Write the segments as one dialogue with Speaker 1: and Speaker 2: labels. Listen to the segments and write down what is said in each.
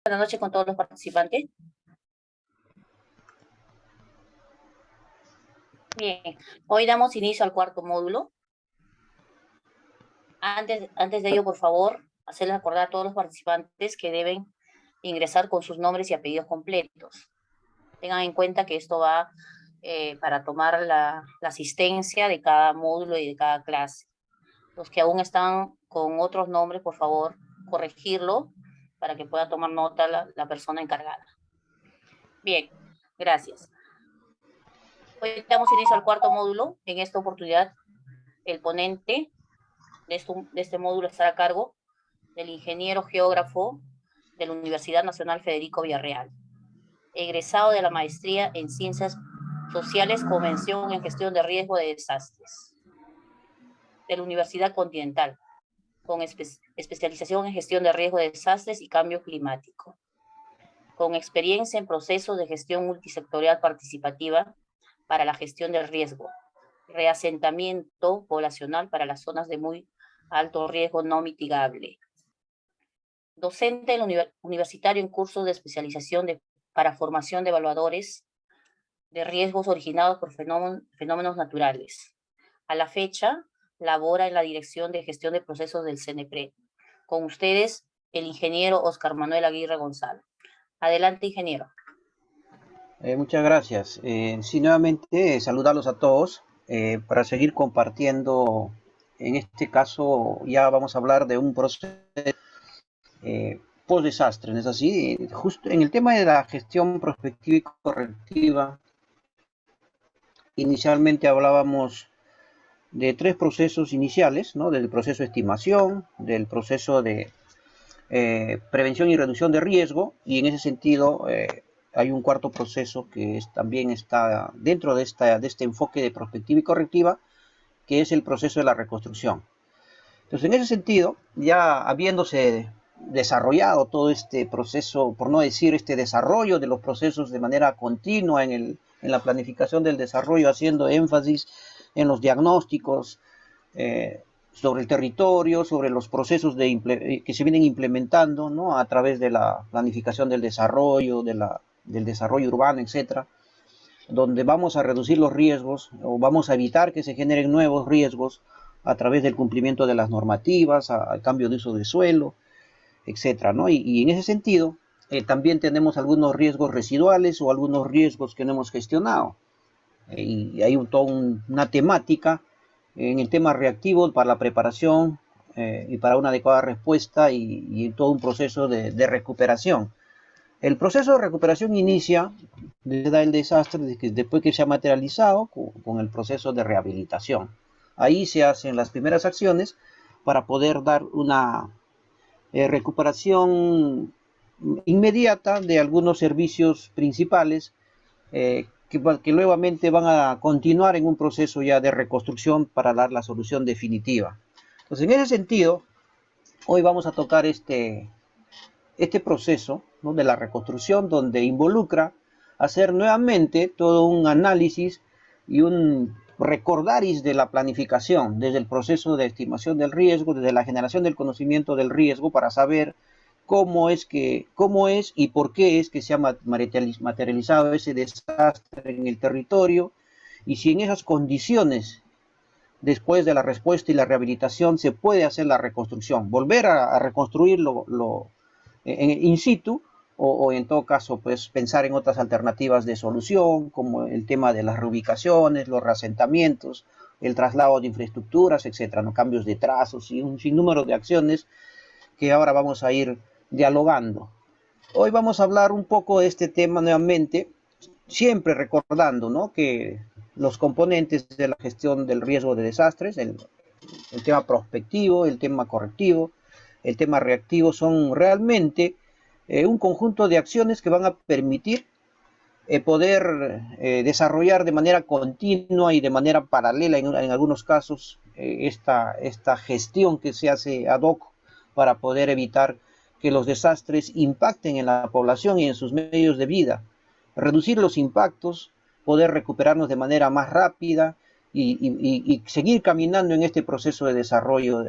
Speaker 1: Buenas noches con todos los participantes. Bien, hoy damos inicio al cuarto módulo. Antes de ello, por favor, hacerles acordar a todos los participantes que deben ingresar con sus nombres y apellidos completos. Tengan en cuenta que esto va para tomar la asistencia de cada módulo y de cada clase. Los que aún están con otros nombres, por favor, corregirlo para que pueda tomar nota la persona encargada. Bien, gracias. Hoy damos inicio al cuarto módulo. En esta oportunidad, el ponente de este módulo estará a cargo del ingeniero geógrafo de la Universidad Nacional Federico Villarreal, egresado de la maestría en Ciencias Sociales con mención en Gestión de Riesgo de Desastres, de la Universidad Continental, con especialización en Gestión de Riesgo de Desastres y Cambio Climático, con experiencia en procesos de gestión multisectorial participativa para la gestión del riesgo, reasentamiento poblacional para las zonas de muy alto riesgo no mitigable. Docente universitario en cursos de especialización para formación de evaluadores de riesgos originados por fenómenos naturales. A la fecha, labora en la Dirección de Gestión de Procesos del CNPRE. Con ustedes, el ingeniero Oscar Manuel Aguirre Gonzalo. Adelante, ingeniero.
Speaker 2: Muchas gracias. Sí, nuevamente saludarlos a todos para seguir compartiendo. En este caso ya vamos a hablar de un proceso post-desastre, ¿no es así? Justo en el tema de la gestión prospectiva y correctiva, inicialmente hablábamos de tres procesos iniciales, ¿no? Del proceso de estimación, del proceso de prevención y reducción de riesgo, y en ese sentido hay un cuarto proceso que también está dentro de este enfoque de prospectiva y correctiva, que es el proceso de la reconstrucción. Entonces, en ese sentido, ya habiéndose desarrollado todo este proceso, por no decir este desarrollo de los procesos de manera continua en la planificación del desarrollo, haciendo énfasis en los diagnósticos sobre el territorio, sobre los procesos que se vienen implementando, ¿no? A través de la planificación del desarrollo, del desarrollo urbano, etcétera, donde vamos a reducir los riesgos o vamos a evitar que se generen nuevos riesgos a través del cumplimiento de las normativas, al cambio de uso de suelo, etcétera, ¿no? Y en ese sentido, también tenemos algunos riesgos residuales o algunos riesgos que no hemos gestionado. Y hay toda una temática en el tema reactivo para la preparación y para una adecuada respuesta y todo un proceso de recuperación. El proceso de recuperación inicia desde el desastre, después que se ha materializado con el proceso de rehabilitación. Ahí se hacen las primeras acciones para poder dar una recuperación inmediata de algunos servicios principales que nuevamente van a continuar en un proceso ya de reconstrucción para dar la solución definitiva. Entonces, en ese sentido, hoy vamos a tocar este proceso, ¿no?, de la reconstrucción, donde involucra hacer nuevamente todo un análisis y un recordaris de la planificación, desde el proceso de estimación del riesgo, desde la generación del conocimiento del riesgo, para saber cómo es y por qué es que se ha materializado ese desastre en el territorio, y si en esas condiciones, después de la respuesta y la rehabilitación, se puede hacer la reconstrucción, volver a reconstruirlo in situ, o en todo caso, pues pensar en otras alternativas de solución, como el tema de las reubicaciones, los reasentamientos, el traslado de infraestructuras, etcétera, ¿no? Cambios de trazos y un sinnúmero de acciones que ahora vamos a ir dialogando. Hoy vamos a hablar un poco de este tema nuevamente, siempre recordando, ¿no?, que los componentes de la gestión del riesgo de desastres, el tema prospectivo, el tema correctivo, el tema reactivo, son realmente un conjunto de acciones que van a permitir poder desarrollar de manera continua y de manera paralela en algunos casos esta gestión que se hace ad hoc para poder evitar que los desastres impacten en la población y en sus medios de vida, reducir los impactos, poder recuperarnos de manera más rápida y seguir caminando en este proceso de desarrollo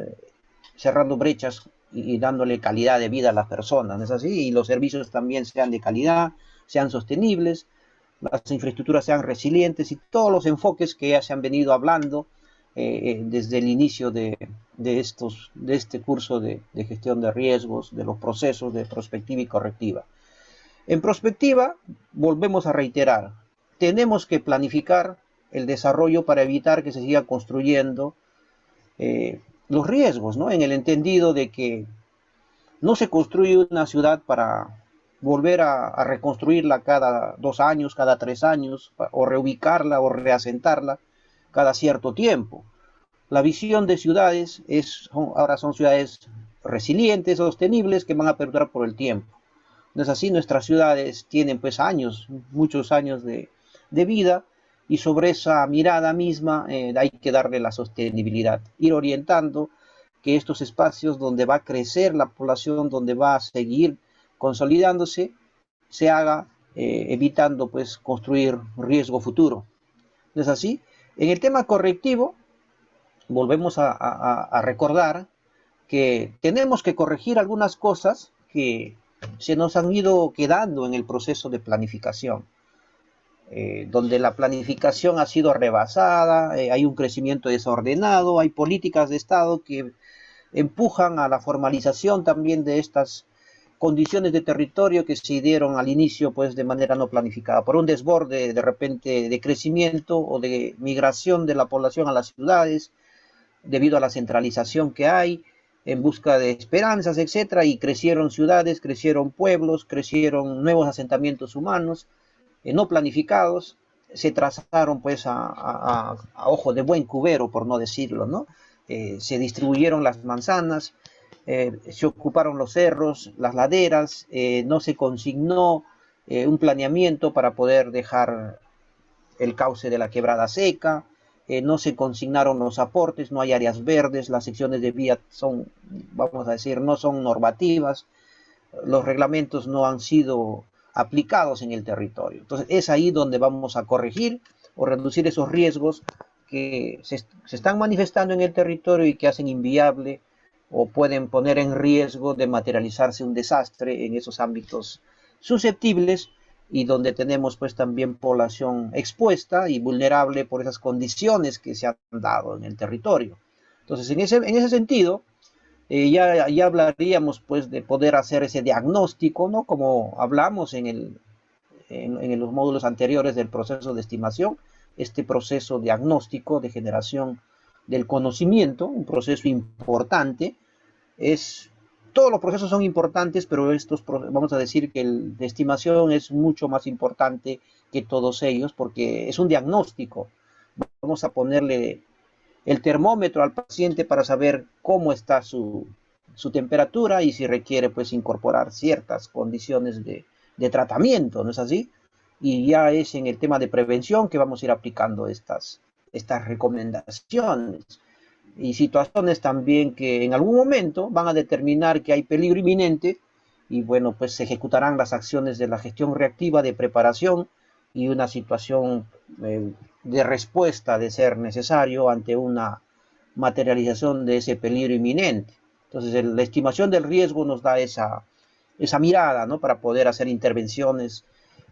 Speaker 2: cerrando brechas y dándole calidad de vida a las personas, ¿no es así? Y los servicios también sean de calidad, sean sostenibles, las infraestructuras sean resilientes y todos los enfoques que ya se han venido hablando desde el inicio de este curso de gestión de riesgos, de los procesos de prospectiva y correctiva. En prospectiva, volvemos a reiterar, tenemos que planificar el desarrollo para evitar que se siga construyendo los riesgos, ¿no? En el entendido de que no se construye una ciudad para volver a reconstruirla cada 2 años, cada 3 años, o reubicarla o reasentarla cada cierto tiempo. La visión de ciudades ahora son ciudades resilientes, sostenibles, que van a perdurar por el tiempo. Entonces así nuestras ciudades tienen pues años, muchos años de vida, y sobre esa mirada misma hay que darle la sostenibilidad, ir orientando que estos espacios donde va a crecer la población, donde va a seguir consolidándose, se haga evitando pues construir riesgo futuro. ¿No es así? En el tema correctivo, volvemos a recordar que tenemos que corregir algunas cosas que se nos han ido quedando en el proceso de planificación, donde la planificación ha sido rebasada, hay un crecimiento desordenado, hay políticas de Estado que empujan a la formalización también de estas condiciones de territorio que se dieron al inicio pues de manera no planificada, por un desborde de repente de crecimiento o de migración de la población a las ciudades, debido a la centralización que hay, en busca de esperanzas, etcétera, y crecieron ciudades, crecieron pueblos, crecieron nuevos asentamientos humanos, no planificados, se trazaron pues a ojo de buen cubero, por no decirlo, ¿no? Se distribuyeron las manzanas, se ocuparon los cerros, las laderas, no se consignó un planeamiento para poder dejar el cauce de la quebrada seca, no se consignaron los aportes, no hay áreas verdes, las secciones de vía son, vamos a decir, no son normativas, los reglamentos no han sido aplicados en el territorio. Entonces es ahí donde vamos a corregir o reducir esos riesgos que se están manifestando en el territorio y que hacen inviable o pueden poner en riesgo de materializarse un desastre en esos ámbitos susceptibles y donde tenemos pues también población expuesta y vulnerable por esas condiciones que se han dado en el territorio. Entonces en ese sentido ya hablaríamos pues de poder hacer ese diagnóstico, ¿no? Como hablamos en los módulos anteriores del proceso de estimación, este proceso diagnóstico de generación del conocimiento, un proceso importante, todos los procesos son importantes, pero vamos a decir que el de estimación es mucho más importante que todos ellos, porque es un diagnóstico. Vamos a ponerle el termómetro al paciente para saber cómo está su temperatura y si requiere pues incorporar ciertas condiciones de tratamiento, ¿no es así? Y ya es en el tema de prevención que vamos a ir aplicando estas recomendaciones y situaciones también que en algún momento van a determinar que hay peligro inminente y bueno, pues se ejecutarán las acciones de la gestión reactiva de preparación y una situación de respuesta de ser necesario ante una materialización de ese peligro inminente. Entonces la estimación del riesgo nos da esa mirada, ¿no? Para poder hacer intervenciones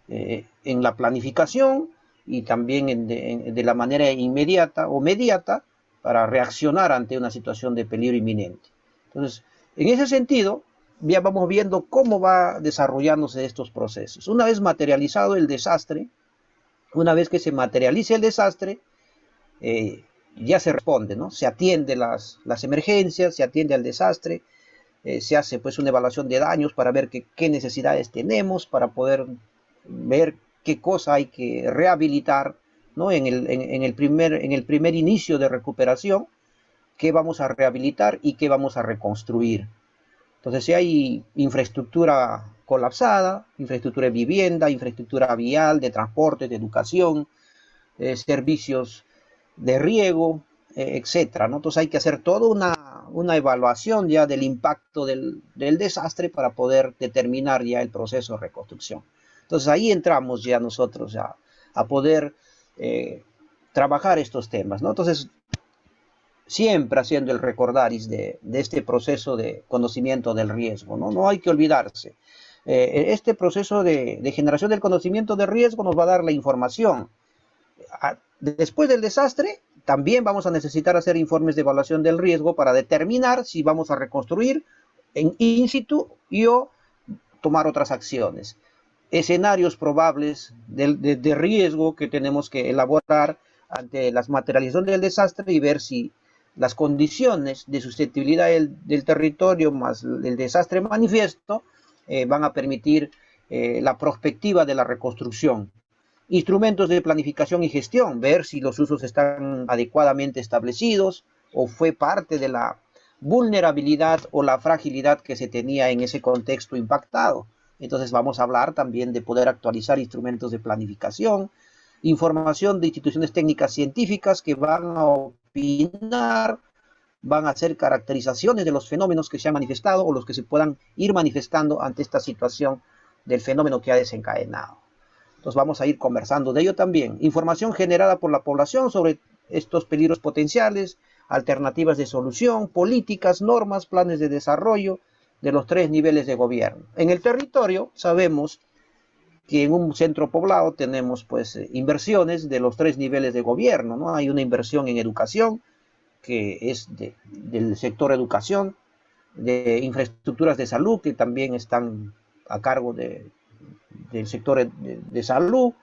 Speaker 2: en la planificación y también de la manera inmediata o mediata para reaccionar ante una situación de peligro inminente. Entonces, en ese sentido, ya vamos viendo cómo va desarrollándose estos procesos. Una vez materializado el desastre, una vez que se materialice el desastre, ya se responde, ¿no? Se atiende las emergencias, se atiende al desastre, se hace pues una evaluación de daños para ver qué necesidades tenemos, para poder ver qué cosa hay que rehabilitar, ¿no? En el primer inicio de recuperación, qué vamos a rehabilitar y qué vamos a reconstruir. Entonces, si hay infraestructura colapsada, infraestructura de vivienda, infraestructura vial, de transporte, de educación, servicios de riego, etcétera, ¿no? Entonces hay que hacer toda una evaluación ya del impacto del desastre para poder determinar ya el proceso de reconstrucción. Entonces ahí entramos ya nosotros a poder trabajar estos temas, ¿no? Entonces, siempre haciendo el recordaris de este proceso de conocimiento del riesgo, ¿no? No hay que olvidarse. Este proceso de generación del conocimiento del riesgo nos va a dar la información. Después del desastre, también vamos a necesitar hacer informes de evaluación del riesgo para determinar si vamos a reconstruir en in situ o tomar otras acciones. Escenarios probables de riesgo que tenemos que elaborar ante la materialización del desastre y ver si las condiciones de susceptibilidad del territorio más el desastre manifiesto van a permitir la perspectiva de la reconstrucción. Instrumentos de planificación y gestión, ver si los usos están adecuadamente establecidos o fue parte de la vulnerabilidad o la fragilidad que se tenía en ese contexto impactado. Entonces vamos a hablar también de poder actualizar instrumentos de planificación, información de instituciones técnicas científicas que van a opinar, van a hacer caracterizaciones de los fenómenos que se han manifestado o los que se puedan ir manifestando ante esta situación del fenómeno que ha desencadenado. Entonces vamos a ir conversando de ello también. Información generada por la población sobre estos peligros potenciales, alternativas de solución, políticas, normas, planes de desarrollo de los 3 niveles de gobierno. En el territorio sabemos que en un centro poblado tenemos pues inversiones de los 3 niveles de gobierno, ¿no? Hay una inversión en educación, que es del sector educación, de infraestructuras de salud, que también están a cargo del sector de salud,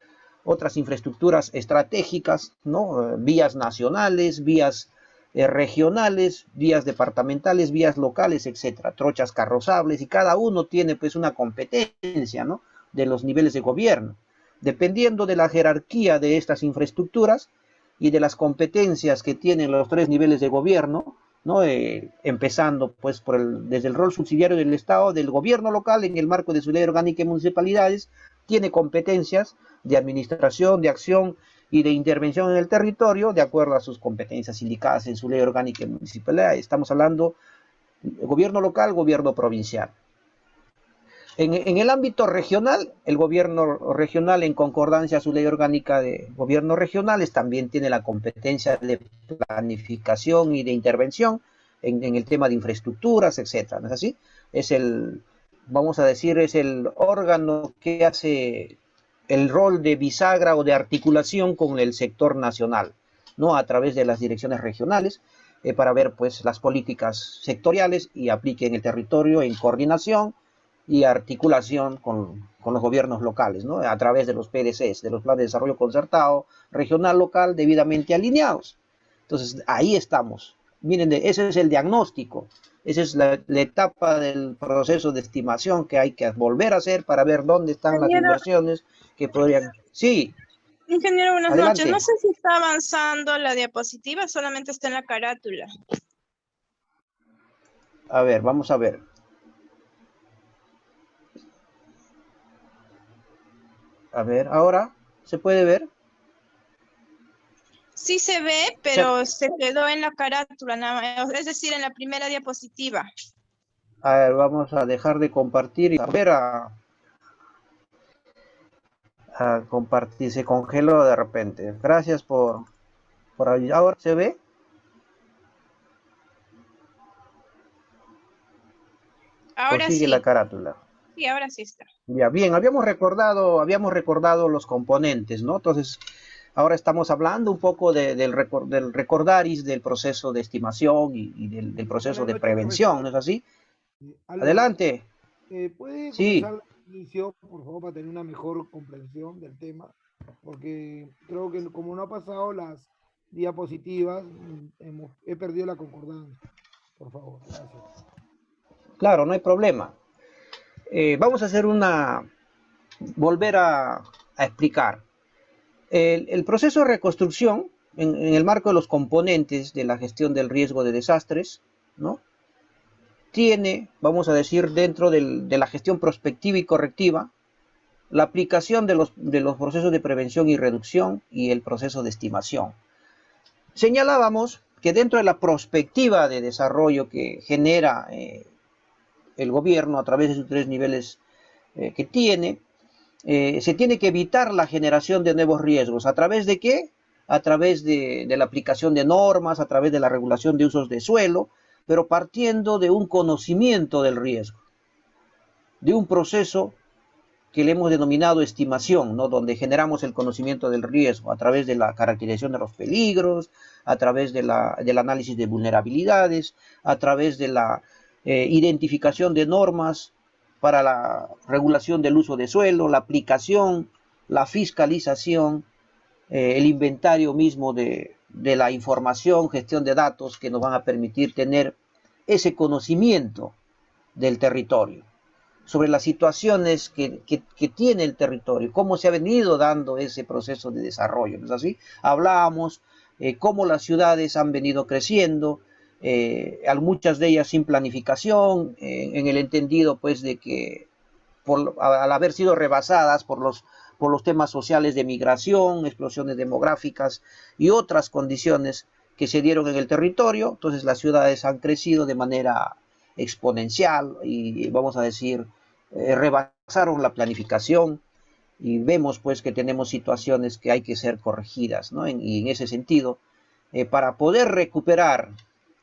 Speaker 2: otras infraestructuras estratégicas, ¿no? Vías nacionales, vías regionales, vías departamentales, vías locales, etcétera, trochas carrozables, y cada uno tiene pues una competencia, ¿no? De los niveles de gobierno. Dependiendo de la jerarquía de estas infraestructuras y de las competencias que tienen los 3 niveles de gobierno, ¿no? Empezando pues desde el rol subsidiario del Estado, del gobierno local en el marco de su ley orgánica de municipalidades, tiene competencias de administración, de acción y de intervención en el territorio de acuerdo a sus competencias indicadas en su ley orgánica de municipalidades. Estamos hablando de gobierno local, gobierno provincial. En el ámbito regional, el gobierno regional, en concordancia a su ley orgánica de gobiernos regionales, también tiene la competencia de planificación y de intervención en el tema de infraestructuras, etcétera, ¿no es así? Es vamos a decir, es el órgano que hace el rol de bisagra o de articulación con el sector nacional, ¿no? A través de las direcciones regionales, para ver pues las políticas sectoriales y aplique en el territorio en coordinación y articulación con los gobiernos locales, ¿no? A través de los PDCs, de los planes de desarrollo concertado, regional, local, debidamente alineados. Entonces, ahí estamos. Miren, ese es el diagnóstico, esa es la etapa del proceso de estimación que hay que volver a hacer para ver dónde están las inversiones que podrían... Sí.
Speaker 3: Ingeniero, buenas
Speaker 2: adelante.
Speaker 3: noches. No sé si está avanzando la diapositiva, solamente está en la carátula.
Speaker 2: A ver, vamos a ver. A ver, ahora, ¿se puede ver?
Speaker 3: Sí se ve, pero se quedó en la carátula, nada más, es decir, en la primera diapositiva.
Speaker 2: A ver, vamos a dejar de compartir y volver a compartir. Se congeló de repente. Gracias por ayudar. ¿Ahora se ve?
Speaker 3: Ahora
Speaker 2: sigue
Speaker 3: sí.
Speaker 2: La carátula.
Speaker 3: Sí, ahora sí está.
Speaker 2: Ya, bien, habíamos recordado los componentes, ¿no? Entonces, ahora estamos hablando un poco del recordaris del proceso de estimación y del proceso de prevención, ¿no es así? Adelante.
Speaker 4: ¿Puede
Speaker 2: Sí.
Speaker 4: comenzar el inicio, por favor, para tener una mejor comprensión del tema? Porque creo que como no ha pasado las diapositivas, he perdido la concordancia. Por favor, gracias.
Speaker 2: Claro, no hay problema. Vamos a hacer volver a explicar. El proceso de reconstrucción, en el marco de los componentes de la gestión del riesgo de desastres, ¿no? Tiene, vamos a decir, dentro de la gestión prospectiva y correctiva, la aplicación de los procesos de prevención y reducción y el proceso de estimación. Señalábamos que dentro de la prospectiva de desarrollo que genera el gobierno a través de sus 3 niveles que tiene, se tiene que evitar la generación de nuevos riesgos. ¿A través de qué? a través de la aplicación de normas, a través de la regulación de usos de suelo, pero partiendo de un conocimiento del riesgo, de un proceso que le hemos denominado estimación, ¿no? Donde generamos el conocimiento del riesgo a través de la caracterización de los peligros, a través del análisis de vulnerabilidades, a través de la identificación de normas para la regulación del uso de suelo, la aplicación, la fiscalización, el inventario mismo de la información, gestión de datos que nos van a permitir tener ese conocimiento del territorio, sobre las situaciones que tiene el territorio, cómo se ha venido dando ese proceso de desarrollo, ¿no es así? Hablábamos cómo las ciudades han venido creciendo, muchas de ellas sin planificación, en el entendido pues de que al haber sido rebasadas por los temas sociales de migración, explosiones demográficas y otras condiciones que se dieron en el territorio, entonces las ciudades han crecido de manera exponencial y vamos a decir, rebasaron la planificación y vemos pues que tenemos situaciones que hay que ser corregidas, ¿no? Y en ese sentido, para poder recuperar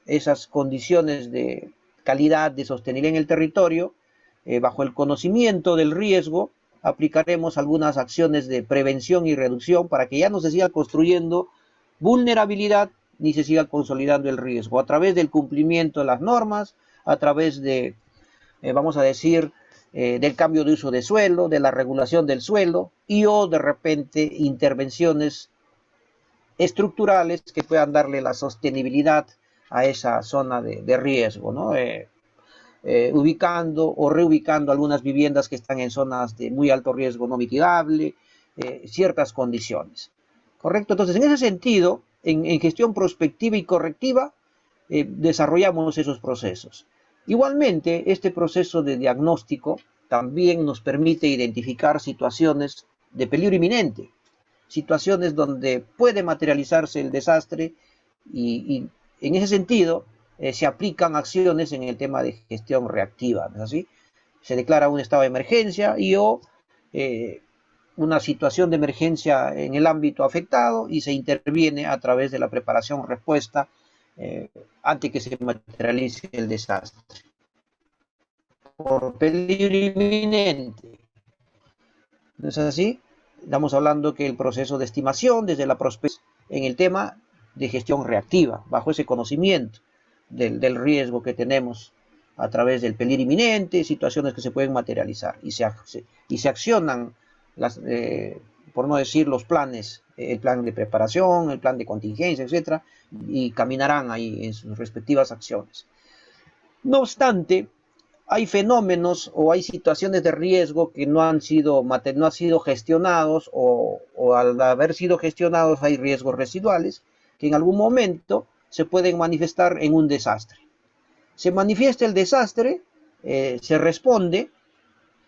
Speaker 2: esas condiciones de calidad, de sostenibilidad en el territorio, bajo el conocimiento del riesgo, aplicaremos algunas acciones de prevención y reducción para que ya no se siga construyendo vulnerabilidad ni se siga consolidando el riesgo, a través del cumplimiento de las normas, a través de, vamos a decir, del cambio de uso de suelo, de la regulación del suelo y o de repente intervenciones estructurales que puedan darle la sostenibilidad a esa zona de riesgo, ¿no? Ubicando o reubicando algunas viviendas que están en zonas de muy alto riesgo no mitigable, ciertas condiciones. ¿Correcto? Entonces, en ese sentido, en gestión prospectiva y correctiva, desarrollamos esos procesos. Igualmente, este proceso de diagnóstico también nos permite identificar situaciones de peligro inminente, situaciones donde puede materializarse el desastre y en ese sentido se aplican acciones en el tema de gestión reactiva, ¿no es así? Se declara un estado de emergencia y o una situación de emergencia en el ámbito afectado y se interviene a través de la preparación respuesta antes que se materialice el desastre. Por peligro inminente. ¿No es así? Estamos hablando que el proceso de estimación desde la prospección en el tema de gestión reactiva, bajo ese conocimiento del riesgo que tenemos a través del peligro inminente, situaciones que se pueden materializar y se accionan, por no decir los planes, el plan de preparación, el plan de contingencia, etcétera, y caminarán ahí en sus respectivas acciones. No obstante, hay fenómenos o hay situaciones de riesgo que no han sido gestionados o al haber sido gestionados hay riesgos residuales que en algún momento se pueden manifestar en un desastre. Se manifiesta el desastre, se responde,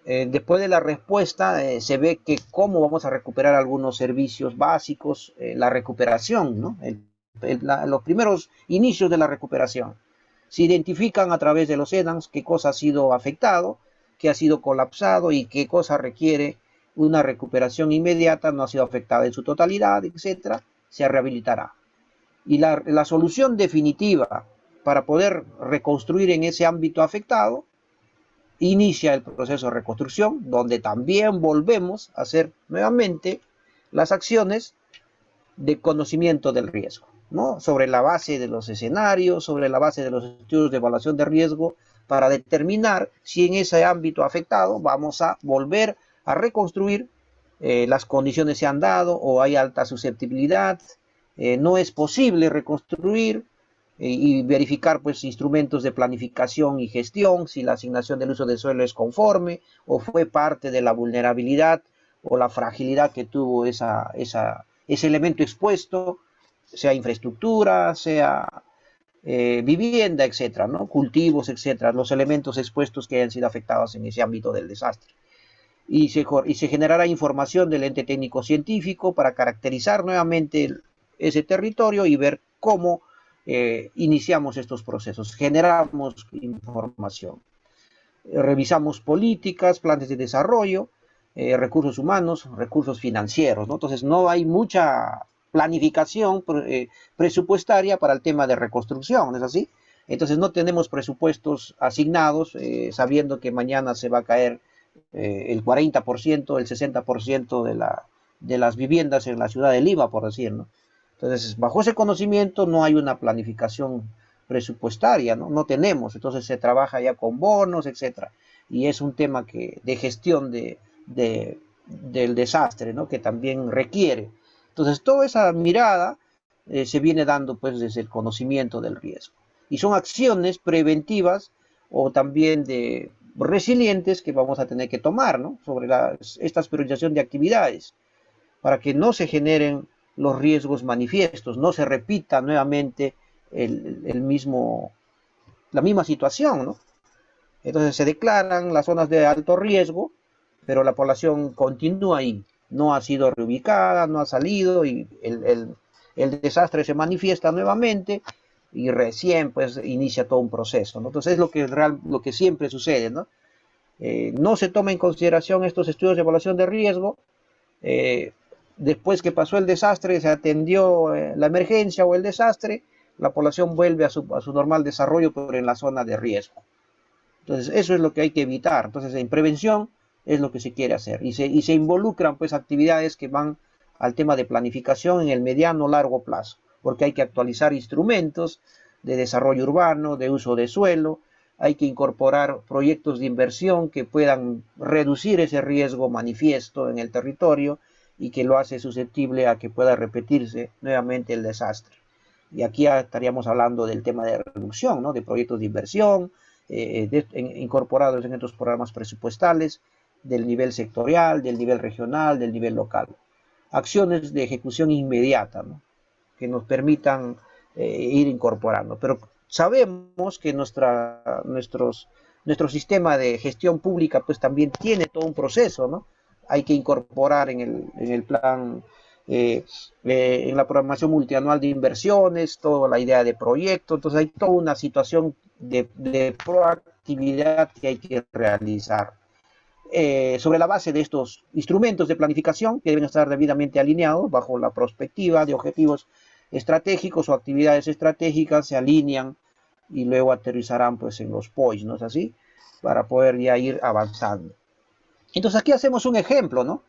Speaker 2: después de la respuesta se ve que cómo vamos a recuperar algunos servicios básicos, la recuperación, ¿no? Los primeros inicios de la recuperación. Se identifican a través de los EDANS qué cosa ha sido afectado, qué ha sido colapsado y qué cosa requiere una recuperación inmediata, no ha sido afectada en su totalidad, etcétera, se rehabilitará. Y la solución definitiva para poder reconstruir en ese ámbito afectado inicia el proceso de reconstrucción, donde también volvemos a hacer nuevamente las acciones de conocimiento del riesgo, ¿no? Sobre la base de los escenarios, sobre la base de los estudios de evaluación de riesgo, para determinar si en ese ámbito afectado vamos a volver a reconstruir, las condiciones se han dado o hay alta susceptibilidad, no es posible reconstruir, y verificar pues instrumentos de planificación y gestión, si la asignación del uso del suelo es conforme o fue parte de la vulnerabilidad o la fragilidad que tuvo ese elemento expuesto, sea infraestructura, sea vivienda, etcétera, ¿no? Cultivos, etcétera, los elementos expuestos que hayan sido afectados en ese ámbito del desastre. Y se generará información del ente técnico científico para caracterizar nuevamente ese territorio y ver cómo iniciamos estos procesos, generamos información, revisamos políticas, planes de desarrollo, recursos humanos, recursos financieros, ¿no? Entonces no hay mucha planificación presupuestaria para el tema de reconstrucción, ¿no es así? Entonces no tenemos presupuestos asignados, sabiendo que mañana se va a caer el 40%, el 60% de las viviendas en la ciudad de Lima, por decir, ¿no? Entonces, bajo ese conocimiento no hay una planificación presupuestaria, ¿no? No tenemos, entonces se trabaja ya con bonos, etcétera. Y es un tema de gestión del desastre, ¿no? Que también requiere. Entonces, toda esa mirada se viene dando pues desde el conocimiento del riesgo. Y son acciones preventivas o también de resilientes que vamos a tener que tomar, ¿no? Sobre esta priorización de actividades, para que no se generen los riesgos manifiestos, no se repita nuevamente la misma situación, ¿no? Entonces se declaran las zonas de alto riesgo, pero la población continúa ahí, no ha sido reubicada, no ha salido y el desastre se manifiesta nuevamente y recién pues inicia todo un proceso, ¿no? Entonces es lo que siempre sucede, ¿no? No se toma en consideración estos estudios de evaluación de riesgo. Después que pasó el desastre, se atendió la emergencia o el desastre, la población vuelve a su normal desarrollo, pero en la zona de riesgo. Entonces, eso es lo que hay que evitar. Entonces, en prevención es lo que se quiere hacer. Y se involucran pues actividades que van al tema de planificación en el mediano o largo plazo, porque hay que actualizar instrumentos de desarrollo urbano, de uso de suelo, hay que incorporar proyectos de inversión que puedan reducir ese riesgo manifiesto en el territorio y que lo hace susceptible a que pueda repetirse nuevamente el desastre. Y aquí ya estaríamos hablando del tema de reducción, ¿no? De proyectos de inversión incorporados en estos programas presupuestales del nivel sectorial, del nivel regional, del nivel local. Acciones de ejecución inmediata, ¿no? Que nos permitan ir incorporando. Pero sabemos que nuestro sistema de gestión pública pues también tiene todo un proceso, ¿no? Hay que incorporar en el plan, en la programación multianual de inversiones, toda la idea de proyecto. Entonces hay toda una situación de proactividad que hay que realizar. Sobre la base de estos instrumentos de planificación que deben estar debidamente alineados bajo la perspectiva de objetivos estratégicos o actividades estratégicas, se alinean y luego aterrizarán pues en los POIs, ¿no es así? Para poder ya ir avanzando. Entonces aquí hacemos un ejemplo, ¿no?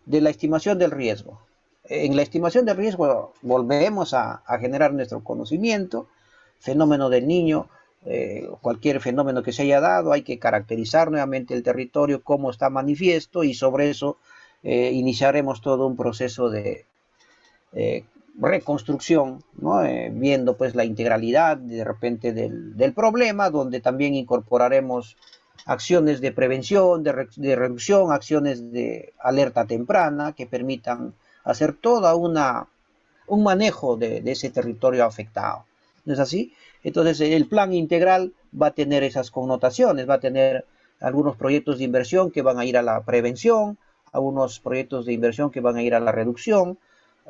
Speaker 2: De la estimación del riesgo. En la estimación del riesgo volvemos a generar nuestro conocimiento, fenómeno del niño, cualquier fenómeno que se haya dado, hay que caracterizar nuevamente el territorio, cómo está manifiesto, y sobre eso iniciaremos todo un proceso de reconstrucción, ¿no? Viendo pues la integralidad de repente del problema, donde también incorporaremos acciones de prevención, de reducción, acciones de alerta temprana que permitan hacer todo un manejo de ese territorio afectado. ¿No es así? Entonces el plan integral va a tener esas connotaciones, va a tener algunos proyectos de inversión que van a ir a la prevención, algunos proyectos de inversión que van a ir a la reducción,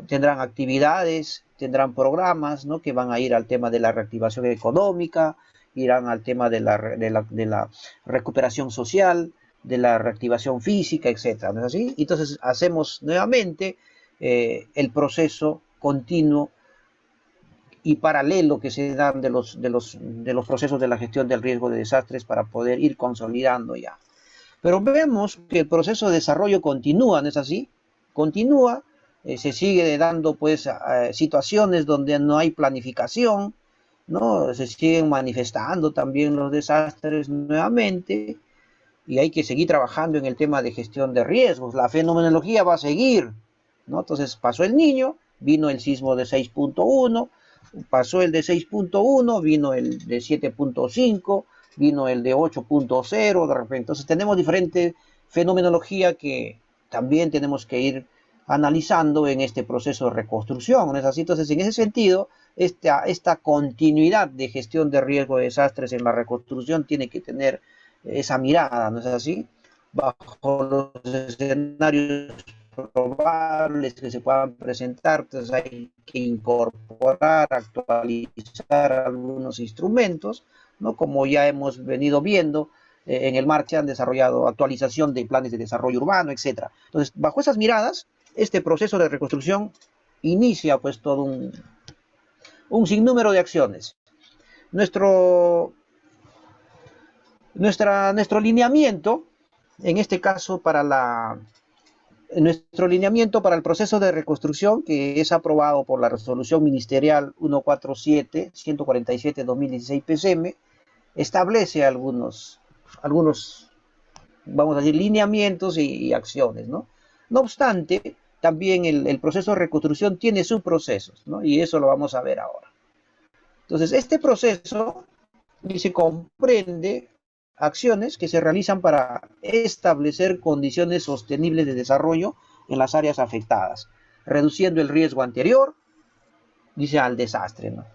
Speaker 2: tendrán actividades, tendrán programas, ¿no? Que van a ir al tema de la reactivación económica, irán al tema de la recuperación social, de la reactivación física, etc. ¿No es así? Entonces hacemos nuevamente el proceso continuo y paralelo que se dan de los procesos de la gestión del riesgo de desastres para poder ir consolidando ya. Pero vemos que el proceso de desarrollo continúa, ¿no es así? Continúa, se sigue dando pues situaciones donde no hay planificación, ¿no? Se siguen manifestando también los desastres nuevamente y hay que seguir trabajando en el tema de gestión de riesgos. La fenomenología va a seguir, ¿no? Entonces pasó el Niño, vino el sismo de 6.1, pasó el de 6.1, vino el de 7.5, vino el de 8.0, de repente. Entonces tenemos diferente fenomenología que también tenemos que ir analizando en este proceso de reconstrucción, ¿no es así? Entonces, en ese sentido, esta continuidad de gestión de riesgo de desastres en la reconstrucción tiene que tener esa mirada, ¿no es así? Bajo los escenarios probables que se puedan presentar, entonces hay que incorporar, actualizar algunos instrumentos, ¿no? Como ya hemos venido viendo, en el MARC se han desarrollado actualización de planes de desarrollo urbano, etc. Entonces, bajo esas miradas, este proceso de reconstrucción inicia pues todo un sinnúmero de acciones. Nuestro lineamiento, en este caso nuestro lineamiento para el proceso de reconstrucción, que es aprobado por la resolución ministerial 147-147-2016 PCM, establece algunos, vamos a decir, lineamientos y acciones, ¿no? No obstante, también el proceso de reconstrucción tiene subprocesos, ¿no? Y eso lo vamos a ver ahora. Entonces, este proceso se comprende acciones que se realizan para establecer condiciones sostenibles de desarrollo en las áreas afectadas, reduciendo el riesgo anterior, dice, al desastre, ¿no?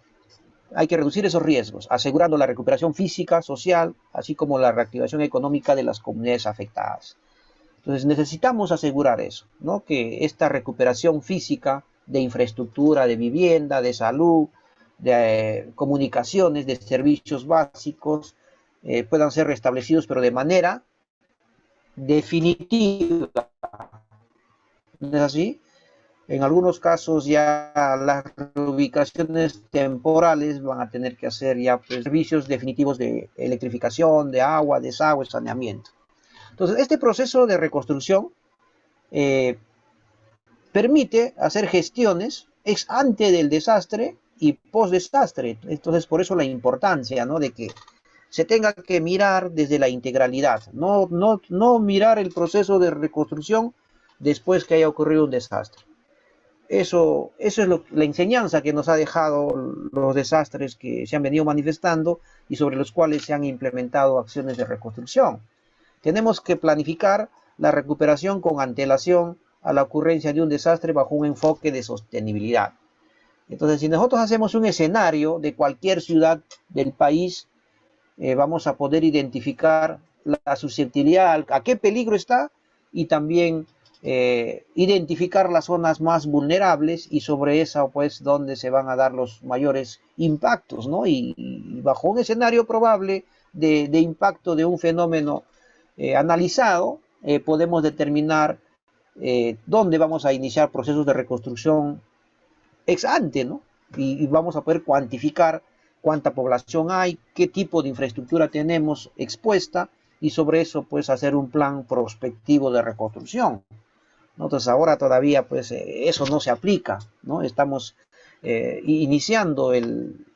Speaker 2: Hay que reducir esos riesgos, asegurando la recuperación física, social, así como la reactivación económica de las comunidades afectadas. Entonces necesitamos asegurar eso, ¿no? Que esta recuperación física de infraestructura, de vivienda, de salud, de comunicaciones, de servicios básicos, puedan ser restablecidos, pero de manera definitiva. ¿No es así? En algunos casos ya las reubicaciones temporales van a tener que hacer ya pues, servicios definitivos de electrificación, de agua, desagüe, saneamiento. Entonces, este proceso de reconstrucción permite hacer gestiones ex ante del desastre y post desastre. Entonces, por eso la importancia, ¿no? De que se tenga que mirar desde la integralidad, no mirar el proceso de reconstrucción después que haya ocurrido un desastre. Eso es la enseñanza que nos ha dejado los desastres que se han venido manifestando y sobre los cuales se han implementado acciones de reconstrucción. Tenemos que planificar la recuperación con antelación a la ocurrencia de un desastre bajo un enfoque de sostenibilidad. Entonces, si nosotros hacemos un escenario de cualquier ciudad del país, vamos a poder identificar la susceptibilidad, a qué peligro está y también identificar las zonas más vulnerables y sobre esa pues donde se van a dar los mayores impactos, ¿no? Y bajo un escenario probable de impacto de un fenómeno analizado, podemos determinar dónde vamos a iniciar procesos de reconstrucción ex ante, ¿no? Y vamos a poder cuantificar cuánta población hay, qué tipo de infraestructura tenemos expuesta y sobre eso pues hacer un plan prospectivo de reconstrucción. Entonces ahora todavía pues eso no se aplica, ¿no? Estamos iniciando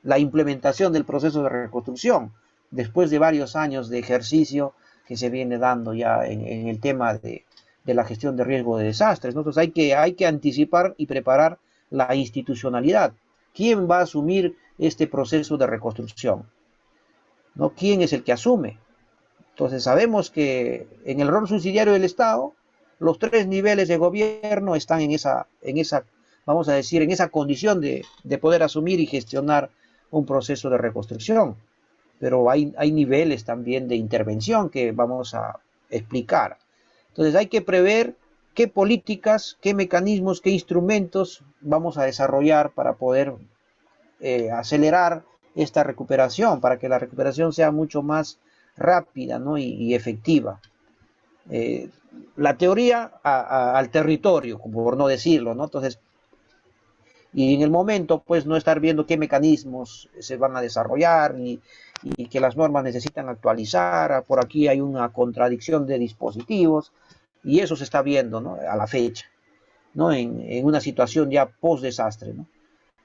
Speaker 2: la implementación del proceso de reconstrucción después de varios años de ejercicio que se viene dando ya en el tema de la gestión de riesgo de desastres, ¿no? Entonces hay que anticipar y preparar la institucionalidad. ¿Quién va a asumir este proceso de reconstrucción? ¿No? ¿Quién es el que asume? Entonces sabemos que en el rol subsidiario del Estado, los tres niveles de gobierno están en esa, vamos a decir, en esa condición de poder asumir y gestionar un proceso de reconstrucción. Pero hay niveles también de intervención que vamos a explicar. Entonces hay que prever qué políticas, qué mecanismos, qué instrumentos vamos a desarrollar para poder acelerar esta recuperación, para que la recuperación sea mucho más rápida, ¿no? y efectiva. La teoría al territorio, por no decirlo, ¿no? Entonces, y en el momento, pues, no estar viendo qué mecanismos se van a desarrollar y que las normas necesitan actualizar, por aquí hay una contradicción de dispositivos, y eso se está viendo, ¿no? A la fecha, ¿no? En una situación ya post-desastre, ¿no?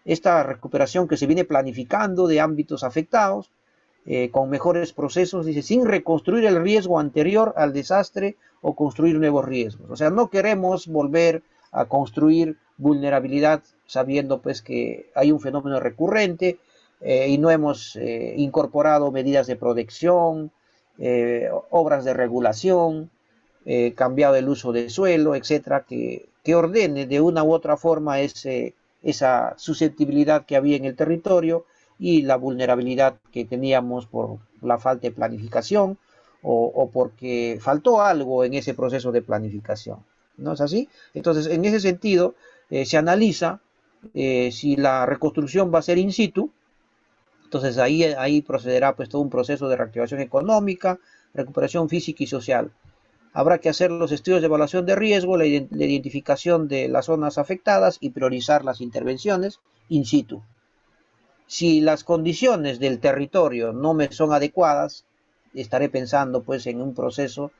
Speaker 2: Esta recuperación que se viene planificando de ámbitos afectados, con mejores procesos, dice, sin reconstruir el riesgo anterior al desastre o construir nuevos riesgos. O sea, no queremos volver a construir vulnerabilidad sabiendo pues que hay un fenómeno recurrente y no hemos incorporado medidas de protección, obras de regulación, cambiado el uso de suelo, etcétera, que ordene de una u otra forma esa susceptibilidad que había en el territorio y la vulnerabilidad que teníamos por la falta de planificación o porque faltó algo en ese proceso de planificación. ¿No es así? Entonces, en ese sentido, se analiza si la reconstrucción va a ser in situ. Entonces, ahí procederá pues todo un proceso de reactivación económica, recuperación física y social. Habrá que hacer los estudios de evaluación de riesgo, la identificación de las zonas afectadas y priorizar las intervenciones in situ. Si las condiciones del territorio no me son adecuadas, estaré pensando pues en un proceso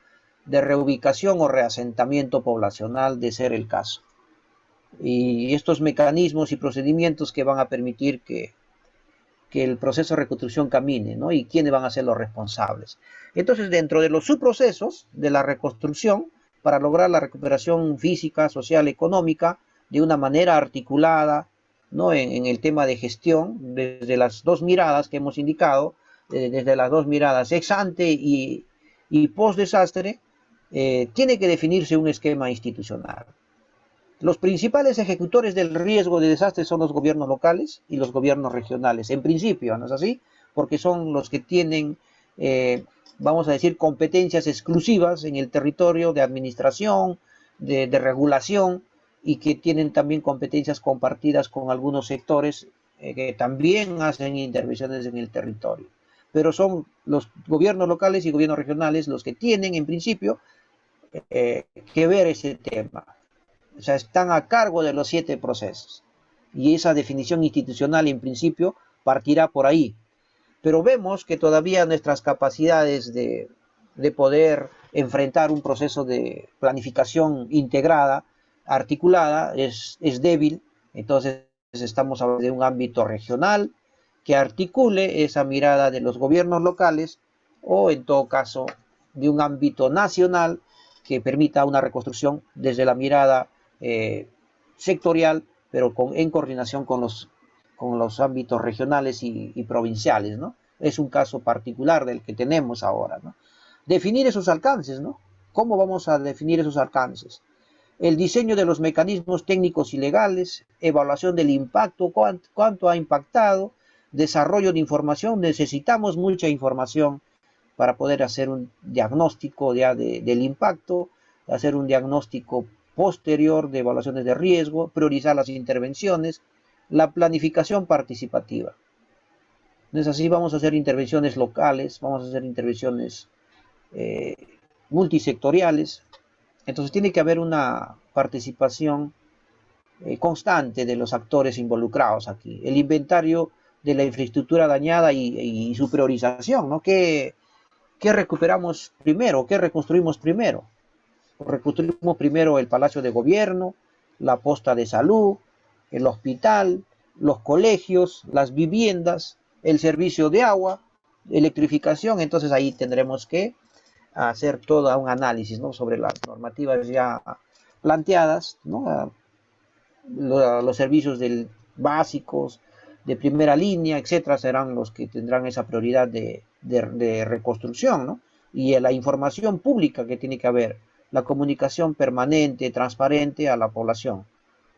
Speaker 2: de reubicación o reasentamiento poblacional, de ser el caso. Y estos mecanismos y procedimientos que van a permitir que el proceso de reconstrucción camine, ¿no? Y quiénes van a ser los responsables. Entonces, dentro de los subprocesos de la reconstrucción, para lograr la recuperación física, social, económica, de una manera articulada, ¿no? En el tema de gestión, desde las dos miradas que hemos indicado, desde las dos miradas ex ante y post desastre, tiene que definirse un esquema institucional. Los principales ejecutores del riesgo de desastre son los gobiernos locales y los gobiernos regionales, en principio, ¿no es así? Porque son los que tienen, vamos a decir, competencias exclusivas en el territorio de administración, de regulación, y que tienen también competencias compartidas con algunos sectores que también hacen intervenciones en el territorio. Pero son los gobiernos locales y gobiernos regionales los que tienen, en principio, que ver ese tema. O sea, están a cargo de los 7 procesos. Y esa definición institucional, en principio, partirá por ahí. Pero vemos que todavía nuestras capacidades de poder enfrentar un proceso de planificación integrada, articulada, es débil. Entonces, estamos hablando de un ámbito regional que articule esa mirada de los gobiernos locales, o en todo caso, de un ámbito nacional que permita una reconstrucción desde la mirada sectorial, pero en coordinación con los ámbitos regionales y provinciales, ¿no? Es un caso particular del que tenemos ahora, ¿no? Definir esos alcances, ¿no? ¿Cómo vamos a definir esos alcances? El diseño de los mecanismos técnicos y legales, evaluación del impacto, cuánto ha impactado, desarrollo de información. Necesitamos mucha información para poder hacer un diagnóstico del impacto, hacer un diagnóstico posterior de evaluaciones de riesgo, priorizar las intervenciones, la planificación participativa. Entonces así vamos a hacer intervenciones locales, vamos a hacer intervenciones multisectoriales. Entonces tiene que haber una participación constante de los actores involucrados aquí. El inventario de la infraestructura dañada y su priorización, ¿no? ¿Qué recuperamos primero? ¿Qué reconstruimos primero? Reconstruimos primero el Palacio de Gobierno, la posta de salud, el hospital, los colegios, las viviendas, el servicio de agua, electrificación. Entonces ahí tendremos que hacer todo un análisis, ¿no? Sobre las normativas ya planteadas, ¿no? Los servicios básicos, de primera línea, etcétera, serán los que tendrán esa prioridad de reconstrucción, ¿no? Y la información pública que tiene que haber, la comunicación permanente, transparente a la población,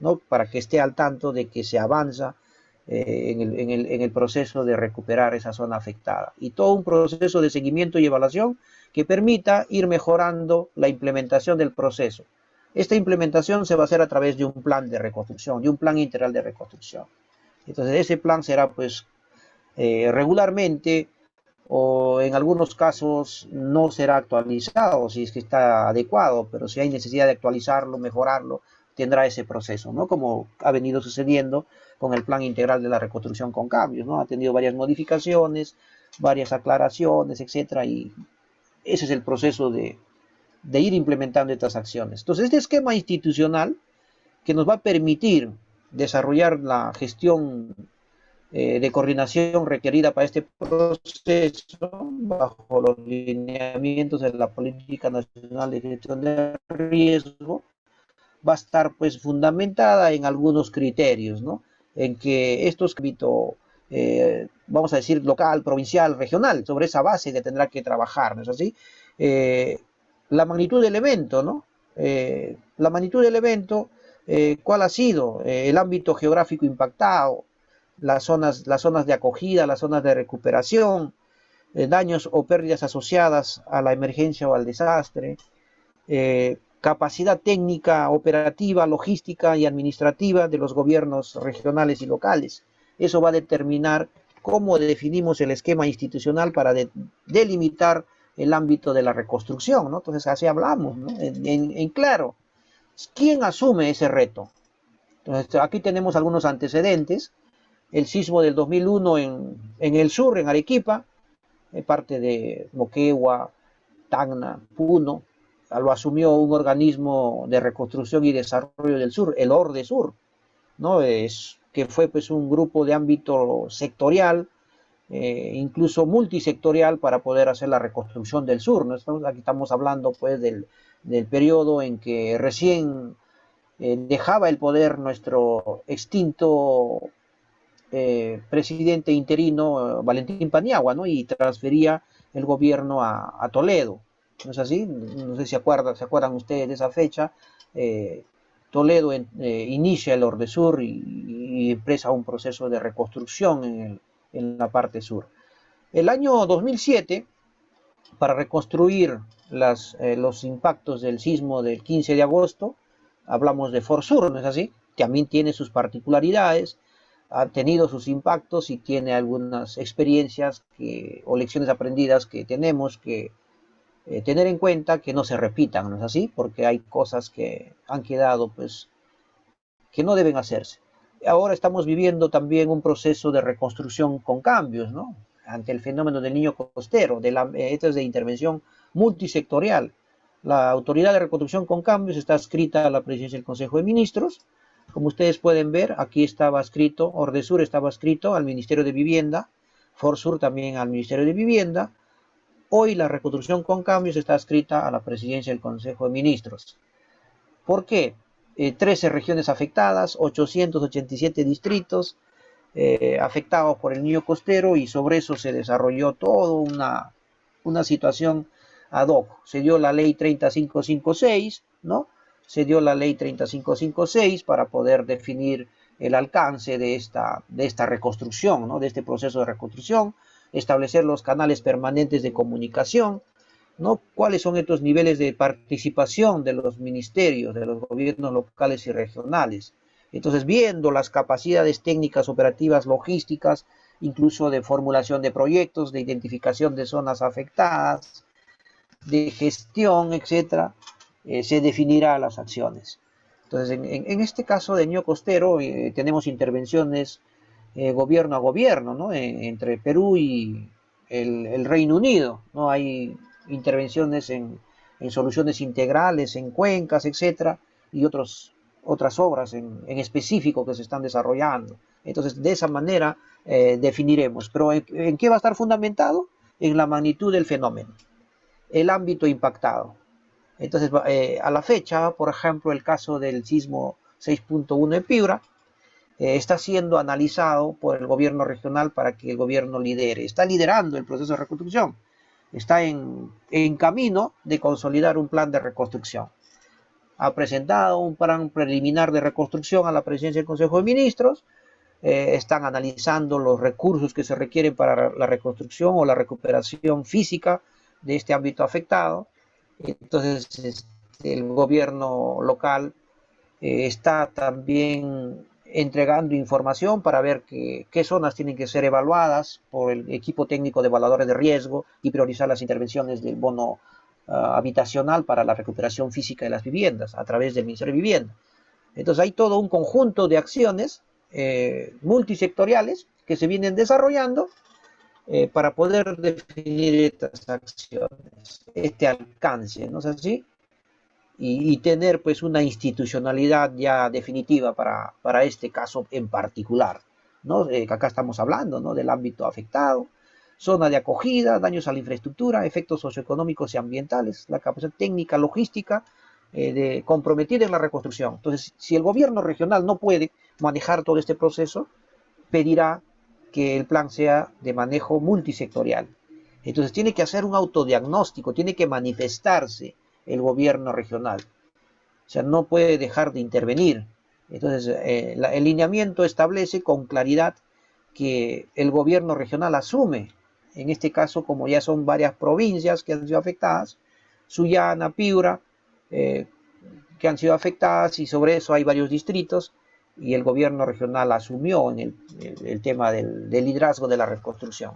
Speaker 2: ¿no? Para que esté al tanto de que se avanza en el proceso de recuperar esa zona afectada. Y todo un proceso de seguimiento y evaluación que permita ir mejorando la implementación del proceso. Esta implementación se va a hacer a través de un plan de reconstrucción, de un plan integral de reconstrucción. Entonces ese plan será pues regularmente, o en algunos casos no será actualizado si es que está adecuado, pero si hay necesidad de actualizarlo, mejorarlo, tendrá ese proceso, ¿no? Como ha venido sucediendo con el plan integral de la reconstrucción con cambios, ¿no? Ha tenido varias modificaciones, varias aclaraciones, etcétera, y ese es el proceso de ir implementando estas acciones. Entonces, este esquema institucional que nos va a permitir desarrollar la gestión de coordinación requerida para este proceso bajo los lineamientos de la Política Nacional de Gestión de Riesgo, va a estar pues fundamentada en algunos criterios, ¿no? En que estos ámbitos, vamos a decir, local, provincial, regional, sobre esa base que tendrá que trabajar, ¿no es así? La magnitud del evento, ¿no? La magnitud del evento, ¿cuál ha sido? El ámbito geográfico impactado, las zonas de acogida, las zonas de recuperación, daños o pérdidas asociadas a la emergencia o al desastre, capacidad técnica, operativa, logística y administrativa de los gobiernos regionales y locales. Eso va a determinar cómo definimos el esquema institucional para delimitar el ámbito de la reconstrucción, ¿no? Entonces así hablamos, ¿no? En claro, ¿quién asume ese reto? Entonces aquí tenemos algunos antecedentes. El sismo del 2001 en el sur, en Arequipa, parte de Moquegua, Tacna, Puno, lo asumió un organismo de reconstrucción y desarrollo del sur, el ORDESUR, ¿no? Que fue pues un grupo de ámbito sectorial, incluso multisectorial, para poder hacer la reconstrucción del sur, ¿no? Aquí estamos hablando pues del periodo en que recién dejaba el poder nuestro extinto presidente interino Valentín Paniagua, ¿no? Y transfería el gobierno a Toledo. ¿No es así? No sé si se acuerdan ustedes de esa fecha. Toledo inicia el Ordesur y empieza un proceso de reconstrucción en la parte sur. El año 2007, para reconstruir los impactos del sismo del 15 de agosto, hablamos de Forsur, ¿no es así? También tiene sus particularidades, ha tenido sus impactos y tiene algunas experiencias o lecciones aprendidas que tenemos que tener en cuenta, que no se repitan, ¿no es así? Porque hay cosas que han quedado, pues, que no deben hacerse. Ahora estamos viviendo también un proceso de reconstrucción con cambios, ¿no? Ante el fenómeno del niño costero, esto es de intervención multisectorial. La Autoridad de Reconstrucción con Cambios está adscrita a la Presidencia del Consejo de Ministros. Como ustedes pueden ver, aquí estaba escrito, Ordesur estaba escrito al Ministerio de Vivienda, Forsur también al Ministerio de Vivienda. Hoy la Reconstrucción con Cambios está adscrita a la Presidencia del Consejo de Ministros. ¿Por qué? 13 regiones afectadas, 887 distritos afectados por el niño costero, y sobre eso se desarrolló toda una situación ad hoc. Se dio la ley 3556, ¿no? Se dio la ley 3556 para poder definir el alcance de esta reconstrucción, ¿no? De este proceso de reconstrucción, establecer los canales permanentes de comunicación, ¿no? ¿Cuáles son estos niveles de participación de los ministerios, de los gobiernos locales y regionales? Entonces, viendo las capacidades técnicas, operativas, logísticas, incluso de formulación de proyectos, de identificación de zonas afectadas, de gestión, etcétera, se definirá las acciones. Entonces, en este caso de niño costero, tenemos intervenciones gobierno a gobierno, ¿no? Entre Perú y el Reino Unido, ¿no? Hay intervenciones en soluciones integrales, en cuencas, etcétera, y otras obras en específico que se están desarrollando. Entonces, de esa manera definiremos. Pero ¿en qué va a estar fundamentado? En la magnitud del fenómeno, el ámbito impactado. Entonces, a la fecha, por ejemplo, el caso del sismo 6.1 en Piura está siendo analizado por el gobierno regional para que el gobierno lidere. Está liderando el proceso de reconstrucción. Está en camino de consolidar un plan de reconstrucción. Ha presentado un plan preliminar de reconstrucción a la Presidencia del Consejo de Ministros. Están analizando los recursos que se requieren para la reconstrucción o la recuperación física de este ámbito afectado. Entonces, el gobierno local está también entregando información para ver qué zonas tienen que ser evaluadas por el equipo técnico de evaluadores de riesgo y priorizar las intervenciones del bono habitacional para la recuperación física de las viviendas a través del Ministerio de Vivienda. Entonces hay todo un conjunto de acciones multisectoriales que se vienen desarrollando para poder definir estas acciones, este alcance, ¿no es así? Y tener pues una institucionalidad ya definitiva para este caso en particular, ¿no? Acá estamos hablando, ¿no? Del ámbito afectado, zona de acogida, daños a la infraestructura, efectos socioeconómicos y ambientales, la capacidad técnica, logística de comprometida en la reconstrucción. Entonces, si el gobierno regional no puede manejar todo este proceso, pedirá que el plan sea de manejo multisectorial. Entonces tiene que hacer un autodiagnóstico, tiene que manifestarse el gobierno regional. O sea, no puede dejar de intervenir. Entonces, el lineamiento establece con claridad que el gobierno regional asume, en este caso, como ya son varias provincias que han sido afectadas, Sullana, Piura, que han sido afectadas, y sobre eso hay varios distritos, y el gobierno regional asumió en el tema del liderazgo de la reconstrucción.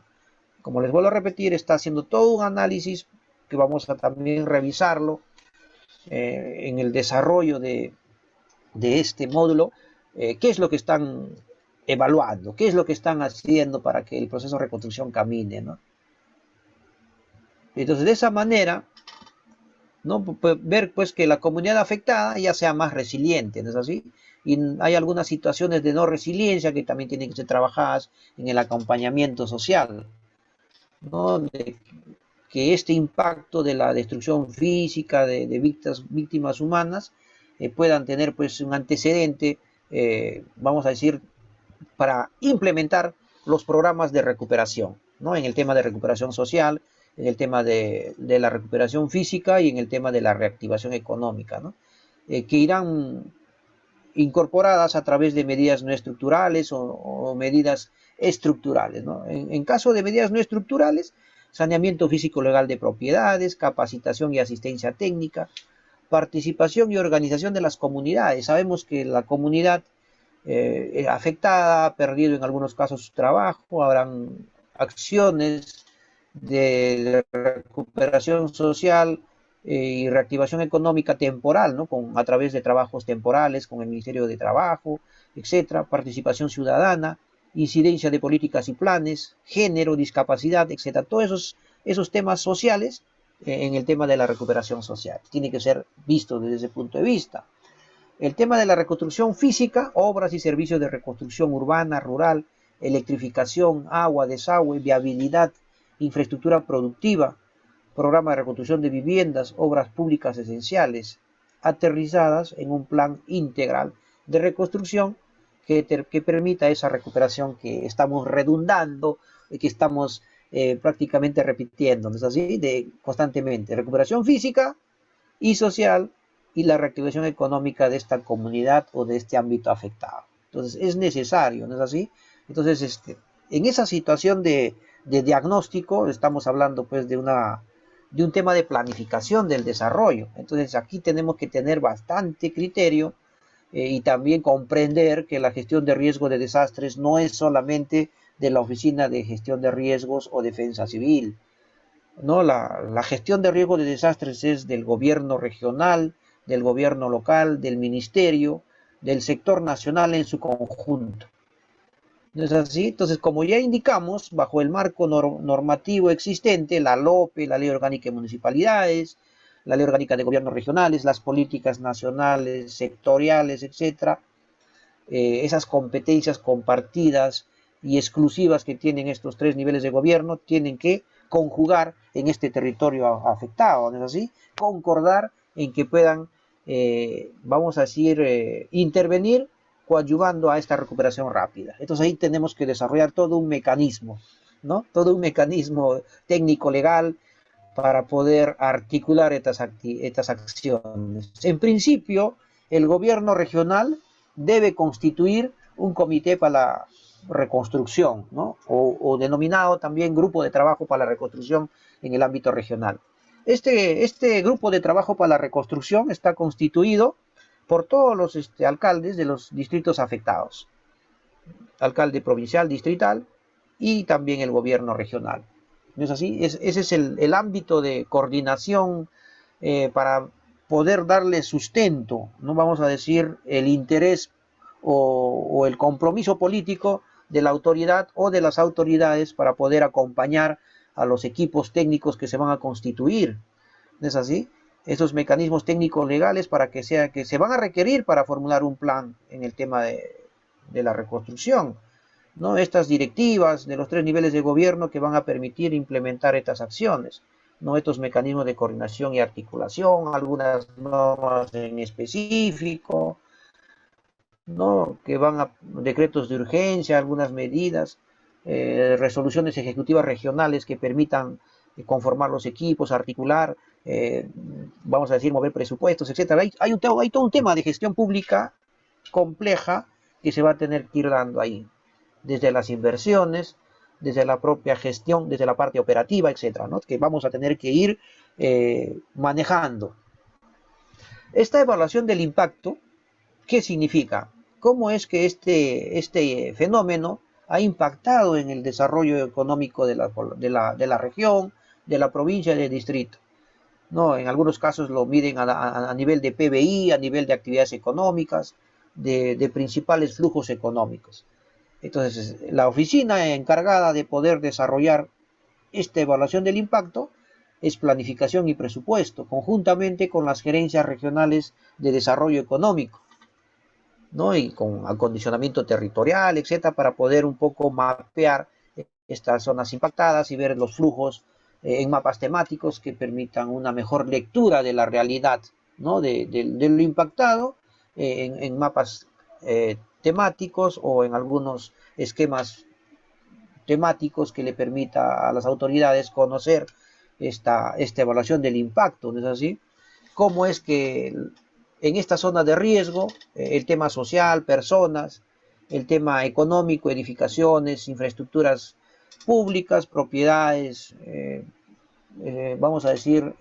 Speaker 2: Como les vuelvo a repetir, está haciendo todo un análisis que vamos a también revisarlo en el desarrollo de este módulo, qué es lo que están evaluando, qué es lo que están haciendo para que el proceso de reconstrucción camine, ¿no? Entonces, de esa manera, ¿no? Ver pues que la comunidad afectada ya sea más resiliente, ¿no es así? Y hay algunas situaciones de no resiliencia que también tienen que ser trabajadas en el acompañamiento social, ¿no? De que este impacto de la destrucción física de víctimas humanas puedan tener pues un antecedente, vamos a decir, para implementar los programas de recuperación, ¿no? En el tema de recuperación social, en el tema de la recuperación física y en el tema de la reactivación económica, ¿no? Que irán incorporadas a través de medidas no estructurales o medidas estructurales, ¿no? En caso de medidas no estructurales, saneamiento físico legal de propiedades, capacitación y asistencia técnica, participación y organización de las comunidades. Sabemos que la comunidad afectada ha perdido en algunos casos su trabajo, habrán acciones de recuperación social y reactivación económica temporal, ¿no? A través de trabajos temporales con el Ministerio de Trabajo, etcétera, participación ciudadana, incidencia de políticas y planes, género, discapacidad, etcétera. Todos esos temas sociales en el tema de la recuperación social. Tiene que ser visto desde ese punto de vista. El tema de la reconstrucción física, obras y servicios de reconstrucción urbana, rural, electrificación, agua, desagüe, viabilidad, infraestructura productiva, programa de reconstrucción de viviendas, obras públicas esenciales, aterrizadas en un plan integral de reconstrucción que permita esa recuperación que estamos redundando, que estamos prácticamente repitiendo, ¿no es así? Constantemente, recuperación física y social y la reactivación económica de esta comunidad o de este ámbito afectado. Entonces, es necesario, ¿no es así? Entonces, en esa situación de diagnóstico, estamos hablando pues de un tema de planificación del desarrollo. Entonces, aquí tenemos que tener bastante criterio y también comprender que la gestión de riesgo de desastres no es solamente de la Oficina de Gestión de Riesgos o Defensa Civil, ¿no? La gestión de riesgo de desastres es del gobierno regional, del gobierno local, del ministerio, del sector nacional en su conjunto. ¿No es así? Entonces, como ya indicamos, bajo el marco normativo existente, la LOPE, la Ley Orgánica de Municipalidades, la Ley Orgánica de Gobiernos Regionales, las políticas nacionales, sectoriales, etcétera, esas competencias compartidas y exclusivas que tienen estos tres niveles de gobierno, tienen que conjugar en este territorio afectado, ¿no es así? Concordar en que puedan, vamos a decir, intervenir coadyuvando a esta recuperación rápida. Entonces ahí tenemos que desarrollar todo un mecanismo, ¿no? Todo un mecanismo técnico-legal para poder articular estas acciones. En principio, el gobierno regional debe constituir un comité para la reconstrucción, ¿no? O denominado también grupo de trabajo para la reconstrucción en el ámbito regional. Este grupo de trabajo para la reconstrucción está constituido por todos los alcaldes de los distritos afectados, alcalde provincial, distrital y también el gobierno regional. ¿No es así? Ese es el ámbito de coordinación para poder darle sustento, no vamos a decir el interés o el compromiso político de la autoridad o de las autoridades para poder acompañar a los equipos técnicos que se van a constituir. ¿No es así? Esos mecanismos técnicos legales que se van a requerir para formular un plan en el tema de la reconstrucción, ¿no? Estas directivas de los tres niveles de gobierno que van a permitir implementar estas acciones, ¿no? Estos mecanismos de coordinación y articulación, algunas normas en específico, ¿no? Que van a decretos de urgencia, algunas medidas, resoluciones ejecutivas regionales que permitan conformar los equipos, articular, vamos a decir, mover presupuestos, etcétera. Hay todo un tema de gestión pública compleja que se va a tener que ir dando ahí, desde las inversiones, desde la propia gestión, desde la parte operativa, etcétera, ¿no? Que vamos a tener que ir manejando. Esta evaluación del impacto, ¿qué significa? ¿Cómo es que este fenómeno ha impactado en el desarrollo económico de la región, de la provincia y del distrito? ¿no? En algunos casos lo miden a nivel de PBI, a nivel de actividades económicas, de principales flujos económicos. Entonces, la oficina encargada de poder desarrollar esta evaluación del impacto es planificación y presupuesto, conjuntamente con las gerencias regionales de desarrollo económico, ¿no? Y con acondicionamiento territorial, etcétera, para poder un poco mapear estas zonas impactadas y ver los flujos en mapas temáticos que permitan una mejor lectura de la realidad, ¿no? De lo impactado en mapas temáticos o en algunos esquemas temáticos que le permita a las autoridades conocer esta evaluación del impacto, ¿no es así? Cómo es que en esta zona de riesgo, el tema social, personas, el tema económico, edificaciones, infraestructuras públicas, propiedades, vamos a decir,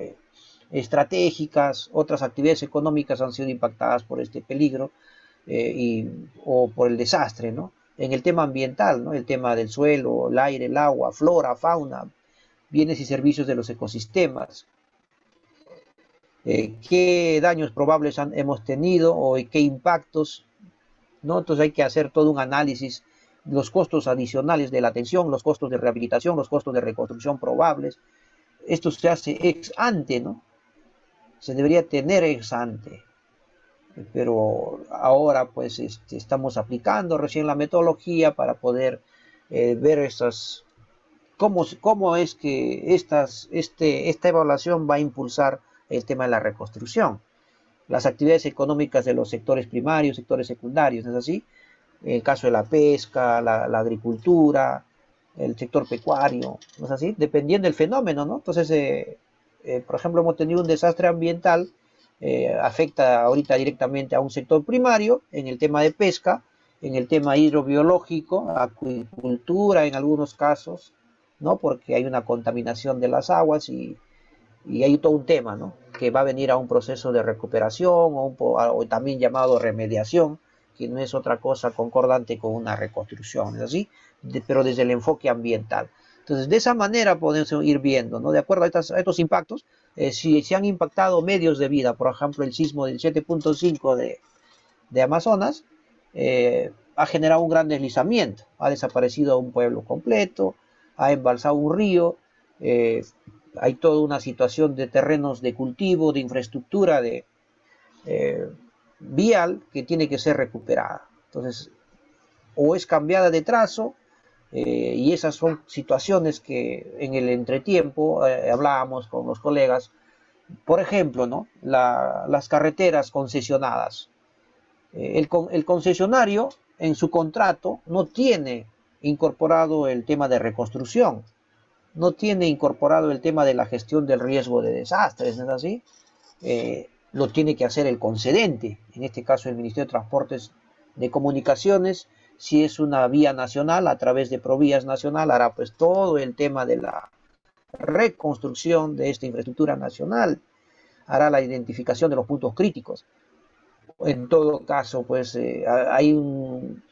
Speaker 2: estratégicas, otras actividades económicas han sido impactadas por este peligro o por el desastre, ¿no? En el tema ambiental, ¿no? El tema del suelo, el aire, el agua, flora, fauna, bienes y servicios de los ecosistemas, qué daños probables hemos tenido o qué impactos, ¿no? Entonces hay que hacer todo un análisis, los costos adicionales de la atención, los costos de rehabilitación, los costos de reconstrucción probables. Esto se hace ex ante, ¿no? Se debería tener ex ante, pero ahora pues estamos aplicando recién la metodología para poder ver cómo es que esta evaluación va a impulsar el tema de la reconstrucción, las actividades económicas de los sectores primarios, sectores secundarios, ¿no es así? En el caso de la pesca, la agricultura, el sector pecuario, ¿no es así? Dependiendo del fenómeno, ¿no? Entonces, por ejemplo, hemos tenido un desastre ambiental, afecta ahorita directamente a un sector primario, en el tema de pesca, en el tema hidrobiológico, acuicultura en algunos casos, ¿no? Porque hay una contaminación de las aguas y hay todo un tema, ¿no? Que va a venir a un proceso de recuperación o también llamado remediación, que no es otra cosa concordante con una reconstrucción, ¿es así? Pero desde el enfoque ambiental. Entonces, de esa manera podemos ir viendo, ¿no? De acuerdo a estos impactos, si se han impactado medios de vida, por ejemplo, el sismo del 7.5 de Amazonas, ha generado un gran deslizamiento, ha desaparecido un pueblo completo, ha embalsado un río, hay toda una situación de terrenos de cultivo, de infraestructura, de vial que tiene que ser recuperada. Entonces, o es cambiada de trazo, y esas son situaciones que en el entretiempo hablábamos con los colegas, por ejemplo, ¿no? Las carreteras concesionadas. El concesionario en su contrato no tiene incorporado el tema de reconstrucción, no tiene incorporado el tema de la gestión del riesgo de desastres, ¿no es así? Lo tiene que hacer el concedente, en este caso el Ministerio de Transportes de Comunicaciones. Si es una vía nacional, a través de Provías Nacional, hará pues todo el tema de la reconstrucción de esta infraestructura nacional, hará la identificación de los puntos críticos. En todo caso, pues hay un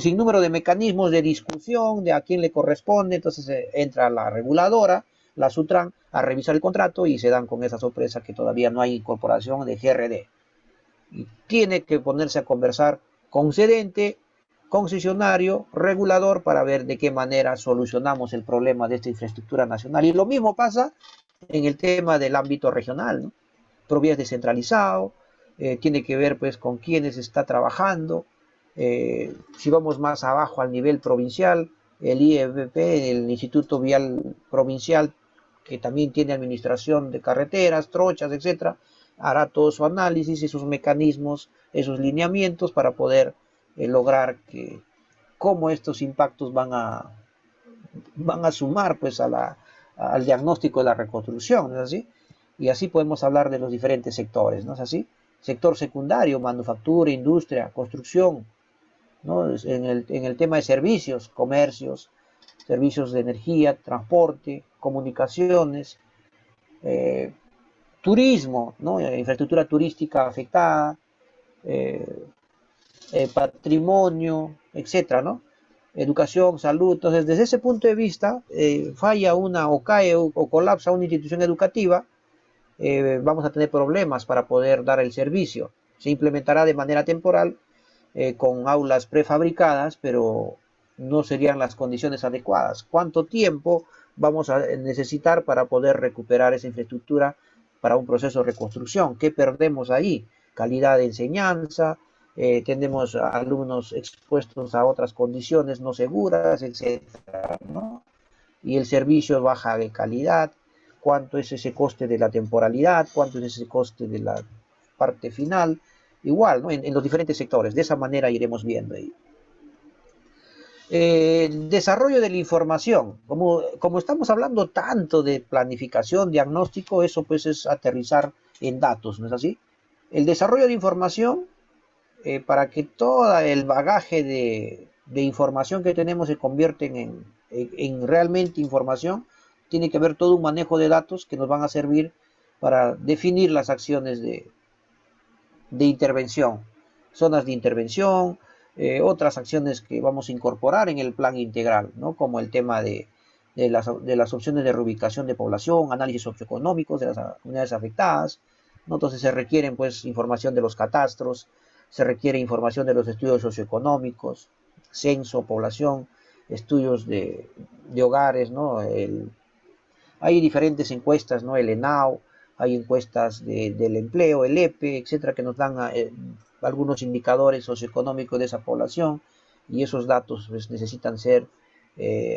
Speaker 2: sinnúmero de mecanismos de discusión de a quién le corresponde, entonces entra la reguladora, la SUTRAN, a revisar el contrato y se dan con esa sorpresa que todavía no hay incorporación de GRD. Y tiene que ponerse a conversar concedente, concesionario, regulador, para ver de qué manera solucionamos el problema de esta infraestructura nacional. Y lo mismo pasa en el tema del ámbito regional, ¿no? Provías descentralizado, tiene que ver pues con quiénes está trabajando. Si vamos más abajo al nivel provincial, el IEVP, el Instituto Vial Provincial, que también tiene administración de carreteras, trochas, etcétera, hará todo su análisis, esos mecanismos, esos lineamientos para poder lograr cómo estos impactos van a sumar pues al diagnóstico de la reconstrucción, ¿no es así? Y así podemos hablar de los diferentes sectores, ¿no es así? Sector secundario, manufactura, industria, construcción, ¿no? En el tema de servicios, comercios, servicios de energía, transporte, comunicaciones, turismo, ¿no? Infraestructura turística afectada, patrimonio, etcétera, ¿no? Educación, salud. Entonces, desde ese punto de vista, falla una o cae o colapsa una institución educativa, vamos a tener problemas para poder dar el servicio. Se implementará de manera temporal con aulas prefabricadas, pero no serían las condiciones adecuadas. ¿Cuánto tiempo vamos a necesitar para poder recuperar esa infraestructura para un proceso de reconstrucción? ¿Qué perdemos ahí? Calidad de enseñanza, tenemos a alumnos expuestos a otras condiciones no seguras, etcétera, ¿no? Y el servicio baja de calidad. ¿Cuánto es ese coste de la temporalidad? ¿Cuánto es ese coste de la parte final? Igual, ¿no? En los diferentes sectores. De esa manera iremos viendo ahí. El desarrollo de la información. Como estamos hablando tanto de planificación, diagnóstico, eso pues es aterrizar en datos, ¿no es así? El desarrollo de información, para que todo el bagaje de información que tenemos se convierta en realmente información, tiene que haber todo un manejo de datos que nos van a servir para definir las acciones de intervención, zonas de intervención, otras acciones que vamos a incorporar en el plan integral, ¿no? Como el tema de las opciones de reubicación de población, análisis socioeconómicos de las comunidades afectadas, ¿no? Entonces se requieren pues información de los catastros, se requiere información de los estudios socioeconómicos, censo, población, estudios de hogares, ¿no? Hay diferentes encuestas, ¿no? El ENAO, hay encuestas del empleo, el EPE, etcétera, que nos dan algunos indicadores socioeconómicos de esa población, y esos datos pues, necesitan ser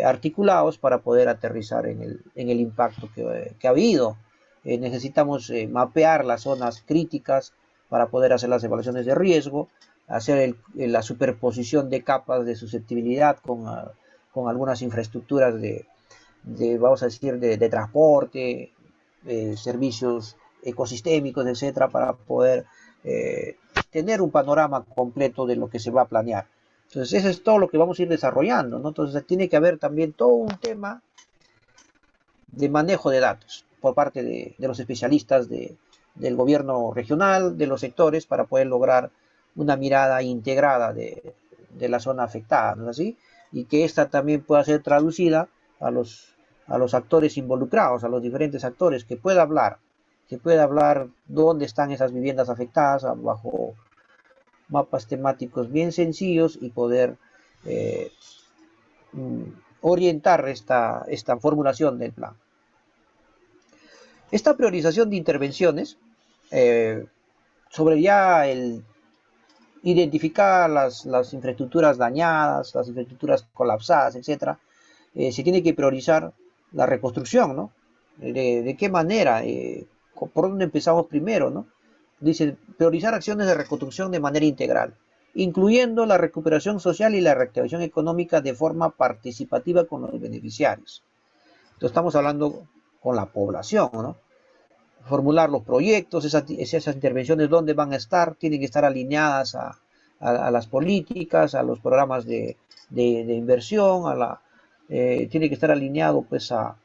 Speaker 2: articulados para poder aterrizar en el impacto que ha habido. Necesitamos mapear las zonas críticas para poder hacer las evaluaciones de riesgo, hacer la superposición de capas de susceptibilidad con algunas infraestructuras vamos a decir, de transporte, servicios ecosistémicos, etcétera, para poder tener un panorama completo de lo que se va a planear. Entonces, eso es todo lo que vamos a ir desarrollando, ¿no? Entonces, tiene que haber también todo un tema de manejo de datos por parte de los especialistas del gobierno regional, de los sectores, para poder lograr una mirada integrada de la zona afectada, ¿no es así? Y que esta también pueda ser traducida a los actores involucrados, a los diferentes actores, que pueda hablar dónde están esas viviendas afectadas bajo mapas temáticos bien sencillos y poder orientar esta formulación del plan. Esta priorización de intervenciones sobre ya el identificar las infraestructuras dañadas, las infraestructuras colapsadas, etcétera, se tiene que priorizar la reconstrucción, ¿no? ¿De qué manera? ¿Por dónde empezamos primero, no? Dice, priorizar acciones de reconstrucción de manera integral, incluyendo la recuperación social y la reactivación económica de forma participativa con los beneficiarios. Entonces estamos hablando con la población, ¿no? Formular los proyectos, esas intervenciones, dónde van a estar, tienen que estar alineadas a las políticas, a los programas de inversión, tiene que estar alineado pues a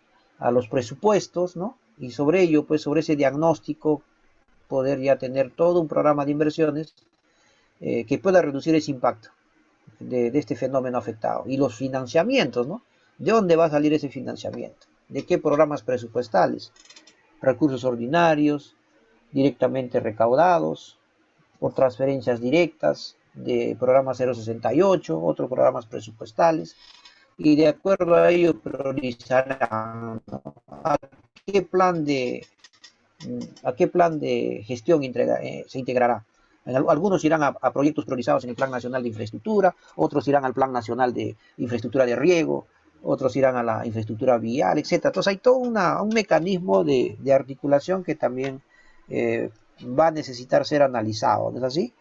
Speaker 2: los presupuestos, ¿no? Y sobre ello, pues sobre ese diagnóstico, poder ya tener todo un programa de inversiones que pueda reducir ese impacto de este fenómeno afectado. Y los financiamientos, ¿no? ¿De dónde va a salir ese financiamiento? ¿De qué programas presupuestales? Recursos ordinarios, directamente recaudados, por transferencias directas de programa 068, otros programas presupuestales, y de acuerdo a ello priorizarán, ¿no? a qué plan de gestión se integrará. Algunos irán a proyectos priorizados en el Plan Nacional de Infraestructura, otros irán al Plan Nacional de Infraestructura de Riego, otros irán a la infraestructura vial, etc. Entonces hay todo un mecanismo de articulación que también va a necesitar ser analizado, ¿no es así?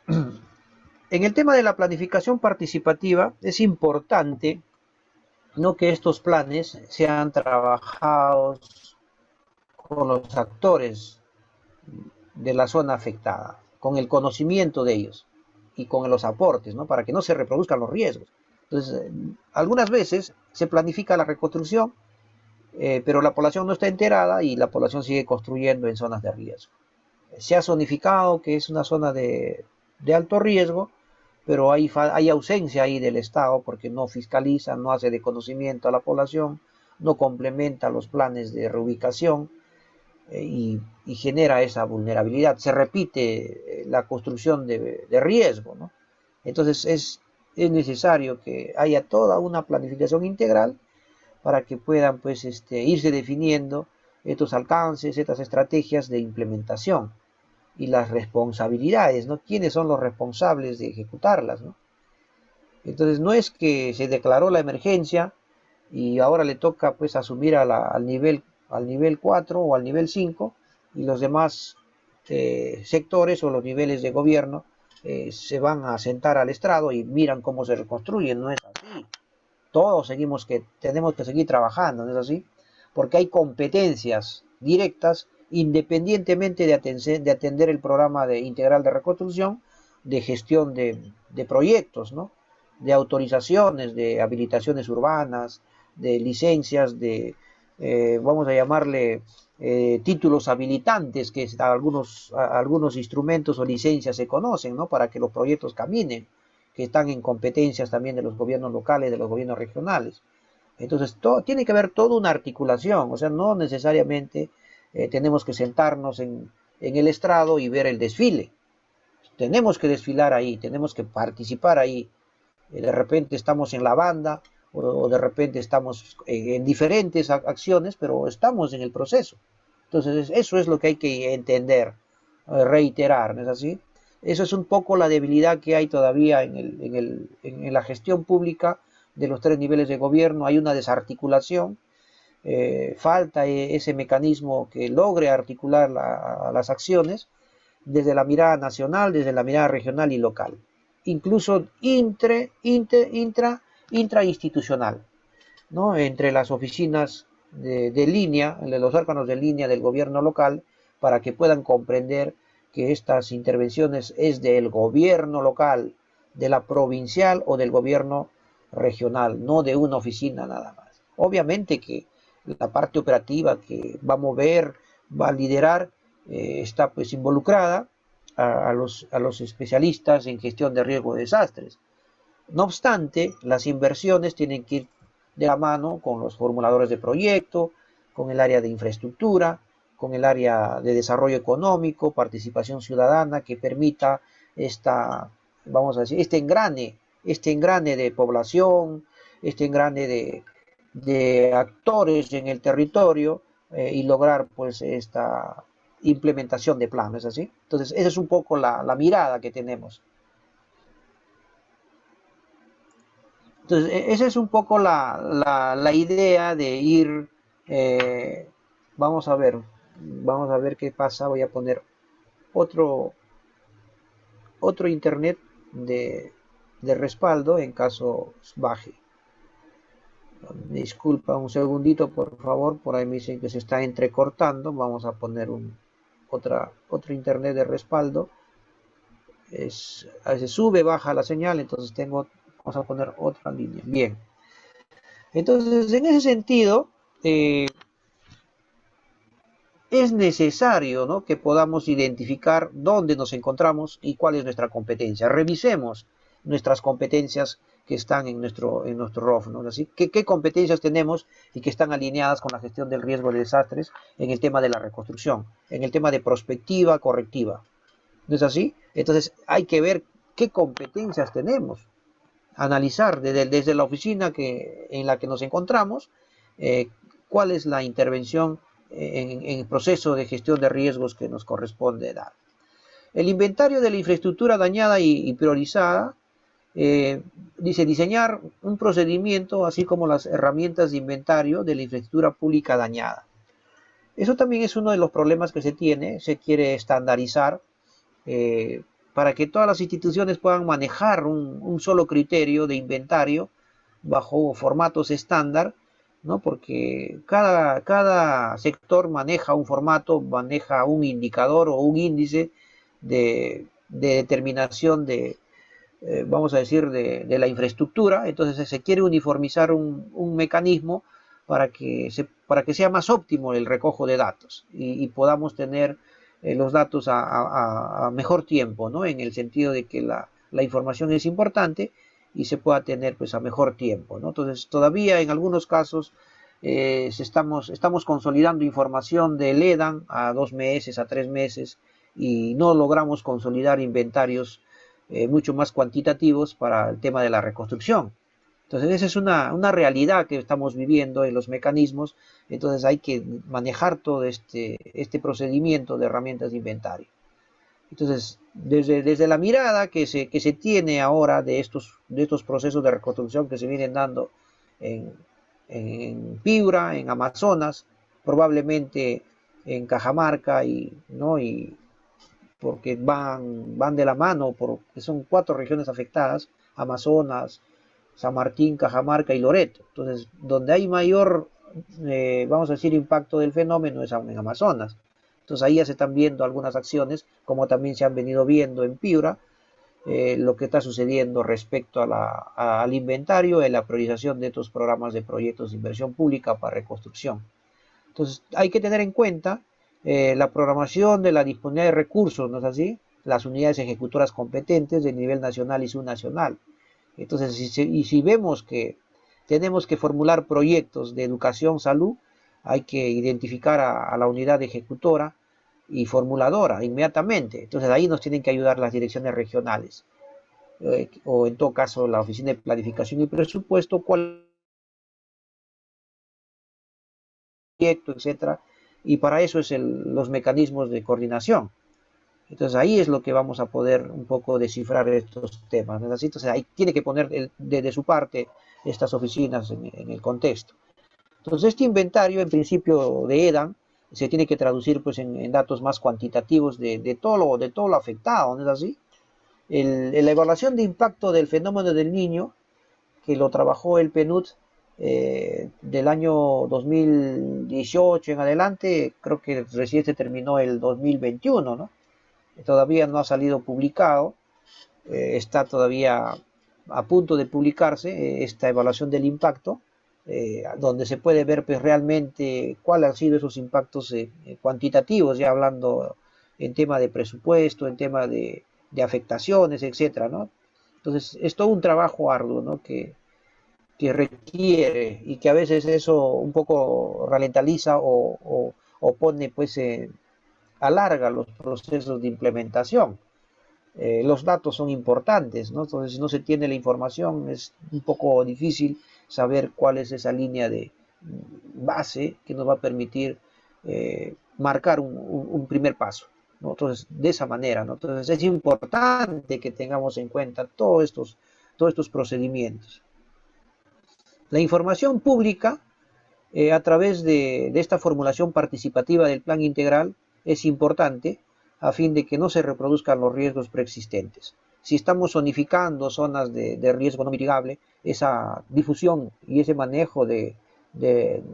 Speaker 2: En el tema de la planificación participativa es importante, ¿no?, que estos planes sean trabajados con los actores de la zona afectada, con el conocimiento de ellos y con los aportes, ¿no?, para que no se reproduzcan los riesgos. Entonces, algunas veces se planifica la reconstrucción, pero la población no está enterada y la población sigue construyendo en zonas de riesgo. Se ha zonificado que es una zona de alto riesgo, pero hay ausencia ahí del Estado porque no fiscaliza, no hace de conocimiento a la población, no complementa los planes de reubicación y genera esa vulnerabilidad. Se repite la construcción de riesgo, ¿no? Entonces es necesario que haya toda una planificación integral para que puedan pues, irse definiendo estos alcances, estas estrategias de implementación y las responsabilidades, ¿no? ¿Quiénes son los responsables de ejecutarlas, ¿no? Entonces no es que se declaró la emergencia y ahora le toca pues asumir al nivel 4 o al nivel 5 y los demás sectores o los niveles de gobierno se van a sentar al estrado y miran cómo se reconstruyen. No es así. Todos tenemos que seguir trabajando, ¿no es así? Porque hay competencias directas independientemente de atender el programa integral de reconstrucción, de gestión de proyectos, ¿no? De autorizaciones, de habilitaciones urbanas, de licencias, vamos a llamarle títulos habilitantes, que algunos instrumentos o licencias se conocen, ¿no? Para que los proyectos caminen, que están en competencias también de los gobiernos locales, de los gobiernos regionales. Entonces, tiene que haber toda una articulación, o sea, no necesariamente tenemos que sentarnos en el estrado y ver el desfile. Tenemos que desfilar ahí, tenemos que participar ahí. De repente estamos en la banda o de repente estamos en diferentes acciones, pero estamos en el proceso. Entonces, eso es lo que hay que entender, reiterar, ¿no es así? Eso es un poco la debilidad que hay todavía en la gestión pública de los 3 niveles de gobierno. Hay una desarticulación, falta ese mecanismo que logre articular las acciones desde la mirada nacional, desde la mirada regional y local, incluso intrainstitucional, ¿no? Entre las oficinas de línea, de los órganos de línea del gobierno local, para que puedan comprender que estas intervenciones es del gobierno local, de la provincial o del gobierno regional, no de una oficina nada más. Obviamente que la parte operativa que va a mover, va a liderar, está pues involucrada a los especialistas en gestión de riesgo de desastres. No obstante, las inversiones tienen que ir de la mano con los formuladores de proyecto, con el área de infraestructura, con el área de desarrollo económico, participación ciudadana, que permita vamos a decir, este engrane de población, este engrane de actores en el territorio y lograr pues esta implementación de planes, ¿así? Entonces, esa es un poco la mirada que tenemos. Entonces, esa es un poco la idea de ir, vamos a ver qué pasa. Voy a poner otro internet de respaldo en caso baje. Disculpa un segundito, por favor, por ahí me dicen que se está entrecortando. Vamos a poner otro internet de respaldo. A veces sube, baja la señal, entonces vamos a poner otra línea. Bien. Entonces, en ese sentido, es necesario, ¿no?, que podamos identificar dónde nos encontramos y cuál es nuestra competencia. Revisemos nuestras competencias que están en nuestro ROF, ¿no? Así, ¿qué competencias tenemos y que están alineadas con la gestión del riesgo de desastres en el tema de la reconstrucción, en el tema de prospectiva correctiva? ¿No es así? Entonces hay que ver qué competencias tenemos, analizar desde la oficina en la que nos encontramos, cuál es la intervención en el proceso de gestión de riesgos que nos corresponde dar. El inventario de la infraestructura dañada y priorizada dice diseñar un procedimiento así como las herramientas de inventario de la infraestructura pública dañada. Eso también es uno de los problemas que se quiere estandarizar para que todas las instituciones puedan manejar un solo criterio de inventario bajo formatos estándar, ¿no? Porque cada sector maneja un formato, maneja un indicador o un índice de determinación vamos a decir, de la infraestructura. Entonces se quiere uniformizar un mecanismo para que sea más óptimo el recojo de datos y podamos tener los datos a mejor tiempo, ¿no? En el sentido de que la información es importante y se pueda tener pues a mejor tiempo, ¿no? Entonces todavía en algunos casos estamos consolidando información del EDAN a 2 meses, a 3 meses, y no logramos consolidar inventarios mucho más cuantitativos para el tema de la reconstrucción. Entonces, esa es una realidad que estamos viviendo en los mecanismos. Entonces, hay que manejar todo este procedimiento de herramientas de inventario. Entonces, desde la mirada que se tiene ahora de estos procesos de reconstrucción que se vienen dando en Piura, en Amazonas, probablemente en Cajamarca, ¿no? Y porque van de la mano, porque son 4 regiones afectadas: Amazonas, San Martín, Cajamarca y Loreto. Entonces, donde hay mayor, vamos a decir, impacto del fenómeno es en Amazonas. Entonces, ahí ya se están viendo algunas acciones, como también se han venido viendo en Piura, lo que está sucediendo respecto al inventario y la priorización de estos programas de proyectos de inversión pública para reconstrucción. Entonces, hay que tener en cuenta la programación de la disponibilidad de recursos, ¿no es así? Las unidades ejecutoras competentes de nivel nacional y subnacional. Entonces, si vemos que tenemos que formular proyectos de educación, salud, hay que identificar a la unidad ejecutora y formuladora inmediatamente. Entonces, ahí nos tienen que ayudar las direcciones regionales, o en todo caso la Oficina de Planificación y Presupuesto, cuál proyecto, etcétera. Y para eso es los mecanismos de coordinación. Entonces ahí es lo que vamos a poder un poco descifrar estos temas, ¿no? Entonces ahí tiene que poner de su parte estas oficinas en el contexto. Entonces este inventario en principio de EDAN se tiene que traducir pues en datos más cuantitativos de todo lo afectado, ¿no es así? La evaluación de impacto del fenómeno del Niño, que lo trabajó el PNUD del año 2018 en adelante, creo que recién se terminó el 2021, ¿no? Todavía no ha salido publicado, está todavía a punto de publicarse esta evaluación del impacto, donde se puede ver pues, realmente cuáles han sido esos impactos cuantitativos, ya hablando en tema de presupuesto, en tema de afectaciones, etcétera, ¿no? Entonces, es todo un trabajo arduo, ¿no? que requiere, y que a veces eso un poco ralentiza o pone pues alarga los procesos de implementación. Los datos son importantes, ¿no? Entonces, si no se tiene la información, es un poco difícil saber cuál es esa línea de base que nos va a permitir marcar un primer paso, ¿no? Entonces, de esa manera, ¿no? Entonces, es importante que tengamos en cuenta todos estos procedimientos. La información pública, a través de esta formulación participativa del plan integral, es importante a fin de que no se reproduzcan los riesgos preexistentes. Si estamos zonificando zonas de riesgo no mitigable, esa difusión y ese manejo de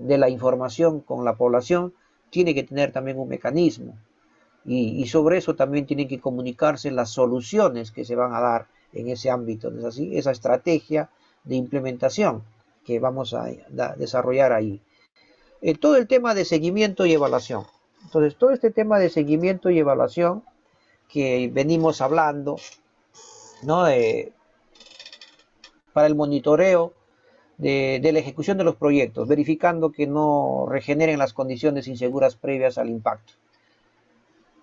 Speaker 2: la información con la población tiene que tener también un mecanismo. Y sobre eso también tienen que comunicarse las soluciones que se van a dar en ese ámbito, ¿no es así? Esa estrategia de implementación que vamos a desarrollar ahí. Todo el tema de seguimiento y evaluación. Entonces, todo este tema de seguimiento y evaluación que venimos hablando, ¿no? Para el monitoreo de la ejecución de los proyectos, verificando que no regeneren las condiciones inseguras previas al impacto.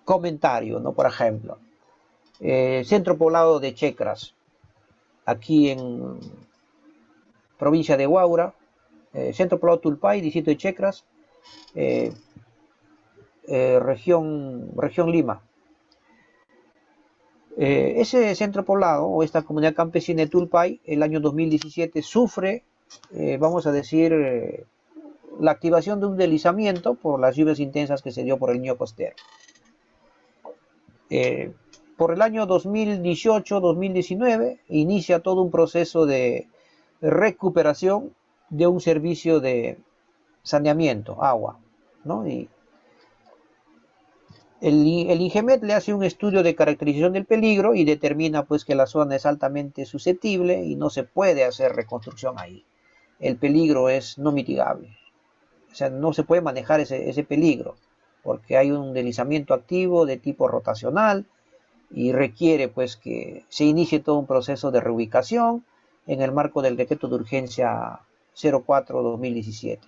Speaker 2: Comentario, ¿no? Por ejemplo, Centro Poblado de Checras, aquí en provincia de Huaura, Centro Poblado Tulpay, distrito de Checras, región Lima. Ese centro poblado o esta comunidad campesina de Tulpay, el año 2017 sufre, vamos a decir, la activación de un deslizamiento por las lluvias intensas que se dio por el Niño Costero. Por el año 2018-2019 inicia todo un proceso de recuperación de un servicio de saneamiento, agua, ¿no? Y el INGEMET le hace un estudio de caracterización del peligro y determina pues que la zona es altamente susceptible y no se puede hacer reconstrucción ahí. El peligro es no mitigable. O sea, no se puede manejar ese peligro porque hay un deslizamiento activo de tipo rotacional y requiere pues que se inicie todo un proceso de reubicación en el marco del decreto de urgencia 04-2017.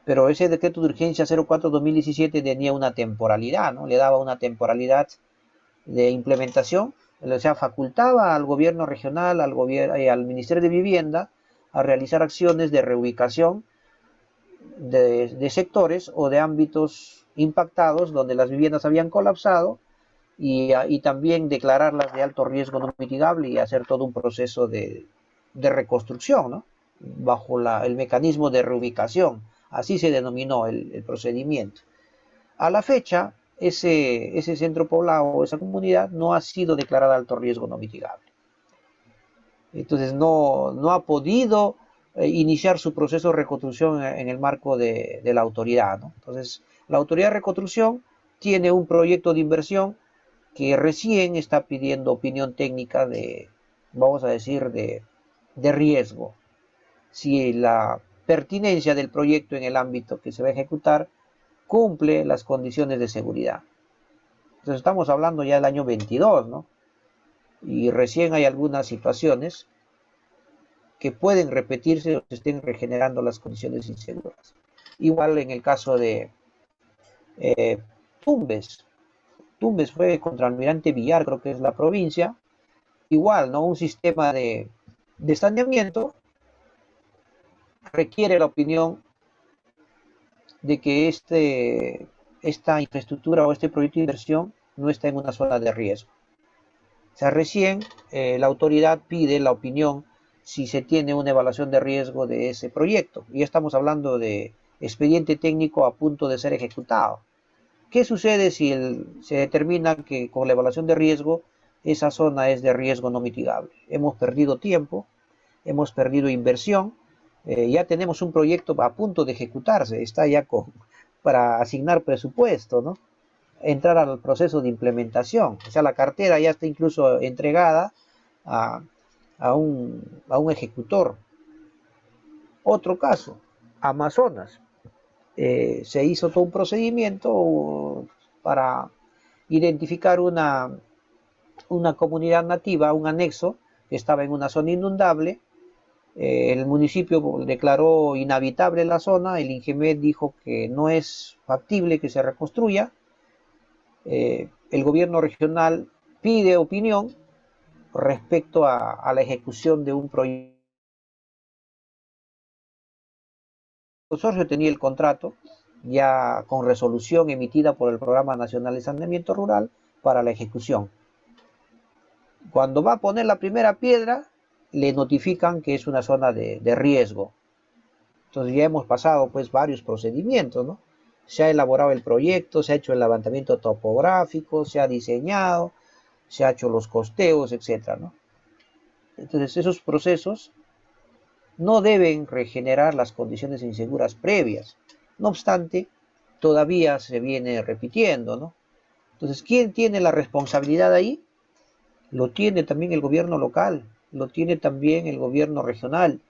Speaker 2: pero ese decreto de urgencia 04-2017 tenía una temporalidad, ¿no? Le daba una temporalidad de implementación, o sea, facultaba al gobierno regional, al Ministerio de Vivienda, a realizar acciones de reubicación de sectores o de ámbitos impactados donde las viviendas habían colapsado y también declararlas de alto riesgo no mitigable y hacer todo un proceso de reconstrucción, ¿no? Bajo el mecanismo de reubicación. Así se denominó el procedimiento. A la fecha, ese centro poblado o esa comunidad no ha sido declarada alto riesgo no mitigable. Entonces no ha podido iniciar su proceso de reconstrucción en el marco de la autoridad, ¿no? Entonces, la autoridad de reconstrucción tiene un proyecto de inversión que recién está pidiendo opinión técnica de, vamos a decir, de riesgo. Si la pertinencia del proyecto en el ámbito que se va a ejecutar cumple las condiciones de seguridad. Entonces estamos hablando ya del año 22, ¿no? Y recién hay algunas situaciones que pueden repetirse o se estén regenerando las condiciones inseguras. Igual en el caso de Tumbes. Tumbes fue contra Almirante Villar, creo que es la provincia. Igual, ¿no? Un sistema de saneamiento requiere la opinión de que esta infraestructura o este proyecto de inversión no está en una zona de riesgo. O sea, recién la autoridad pide la opinión si se tiene una evaluación de riesgo de ese proyecto. Y estamos hablando de expediente técnico a punto de ser ejecutado. ¿Qué sucede si se determina que con la evaluación de riesgo esa zona es de riesgo no mitigable? Hemos perdido tiempo, hemos perdido inversión, ya tenemos un proyecto a punto de ejecutarse, está ya para asignar presupuesto, ¿no? Entrar al proceso de implementación, o sea, la cartera ya está incluso entregada a un ejecutor. Otro caso, Amazonas. Se hizo todo un procedimiento para identificar una comunidad nativa, un anexo que estaba en una zona inundable. El municipio declaró inhabitable la zona, el INGEMED dijo que no es factible que se reconstruya. El gobierno regional pide opinión respecto a la ejecución de un proyecto. El consorcio tenía el contrato ya con resolución emitida por el Programa Nacional de Saneamiento Rural para la ejecución. Cuando va a poner la primera piedra, le notifican que es una zona de riesgo. Entonces ya hemos pasado pues varios procedimientos, ¿no? Se ha elaborado el proyecto, se ha hecho el levantamiento topográfico, se ha diseñado, se ha hecho los costeos, etc., ¿no? Entonces esos procesos no deben regenerar las condiciones inseguras previas. No obstante, todavía se viene repitiendo, ¿no? Entonces, ¿quién tiene la responsabilidad ahí? Lo tiene también el gobierno local, lo tiene también el gobierno regional,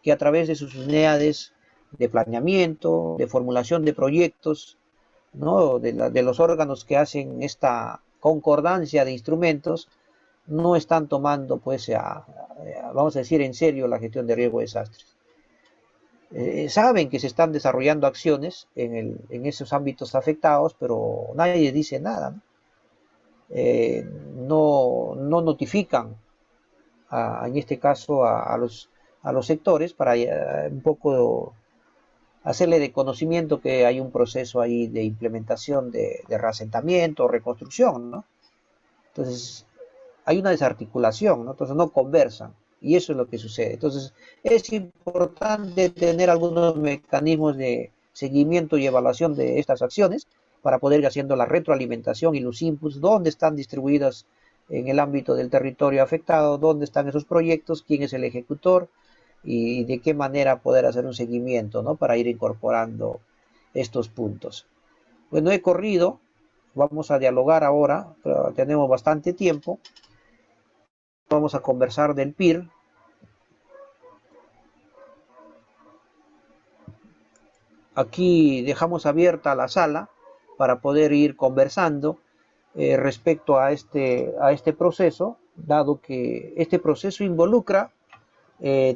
Speaker 2: que a través de sus unidades de planeamiento, de formulación de proyectos, ¿no? de los órganos que hacen esta concordancia de instrumentos, no están tomando, pues, vamos a decir, en serio la gestión de riesgo de desastres. Saben que se están desarrollando acciones en esos ámbitos afectados, pero nadie dice nada, ¿no? No notifican, en este caso, a los sectores para un poco hacerle de conocimiento que hay un proceso ahí de implementación de reasentamiento o reconstrucción, ¿no? Entonces, hay una desarticulación, ¿no? Entonces no conversan, y eso es lo que sucede. Entonces, es importante tener algunos mecanismos de seguimiento y evaluación de estas acciones para poder ir haciendo la retroalimentación y los inputs, dónde están distribuidas en el ámbito del territorio afectado, dónde están esos proyectos, quién es el ejecutor y de qué manera poder hacer un seguimiento, ¿no? Para ir incorporando estos puntos. Bueno, he corrido, vamos a dialogar ahora, pero tenemos bastante tiempo. Vamos a conversar del PIR. Aquí dejamos abierta la sala para poder ir conversando respecto a este proceso, dado que este proceso involucra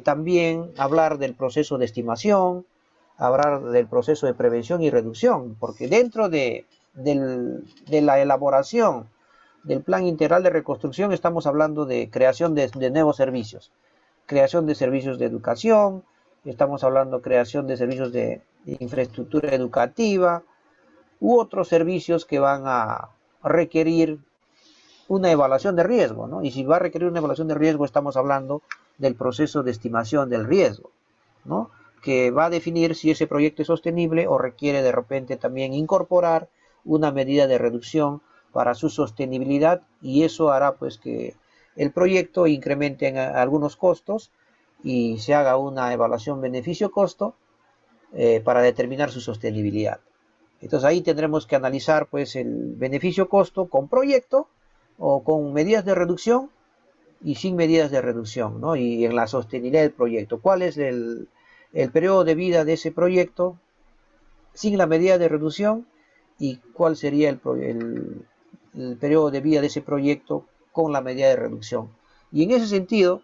Speaker 2: también hablar del proceso de estimación, hablar del proceso de prevención y reducción, porque dentro de la elaboración del Plan Integral de Reconstrucción estamos hablando de creación de nuevos servicios, creación de servicios de educación, estamos hablando de creación de servicios de infraestructura educativa u otros servicios que van a requerir una evaluación de riesgo, ¿no? Y si va a requerir una evaluación de riesgo, estamos hablando del proceso de estimación del riesgo, ¿no? Que va a definir si ese proyecto es sostenible o requiere de repente también incorporar una medida de reducción para su sostenibilidad, y eso hará pues que el proyecto incremente en algunos costos y se haga una evaluación beneficio-costo para determinar su sostenibilidad. Entonces ahí tendremos que analizar pues el beneficio-costo con proyecto o con medidas de reducción y sin medidas de reducción, ¿no? Y en la sostenibilidad del proyecto. ¿Cuál es el periodo de vida de ese proyecto sin la medida de reducción? ¿Y cuál sería el periodo de vida de ese proyecto con la medida de reducción? Y en ese sentido,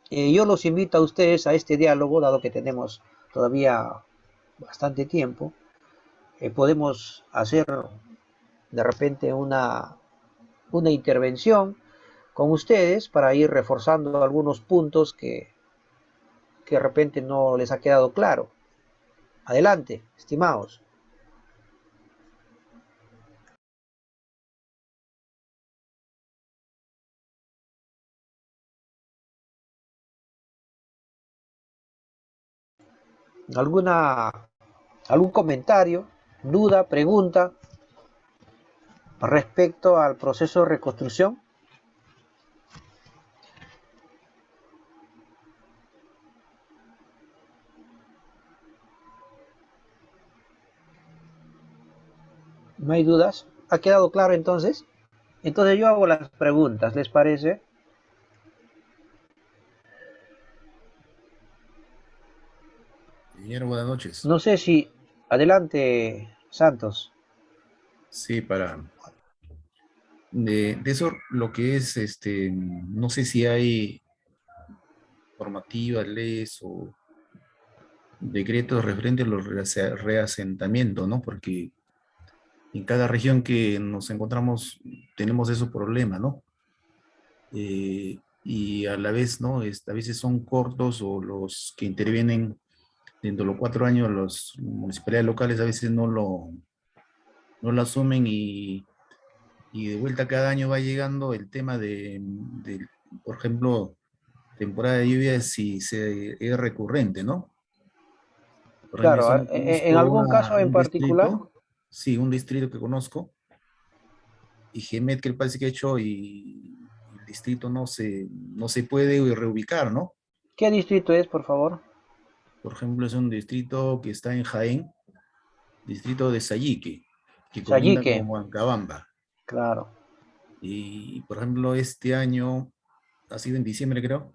Speaker 2: yo los invito a ustedes a este diálogo, dado que tenemos todavía bastante tiempo. Podemos hacer de repente una intervención con ustedes para ir reforzando algunos puntos que de repente no les ha quedado claro. Adelante, estimados. ¿Algún comentario, duda, pregunta respecto al proceso de reconstrucción? ¿No hay dudas? ¿Ha quedado claro entonces? Entonces yo hago las preguntas, ¿les parece?
Speaker 5: Ingeniero, buenas noches.
Speaker 2: No sé si... Adelante, Santos.
Speaker 5: Sí, de eso lo que es, no sé si hay normativas, leyes o decretos referentes a los reasentamientos, ¿no? Porque en cada región que nos encontramos tenemos esos problemas, ¿no? Y a la vez, ¿no? A veces son cortos, o los que intervienen dentro de los 4 años, las municipalidades locales a veces no lo asumen, y de vuelta cada año va llegando el tema por ejemplo, temporada de lluvia, si es recurrente, ¿no? Por ejemplo,
Speaker 2: Claro,
Speaker 5: yo
Speaker 2: en
Speaker 5: conozco
Speaker 2: algún caso en
Speaker 5: un
Speaker 2: particular.
Speaker 5: distrito, sí, un distrito que conozco, y GEMET, que parece que ha hecho, y el distrito no se puede reubicar, ¿no?
Speaker 2: ¿Qué distrito es, por favor?
Speaker 5: Por ejemplo, es un distrito que está en Jaén, distrito de Sayique, que colinda
Speaker 2: Sayique.
Speaker 5: con Huancabamba.
Speaker 2: Claro.
Speaker 5: Y, por ejemplo, este año, ha sido en diciembre, creo,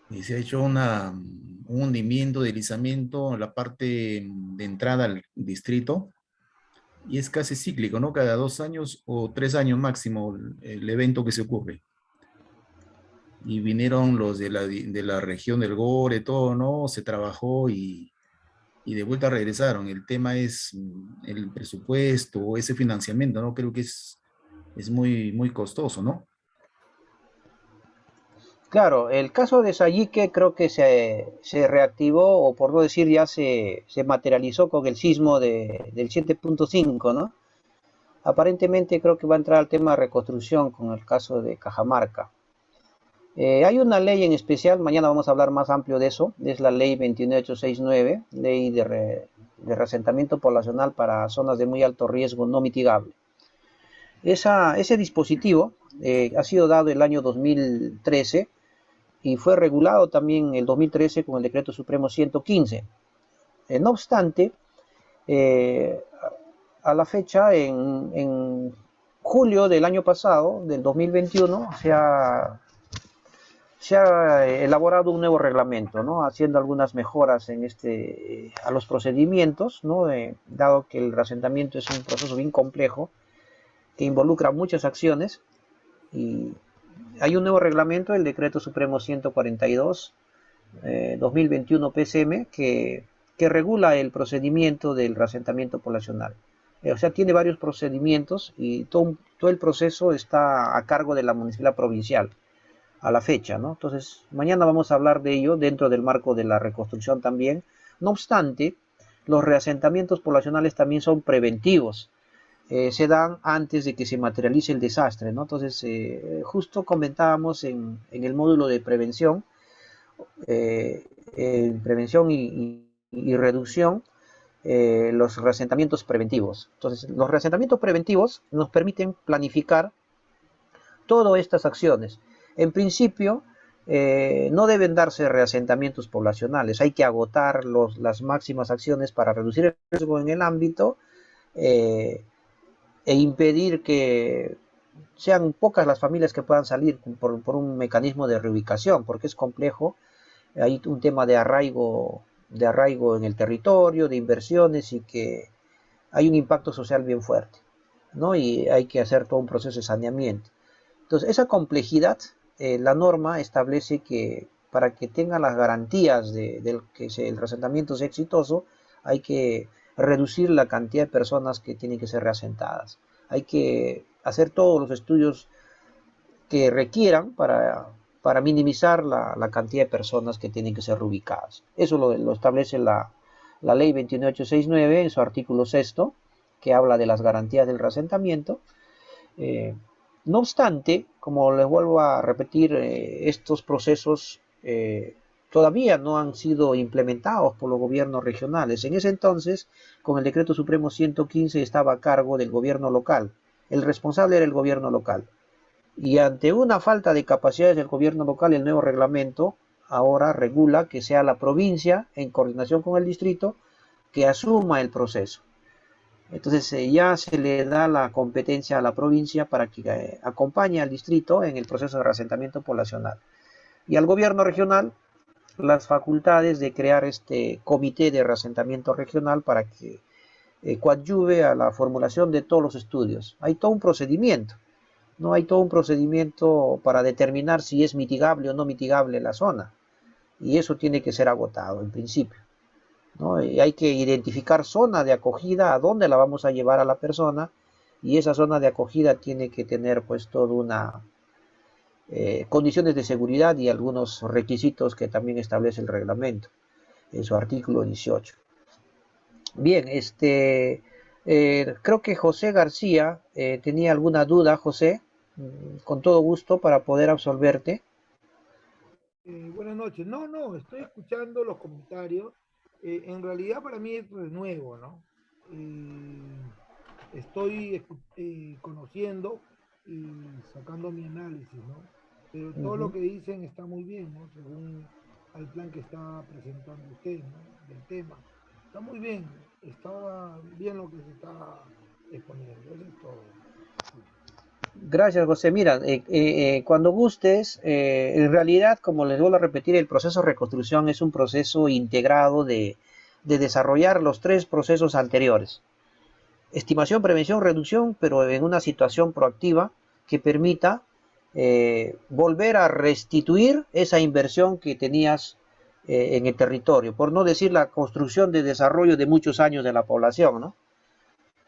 Speaker 5: y se ha hecho un hundimiento, deslizamiento en la parte de entrada al distrito, y es casi cíclico, ¿no? Cada 2 años o 3 años máximo el evento que se ocurre. Y vinieron los de la región del Gore, todo, ¿no? Se trabajó, y de vuelta regresaron. El tema es el presupuesto o ese financiamiento, ¿no? Creo que es muy, muy costoso, ¿no?
Speaker 2: Claro, el caso de Sayique creo que se reactivó, o por no decir ya se materializó con el sismo del 7.5, ¿no? Aparentemente creo que va a entrar al tema de reconstrucción con el caso de Cajamarca. Hay una ley en especial, mañana vamos a hablar más amplio de eso, es la ley 29869, ley de reasentamiento poblacional para zonas de muy alto riesgo no mitigable. Ese dispositivo ha sido dado el año 2013 y fue regulado también en el 2013 con el Decreto Supremo 115. No obstante, a la fecha, en julio del año pasado, del 2021, se ha elaborado un nuevo reglamento, ¿no? Haciendo algunas mejoras a los procedimientos, ¿no? Dado que el reasentamiento es un proceso bien complejo que involucra muchas acciones, y hay un nuevo reglamento, el Decreto Supremo 142, 2021 PCM que regula el procedimiento del reasentamiento poblacional. O sea, tiene varios procedimientos y todo el proceso está a cargo de la municipalidad provincial a la fecha, ¿no? Entonces, mañana vamos a hablar de ello dentro del marco de la reconstrucción también. No obstante, los reasentamientos poblacionales también son preventivos. Se dan antes de que se materialice el desastre, ¿no? Entonces, justo comentábamos en el módulo de prevención, y reducción, los reasentamientos preventivos. Entonces, los reasentamientos preventivos nos permiten planificar todas estas acciones. En principio, no deben darse reasentamientos poblacionales, hay que agotar las máximas acciones para reducir el riesgo en el ámbito e impedir que sean pocas las familias que puedan salir por un mecanismo de reubicación, porque es complejo. Hay un tema de arraigo en el territorio, de inversiones, y que hay un impacto social bien fuerte, ¿no? Y hay que hacer todo un proceso de saneamiento. Entonces, esa complejidad, la norma establece que para que tenga las garantías de que el reasentamiento sea exitoso, hay que reducir la cantidad de personas que tienen que ser reasentadas. Hay que hacer todos los estudios que requieran para minimizar la cantidad de personas que tienen que ser reubicadas. Eso lo establece la ley 29869 en su artículo 6, que habla de las garantías del reasentamiento. No obstante, como les vuelvo a repetir, estos procesos todavía no han sido implementados por los gobiernos regionales. En ese entonces, con el Decreto Supremo 115, estaba a cargo del gobierno local. El responsable era el gobierno local. Y ante una falta de capacidades del gobierno local, el nuevo reglamento ahora regula que sea la provincia, en coordinación con el distrito, que asuma el proceso. Entonces ya se le da la competencia a la provincia para que acompañe al distrito en el proceso de reasentamiento poblacional. Y al gobierno regional las facultades de crear este comité de reasentamiento regional para que coadyuve a la formulación de todos los estudios. Hay todo un procedimiento, ¿no? Hay todo un procedimiento para determinar si es mitigable o no mitigable la zona. Y eso tiene que ser agotado en principio, ¿no? Y hay que identificar zona de acogida, a dónde la vamos a llevar a la persona, y esa zona de acogida tiene que tener pues toda una condiciones de seguridad y algunos requisitos que también establece el reglamento en su artículo 18. Bien, creo que José García tenía alguna duda. José, con todo gusto para poder absolverte.
Speaker 4: Buenas noches. No, estoy escuchando los comentarios. En realidad para mí es nuevo, ¿no? Estoy conociendo y sacando mi análisis, ¿no? Pero todo lo que dicen está muy bien, ¿no? Según al plan que está presentando usted, ¿no? Del tema. Está muy bien, está bien lo que se está exponiendo, eso es todo.
Speaker 2: Gracias, José. Mira, cuando gustes, en realidad, como les vuelvo a repetir, el proceso de reconstrucción es un proceso integrado de desarrollar los tres procesos anteriores. Estimación, prevención, reducción, pero en una situación proactiva que permita volver a restituir esa inversión que tenías en el territorio, por no decir la construcción de desarrollo de muchos años de la población, ¿no?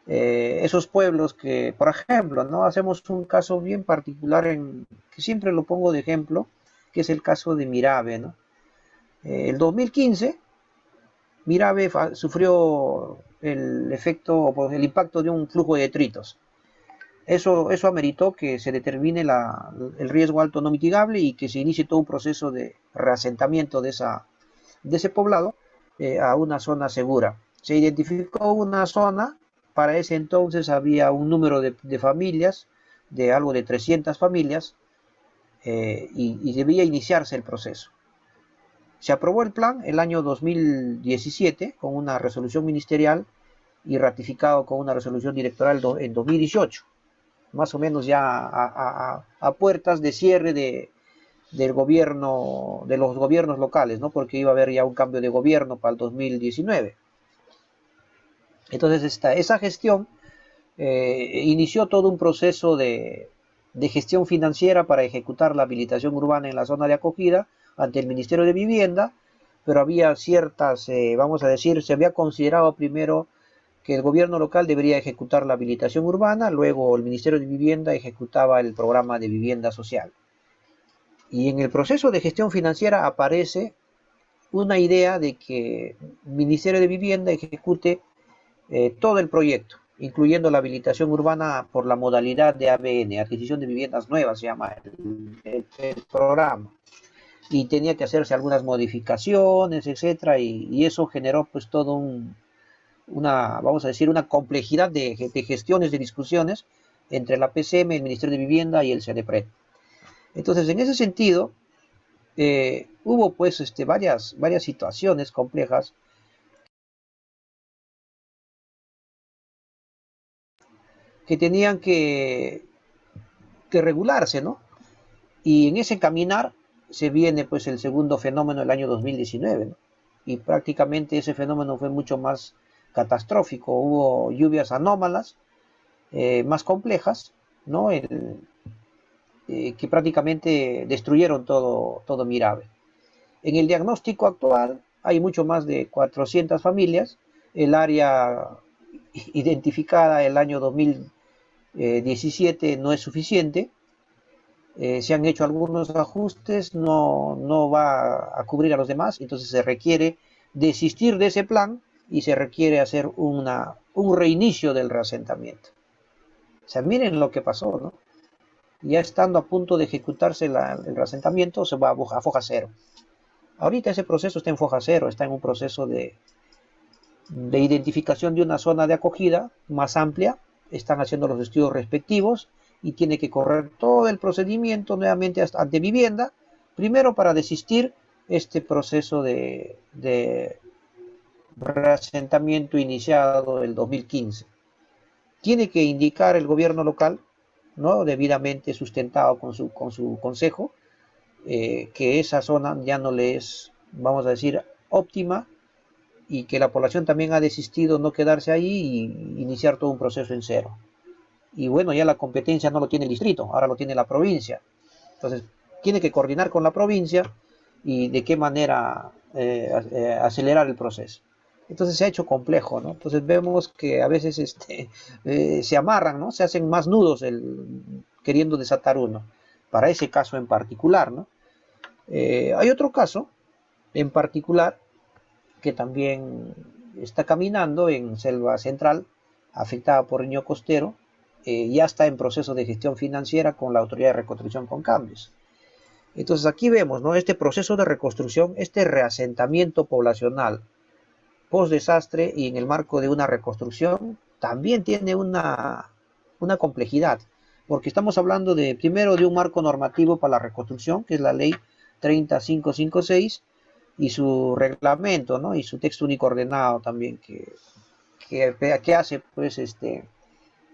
Speaker 2: Esos pueblos que, por ejemplo, ¿no? Hacemos un caso bien particular que siempre lo pongo de ejemplo, que es el caso de Mirave, ¿no? El 2015, Mirave sufrió el efecto, o el impacto de un flujo de detritos. Eso ameritó que se determine el riesgo alto no mitigable y que se inicie todo un proceso de reasentamiento de ese poblado a una zona segura. Se identificó una zona. Para ese entonces había un número de familias, de algo de 300 familias, y debía iniciarse el proceso. Se aprobó el plan el año 2017 con una resolución ministerial y ratificado con una resolución directoral en 2018, más o menos ya a puertas de cierre del gobierno, de los gobiernos locales, ¿no? Porque iba a haber ya un cambio de gobierno para el 2019. Entonces esa gestión inició todo un proceso de gestión financiera para ejecutar la habilitación urbana en la zona de acogida, ante el Ministerio de Vivienda, pero había ciertas, vamos a decir, se había considerado primero que el gobierno local debería ejecutar la habilitación urbana, luego el Ministerio de Vivienda ejecutaba el programa de vivienda social. Y en el proceso de gestión financiera aparece una idea de que el Ministerio de Vivienda ejecute todo el proyecto, incluyendo la habilitación urbana por la modalidad de ABN, adquisición de viviendas nuevas, se llama el programa. Y tenía que hacerse algunas modificaciones, etcétera, y eso generó pues todo una, vamos a decir, una complejidad de gestiones, de discusiones entre la PCM, el Ministerio de Vivienda y el CNPRED. Entonces, en ese sentido, hubo pues varias situaciones complejas que tenían que regularse, ¿no? Y en ese caminar se viene pues el segundo fenómeno del año 2019, ¿no? Y prácticamente ese fenómeno fue mucho más catastrófico. Hubo lluvias anómalas, más complejas, ¿no? Que prácticamente destruyeron todo Mirave. En el diagnóstico actual hay mucho más de 400 familias. El área identificada el año 2017 no es suficiente. Se han hecho algunos ajustes, no va a cubrir a los demás, entonces se requiere desistir de ese plan y se requiere hacer un reinicio del reasentamiento. O sea, miren lo que pasó, ¿no? Ya estando a punto de ejecutarse el reasentamiento, se va a foja cero. Ahorita ese proceso está en foja cero, está en un proceso de identificación de una zona de acogida más amplia, están haciendo los estudios respectivos y tiene que correr todo el procedimiento nuevamente ante vivienda, primero para desistir este proceso de reasentamiento iniciado el 2015. Tiene que indicar el gobierno local, ¿no?, debidamente sustentado con su consejo, que esa zona ya no le es, vamos a decir, óptima, y que la población también ha desistido no quedarse ahí y iniciar todo un proceso en cero. Y bueno, ya la competencia no lo tiene el distrito, ahora lo tiene la provincia. Entonces, tiene que coordinar con la provincia y de qué manera acelerar el proceso. Entonces se ha hecho complejo, ¿no? Entonces vemos que a veces se amarran, ¿no? Se hacen más nudos queriendo desatar uno, para ese caso en particular, ¿no? Hay otro caso en particular que también está caminando en Selva Central, afectada por riño costero, ya está en proceso de gestión financiera con la Autoridad de Reconstrucción con Cambios. Entonces aquí vemos, ¿no?, este proceso de reconstrucción, este reasentamiento poblacional post desastre y en el marco de una reconstrucción también tiene una complejidad, porque estamos hablando primero de un marco normativo para la reconstrucción, que es la ley 30556 y su reglamento, ¿no?, y su texto único ordenado también que hace pues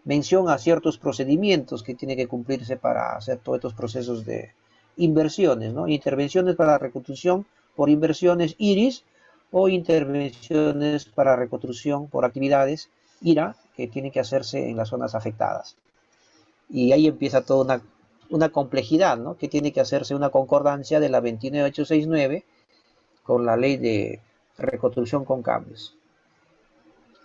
Speaker 2: mención a ciertos procedimientos que tiene que cumplirse para hacer todos estos procesos de inversiones, ¿no? Intervenciones para la reconstrucción por inversiones IRIS o intervenciones para reconstrucción por actividades IRA que tienen que hacerse en las zonas afectadas. Y ahí empieza toda una complejidad, ¿no?, que tiene que hacerse una concordancia de la 29869 con la ley de reconstrucción con cambios.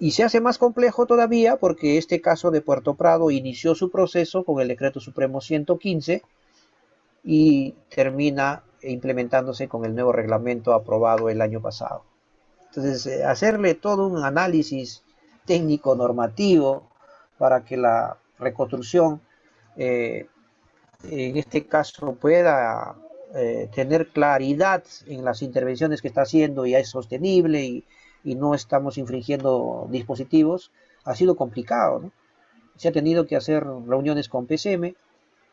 Speaker 2: Y se hace más complejo todavía porque este caso de Puerto Prado inició su proceso con el Decreto Supremo 115 y termina implementándose con el nuevo reglamento aprobado el año pasado. Entonces, hacerle todo un análisis técnico normativo para que la reconstrucción, en este caso, pueda tener claridad en las intervenciones que está haciendo y es sostenible y no estamos infringiendo dispositivos, ha sido complicado, ¿no? Se ha tenido que hacer reuniones con PCM,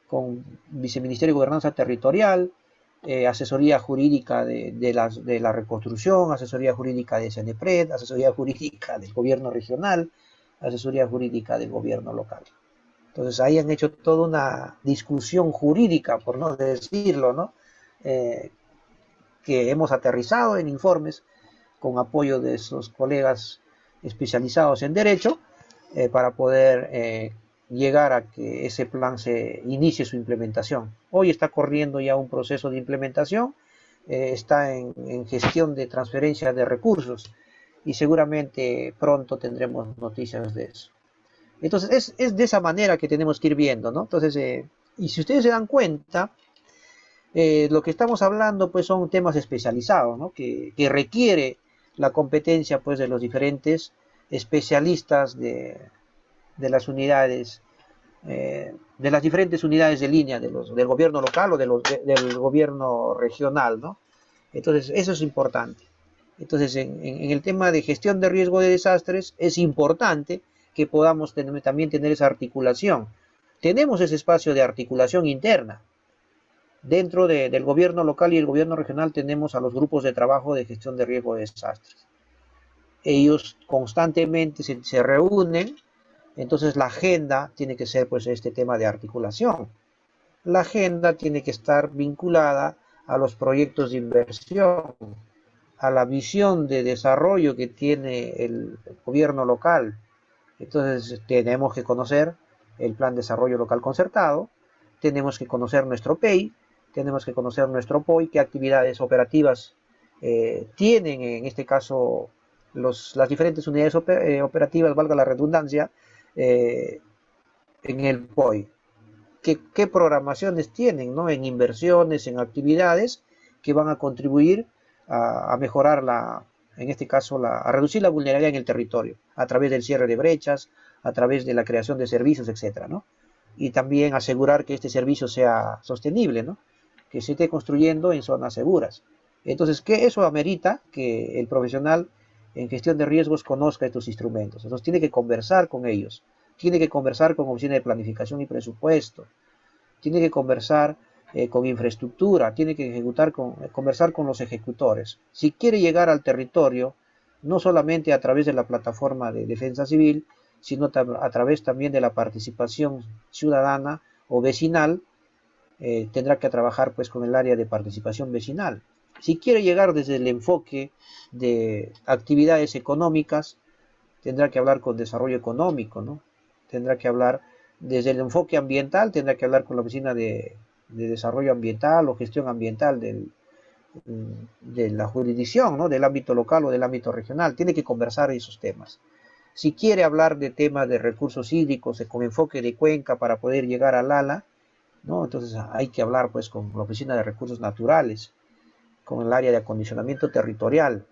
Speaker 2: con Viceministerio de Gobernanza Territorial, asesoría jurídica de la reconstrucción, asesoría jurídica de CNPRED, asesoría jurídica del gobierno regional, asesoría jurídica del gobierno local. Entonces ahí han hecho toda una discusión jurídica, por no decirlo, ¿no?, que hemos aterrizado en informes con apoyo de esos colegas especializados en derecho, para poder llegar a que ese plan se inicie su implementación. Hoy está corriendo ya un proceso de implementación está en gestión de transferencia de recursos y seguramente pronto tendremos noticias de eso. Entonces es de esa manera que tenemos que ir viendo, ¿no? Entonces, y si ustedes se dan cuenta, lo que estamos hablando pues son temas especializados, ¿no? Que requiere la competencia pues de los diferentes especialistas de las unidades, de las diferentes unidades de línea del gobierno local o del gobierno regional, ¿no? Entonces, eso es importante. Entonces, en el tema de gestión de riesgo de desastres, es importante que podamos también tener esa articulación. Tenemos ese espacio de articulación interna. Dentro del gobierno local y el gobierno regional tenemos a los grupos de trabajo de gestión de riesgo de desastres. Ellos constantemente se reúnen, entonces la agenda tiene que ser pues este tema de articulación. La agenda tiene que estar vinculada a los proyectos de inversión, a la visión de desarrollo que tiene el gobierno local. Entonces tenemos que conocer el Plan de Desarrollo Local Concertado, tenemos que conocer nuestro PEI, tenemos que conocer nuestro POI, qué actividades operativas tienen en este caso las diferentes unidades operativas, valga la redundancia, en el POI. ¿Qué programaciones tienen, ¿no? En inversiones, en actividades que van a contribuir a mejorar en este caso, a reducir la vulnerabilidad en el territorio, a través del cierre de brechas, a través de la creación de servicios, etcétera, ¿no? Y también asegurar que este servicio sea sostenible, ¿no? Que se esté construyendo en zonas seguras. Entonces, que eso amerita que el profesional en gestión de riesgos conozca estos instrumentos. Entonces, tiene que conversar con ellos, tiene que conversar con oficina de planificación y presupuesto, tiene que conversar con infraestructura, tiene que conversar con los ejecutores. Si quiere llegar al territorio, no solamente a través de la plataforma de defensa civil, sino a través también de la participación ciudadana o vecinal, tendrá que trabajar pues con el área de participación vecinal. Si quiere llegar desde el enfoque de actividades económicas, tendrá que hablar con desarrollo económico, ¿no? Tendrá que hablar desde el enfoque ambiental, tendrá que hablar con la oficina de desarrollo ambiental o gestión ambiental de la jurisdicción, ¿no? Del ámbito local o del ámbito regional. Tiene que conversar esos temas. Si quiere hablar de temas de recursos hídricos con enfoque de cuenca para poder llegar al ALA, ¿no? Entonces hay que hablar pues con la oficina de recursos naturales, con el área de acondicionamiento territorial.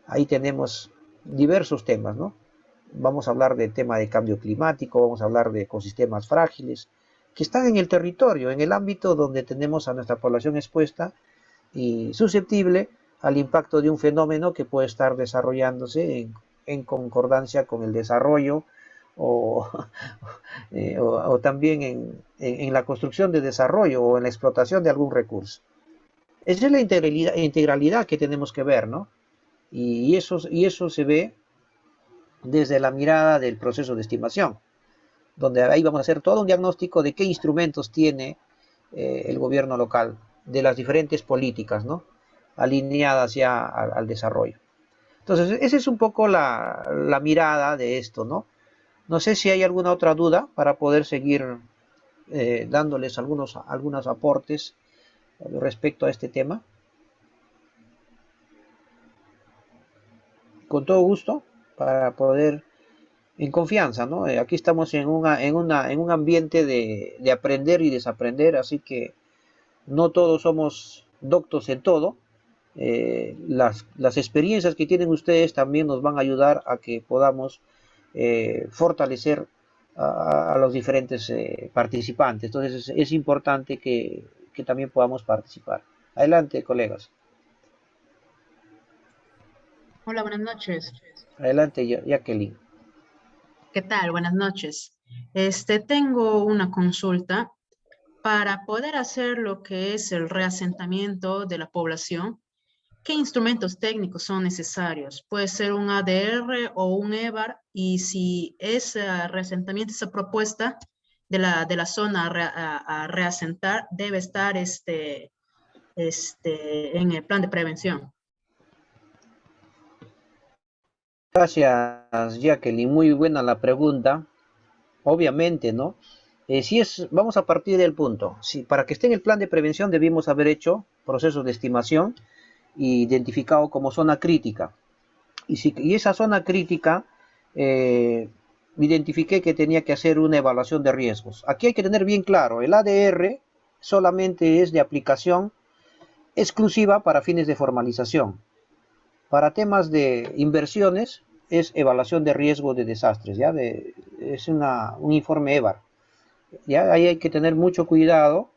Speaker 2: Ahí tenemos diversos temas, ¿no? Vamos a hablar del tema de cambio climático, vamos a hablar de ecosistemas frágiles, que están en el territorio, en el ámbito donde tenemos a nuestra población expuesta y susceptible al impacto de un fenómeno que puede estar desarrollándose en concordancia con el desarrollo o, o también en la construcción de desarrollo o en la explotación de algún recurso. Esa es la integralidad que tenemos que ver, ¿no? Y eso se ve desde la mirada del proceso de estimación, donde ahí vamos a hacer todo un diagnóstico de qué instrumentos tiene el gobierno local, de las diferentes políticas, ¿no? Alineadas ya al desarrollo. Entonces, esa es un poco la mirada de esto, ¿no? No sé si hay alguna otra duda para poder seguir dándoles algunos aportes respecto a este tema. Con todo gusto, para poder, en confianza, ¿no? Aquí estamos en un ambiente de aprender y desaprender, así que no todos somos doctos en todo. Las experiencias que tienen ustedes también nos van a ayudar a que podamos fortalecer a los diferentes participantes. Entonces es importante que también podamos participar. Adelante, colegas.
Speaker 6: Hola, buenas noches.
Speaker 2: Adelante, Jacqueline.
Speaker 6: ¿Qué tal? Buenas noches. Tengo una consulta. Para poder hacer lo que es el reasentamiento de la población, ¿qué instrumentos técnicos son necesarios? Puede ser un ADR o un EVAR, y si ese reasentamiento, esa propuesta de la zona a reasentar debe estar en el plan de prevención.
Speaker 2: Gracias, Jacqueline. Muy buena la pregunta. Obviamente, ¿no? Vamos a partir del punto. Si para que esté en el plan de prevención debimos haber hecho procesos de estimación e identificado como zona crítica. Y esa zona crítica, identifiqué que tenía que hacer una evaluación de riesgos. Aquí hay que tener bien claro, el ADR solamente es de aplicación exclusiva para fines de formalización. Para temas de inversiones es evaluación de riesgo de desastres, ¿ya? Es un informe EVAR. ¿Ya? Ahí hay que tener mucho cuidado.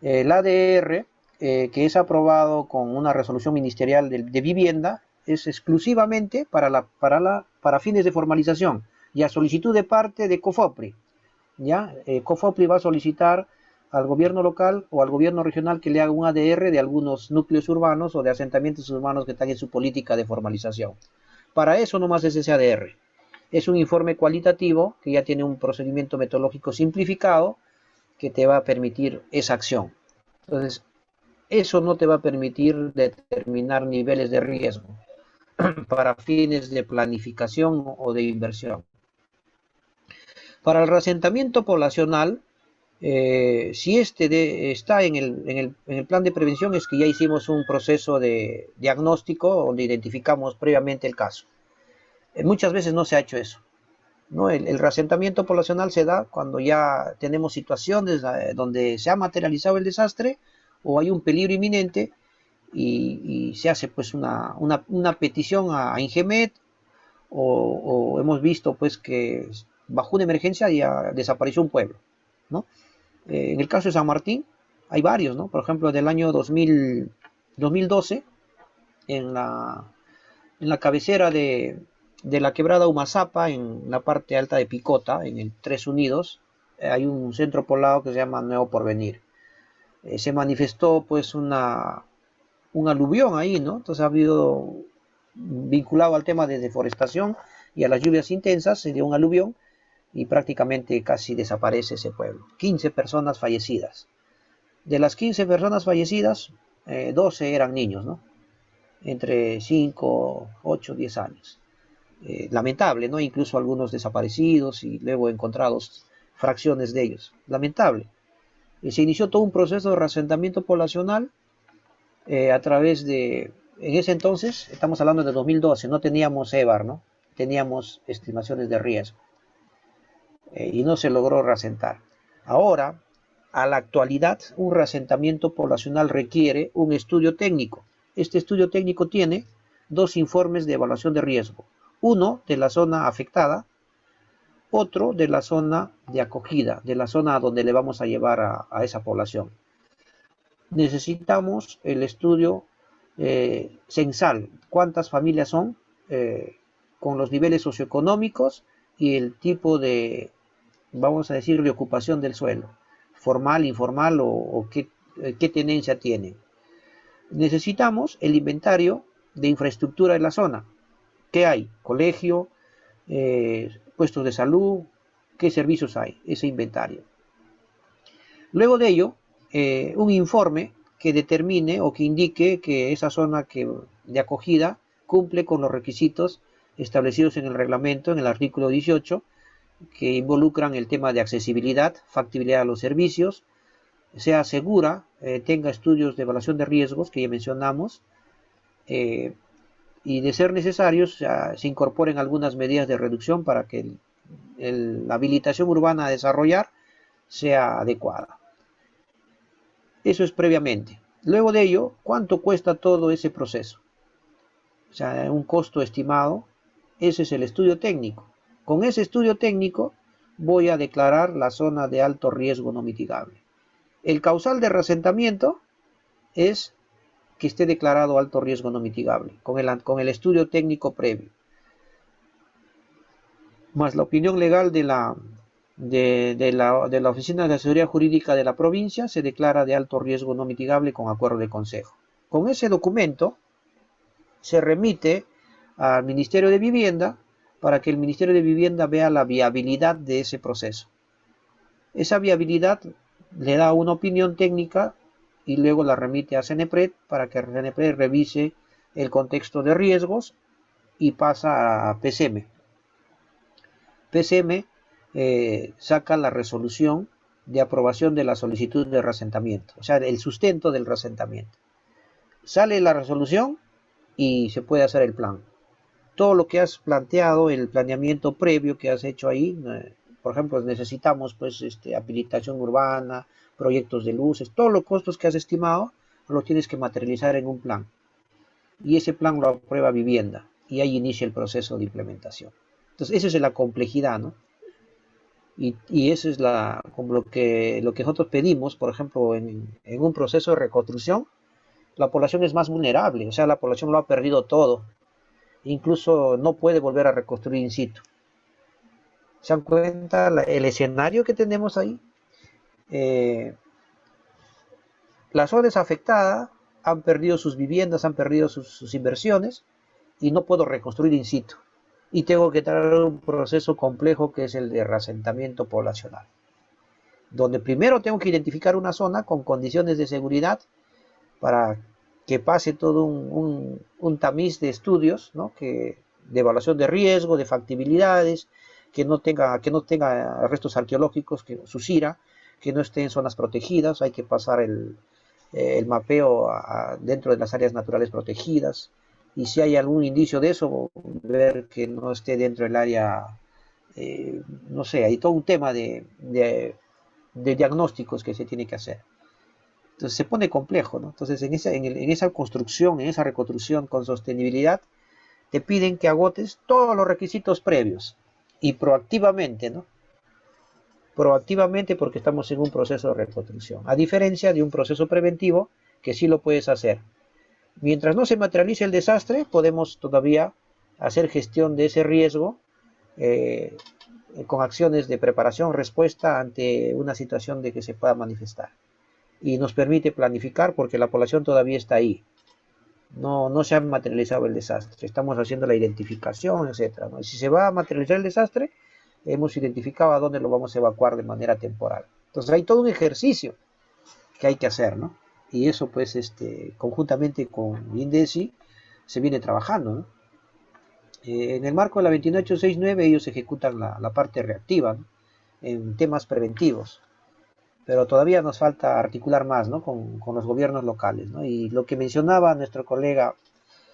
Speaker 2: El ADR, que es aprobado con una resolución ministerial de vivienda, es exclusivamente para fines de formalización y a solicitud de parte de COFOPRI. ¿Ya? COFOPRI va a solicitar al gobierno local o al gobierno regional que le haga un ADR de algunos núcleos urbanos o de asentamientos urbanos que están en su política de formalización. Para eso nomás es ese ADR. Es un informe cualitativo que ya tiene un procedimiento metodológico simplificado que te va a permitir esa acción. Entonces, eso no te va a permitir determinar niveles de riesgo para fines de planificación o de inversión. Para el reasentamiento poblacional, si está en el plan de prevención, es que ya hicimos un proceso de diagnóstico donde identificamos previamente el caso. Muchas veces no se ha hecho eso, ¿no? El reasentamiento poblacional se da cuando ya tenemos situaciones donde se ha materializado el desastre o hay un peligro inminente y se hace pues una petición a INGEMET o hemos visto pues que bajo una emergencia ya desapareció un pueblo, ¿no? En el caso de San Martín hay varios, ¿no? Por ejemplo, del año 2012, en la cabecera de la quebrada Humazapa, en la parte alta de Picota, en el Tres Unidos, hay un centro poblado que se llama Nuevo Porvenir. Se manifestó pues un aluvión ahí, ¿no? Entonces ha habido, vinculado al tema de deforestación y a las lluvias intensas, se dio un aluvión y prácticamente casi desaparece ese pueblo. 15 personas fallecidas. De las 15 personas fallecidas, 12 eran niños, ¿no? Entre 5, 8, 10 años. Lamentable, ¿no? Incluso algunos desaparecidos y luego encontrados fracciones de ellos. Lamentable. Se inició todo un proceso de reasentamiento poblacional a través de, en ese entonces, estamos hablando de 2012, no teníamos EVAR, ¿no? Teníamos estimaciones de riesgo. Y no se logró reasentar. Ahora, a la actualidad, un reasentamiento poblacional requiere un estudio técnico. Este estudio técnico tiene 2 informes de evaluación de riesgo. Uno de la zona afectada, otro de la zona de acogida, de la zona a donde le vamos a llevar a esa población. Necesitamos el estudio censal, cuántas familias son, con los niveles socioeconómicos y el tipo de, vamos a decir, de ocupación del suelo, formal, informal o qué tenencia tiene. Necesitamos el inventario de infraestructura de la zona. ¿Qué hay? Colegio, puestos de salud, ¿qué servicios hay? Ese inventario. Luego de ello, un informe que determine o que indique que esa zona de acogida cumple con los requisitos establecidos en el reglamento, en el artículo 18, que involucran el tema de accesibilidad, factibilidad a los servicios, sea segura, tenga estudios de evaluación de riesgos que ya mencionamos, y de ser necesarios se incorporen algunas medidas de reducción para que la habilitación urbana a desarrollar sea adecuada. Eso es previamente. Luego de ello, ¿cuánto cuesta todo ese proceso? O sea, un costo estimado. Ese es el estudio técnico. Con ese estudio técnico voy a declarar la zona de alto riesgo no mitigable. El causal de reasentamiento es que esté declarado alto riesgo no mitigable, con el estudio técnico previo. Más la opinión legal de la Oficina de Asesoría Jurídica de la provincia, se declara de alto riesgo no mitigable con acuerdo de consejo. Con ese documento se remite al Ministerio de Vivienda para que el Ministerio de Vivienda vea la viabilidad de ese proceso. Esa viabilidad le da una opinión técnica y luego la remite a CENEPRED para que CENEPRED revise el contexto de riesgos y pasa a PCM. PCM saca la resolución de aprobación de la solicitud de reasentamiento, o sea, el sustento del reasentamiento. Sale la resolución y se puede hacer el plan. Todo lo que has planteado, el planeamiento previo que has hecho ahí, por ejemplo, necesitamos pues habilitación urbana, proyectos de luces, todos los costos que has estimado lo tienes que materializar en un plan. Y ese plan lo aprueba vivienda y ahí inicia el proceso de implementación. Entonces, esa es la complejidad, ¿no? Y eso es como lo que nosotros pedimos, por ejemplo, en un proceso de reconstrucción, la población es más vulnerable, o sea, la población lo ha perdido todo, incluso no puede volver a reconstruir in situ. ¿Se dan cuenta el escenario que tenemos ahí? Las zonas afectadas han perdido sus viviendas, han perdido sus inversiones y no puedo reconstruir in situ. Y tengo que traer un proceso complejo que es el de reasentamiento poblacional, donde primero tengo que identificar una zona con condiciones de seguridad para que pase todo un tamiz de estudios, ¿no? de evaluación de riesgo, de factibilidades, que no tenga restos arqueológicos, su CIRA, que no esté en zonas protegidas, hay que pasar el mapeo dentro de las áreas naturales protegidas, y si hay algún indicio de eso, ver que no esté dentro del área, no sé, hay todo un tema de diagnósticos que se tiene que hacer. Entonces se pone complejo, ¿no? Entonces en esa construcción, en esa reconstrucción con sostenibilidad, te piden que agotes todos los requisitos previos y proactivamente, ¿no? Proactivamente porque estamos en un proceso de reconstrucción, a diferencia de un proceso preventivo que sí lo puedes hacer. Mientras no se materialice el desastre, podemos todavía hacer gestión de ese riesgo con acciones de preparación, respuesta ante una situación de que se pueda manifestar. Y nos permite planificar porque la población todavía está ahí. No se ha materializado el desastre. Estamos haciendo la identificación, etc., ¿no? Y si se va a materializar el desastre, hemos identificado a dónde lo vamos a evacuar de manera temporal. Entonces hay todo un ejercicio que hay que hacer, ¿no? Y eso pues conjuntamente con INDECI se viene trabajando, ¿no? En el marco de la 29869 ellos ejecutan la parte reactiva, ¿no? En temas preventivos, pero todavía nos falta articular más, ¿no? con los gobiernos locales, ¿no? Y lo que mencionaba nuestro colega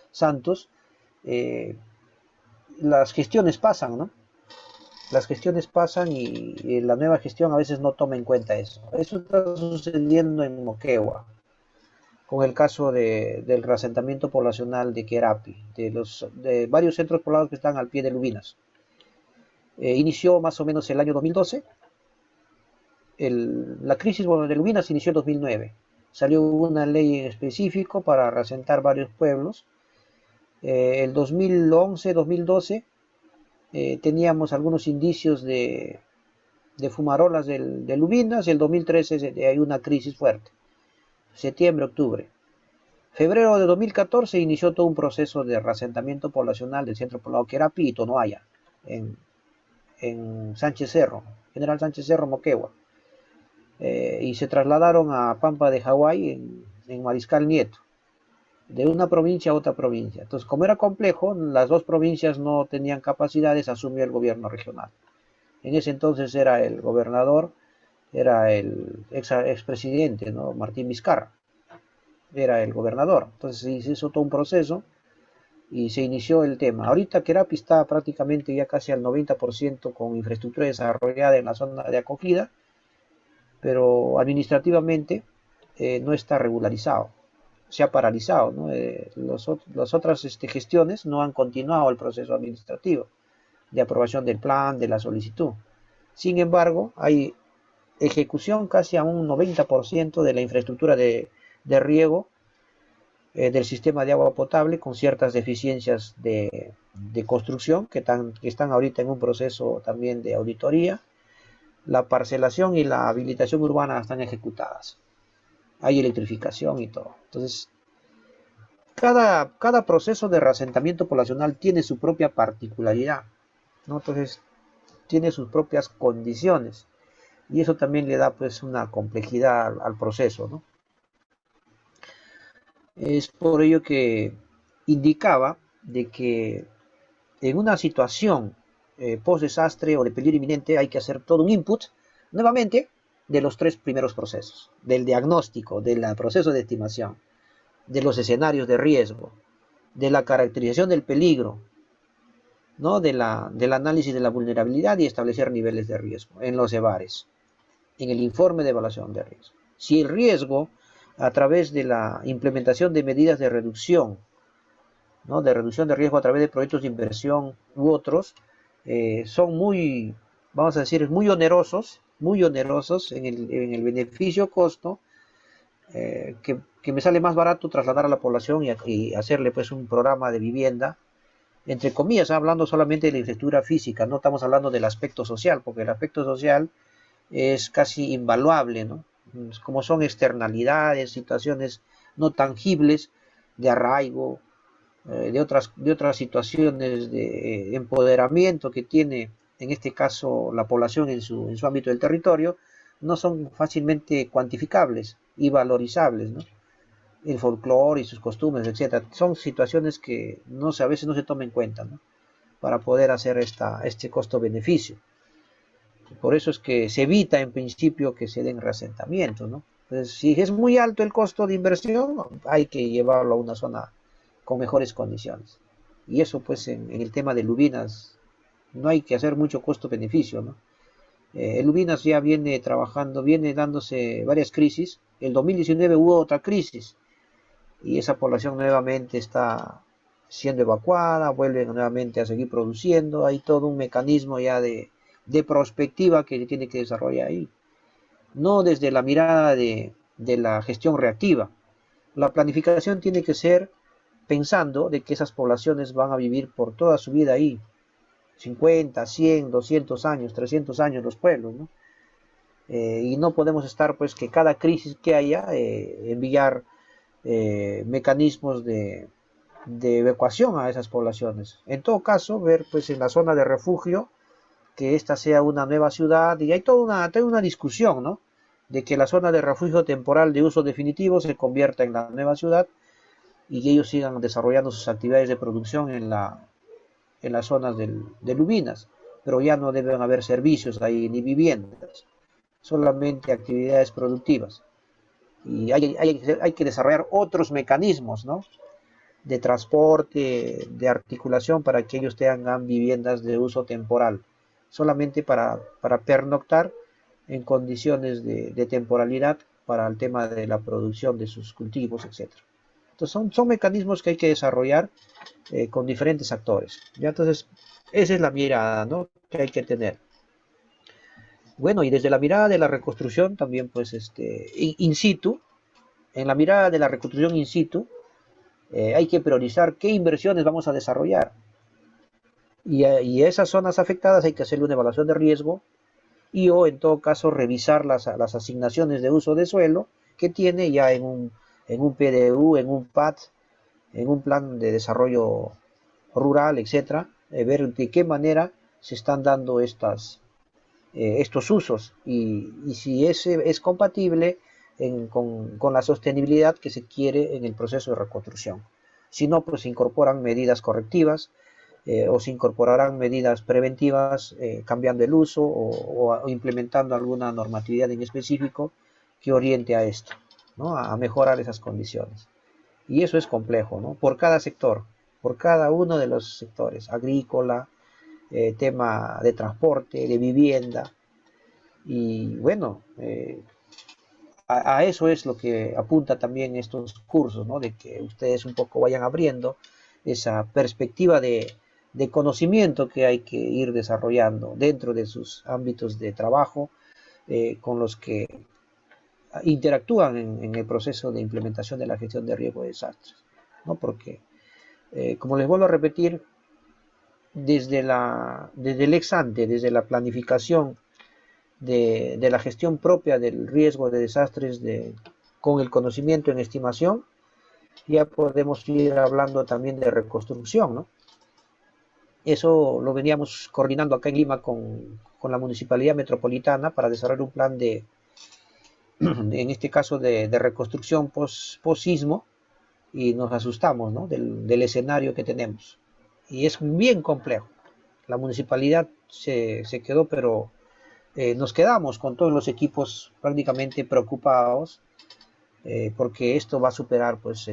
Speaker 2: Santos, las gestiones pasan, ¿no? Las gestiones pasan y la nueva gestión a veces no toma en cuenta eso. Eso está sucediendo en Moquegua, con el caso del reasentamiento poblacional de Querapi, de varios centros poblados que están al pie de Lubinas. Inició más o menos el año 2012. La crisis de Lubinas inició en 2009. Salió una ley en específico para reasentar varios pueblos. El 2011-2012 teníamos algunos indicios de fumarolas de Lubinas, y el 2013 hay una crisis fuerte. Septiembre, octubre. Febrero de 2014 inició todo un proceso de reasentamiento poblacional del centro poblado Querapi y Tonoaya, en Sánchez Cerro, General Sánchez Cerro, Moquegua. Y se trasladaron a Pampa de Hawái en Mariscal Nieto, de una provincia a otra provincia. Entonces, como era complejo, las dos provincias no tenían capacidades, asumió el gobierno regional. En ese entonces era el gobernador, era el expresidente, ¿no? Martín Vizcarra, era el gobernador. Entonces se hizo todo un proceso y se inició el tema. Ahorita Querapi está prácticamente ya casi al 90% con infraestructura desarrollada en la zona de acogida, pero administrativamente no está regularizado, se ha paralizado, ¿no? Las otras gestiones no han continuado el proceso administrativo de aprobación del plan, de la solicitud. Sin embargo, hay ejecución casi a un 90% de la infraestructura de riego del sistema de agua potable, con ciertas deficiencias de construcción que están ahorita en un proceso también de auditoría. La parcelación y la habilitación urbana están ejecutadas. Hay electrificación y todo. Entonces, cada proceso de reasentamiento poblacional tiene su propia particularidad, ¿no? Entonces, tiene sus propias condiciones. Y eso también le da pues una complejidad al proceso, ¿no? Es por ello que indicaba de que en una situación post-desastre o de peligro inminente hay que hacer todo un input, nuevamente, de los tres primeros procesos, del diagnóstico, del proceso de estimación, de los escenarios de riesgo, de la caracterización del peligro, ¿no? Del análisis de la vulnerabilidad y establecer niveles de riesgo en los EVARES, en el informe de evaluación de riesgo. Si el riesgo, a través de la implementación de medidas de reducción, ¿no? De reducción de riesgo a través de proyectos de inversión u otros, son muy, vamos a decir, muy onerosos en el beneficio-costo, que me sale más barato trasladar a la población y hacerle pues un programa de vivienda, entre comillas, hablando solamente de la infraestructura física, no estamos hablando del aspecto social, porque el aspecto social es casi invaluable, ¿no? Como son externalidades, situaciones no tangibles de arraigo, de otras situaciones de empoderamiento que tiene, en este caso, la población en su ámbito del territorio, no son fácilmente cuantificables y valorizables, ¿no? El folclore y sus costumbres, etcétera, son situaciones que a veces no se toman en cuenta, ¿no? Para poder hacer este costo-beneficio. Por eso es que se evita en principio que se den reasentamientos, ¿no? Entonces, si es muy alto el costo de inversión, hay que llevarlo a una zona con mejores condiciones. Y eso pues en el tema de Lubinas no hay que hacer mucho costo-beneficio, ¿no? El Lubinas ya viene trabajando, viene dándose varias crisis. El 2019 hubo otra crisis y esa población nuevamente está siendo evacuada, vuelven nuevamente a seguir produciendo. Hay todo un mecanismo ya de prospectiva que tiene que desarrollar ahí. No desde la mirada de la gestión reactiva. La planificación tiene que ser pensando de que esas poblaciones van a vivir por toda su vida ahí, 50, 100, 200 años, 300 años los pueblos, ¿no? Y no podemos estar, pues, que cada crisis que haya, enviar mecanismos de evacuación a esas poblaciones. En todo caso, ver, pues, en la zona de refugio, que esta sea una nueva ciudad, y hay toda una discusión, ¿no? De que la zona de refugio temporal de uso definitivo se convierta en la nueva ciudad, y que ellos sigan desarrollando sus actividades de producción en las zonas de Lubinas, pero ya no deben haber servicios ahí ni viviendas, solamente actividades productivas. Y hay que desarrollar otros mecanismos, ¿no? De transporte, de articulación para que ellos tengan viviendas de uso temporal, solamente para pernoctar en condiciones de temporalidad para el tema de la producción de sus cultivos, etc. Entonces son mecanismos que hay que desarrollar con diferentes actores. ¿Ya? Entonces, esa es la mirada, ¿no? Que hay que tener. Bueno, y desde la mirada de la reconstrucción también, pues, in situ, en la mirada de la reconstrucción in situ, hay que priorizar qué inversiones vamos a desarrollar. Y a esas zonas afectadas hay que hacerle una evaluación de riesgo y o en todo caso revisar las asignaciones de uso de suelo que tiene ya en un PDU, en un PAT, en un plan de desarrollo rural, etcétera, ver de qué manera se están dando estos usos y si ese es compatible con la sostenibilidad que se quiere en el proceso de reconstrucción. Si no, pues se incorporan medidas correctivas o se incorporarán medidas preventivas cambiando el uso o implementando alguna normatividad en específico que oriente a esto, ¿no? A mejorar esas condiciones. Y eso es complejo, ¿no? Por cada sector, por cada uno de los sectores, agrícola, tema de transporte, de vivienda. Y bueno, a eso es lo que apunta también estos cursos, ¿no? De que ustedes un poco vayan abriendo esa perspectiva de conocimiento que hay que ir desarrollando dentro de sus ámbitos de trabajo con los que interactúan en el proceso de implementación de la gestión de riesgo de desastres, ¿no? Porque, como les vuelvo a repetir, desde el ex ante, desde la planificación de la gestión propia del riesgo de desastres con el conocimiento en estimación, ya podemos ir hablando también de reconstrucción, ¿no? Eso lo veníamos coordinando acá en Lima con la Municipalidad Metropolitana para desarrollar un plan en este caso de reconstrucción post-sismo, y nos asustamos, ¿no? del escenario que tenemos. Y es bien complejo. La municipalidad se quedó, pero nos quedamos con todos los equipos prácticamente preocupados porque esto va a superar pues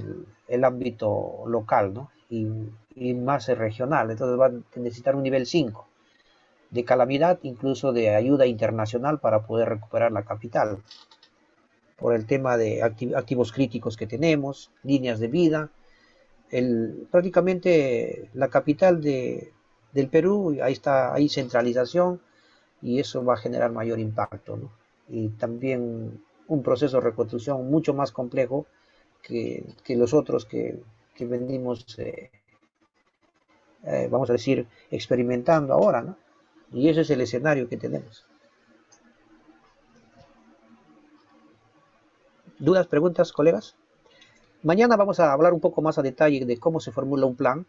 Speaker 2: el ámbito local, ¿no? Y más el regional, entonces van a necesitar un nivel 5 de calamidad, incluso de ayuda internacional para poder recuperar la capital, por el tema de activos críticos que tenemos, líneas de vida, prácticamente la capital del Perú, ahí está, hay centralización y eso va a generar mayor impacto, ¿no? Y también un proceso de reconstrucción mucho más complejo que los otros que venimos, vamos a decir, experimentando ahora, ¿no? Y ese es el escenario que tenemos. ¿Dudas, preguntas, colegas? Mañana vamos a hablar un poco más a detalle de cómo se formula un plan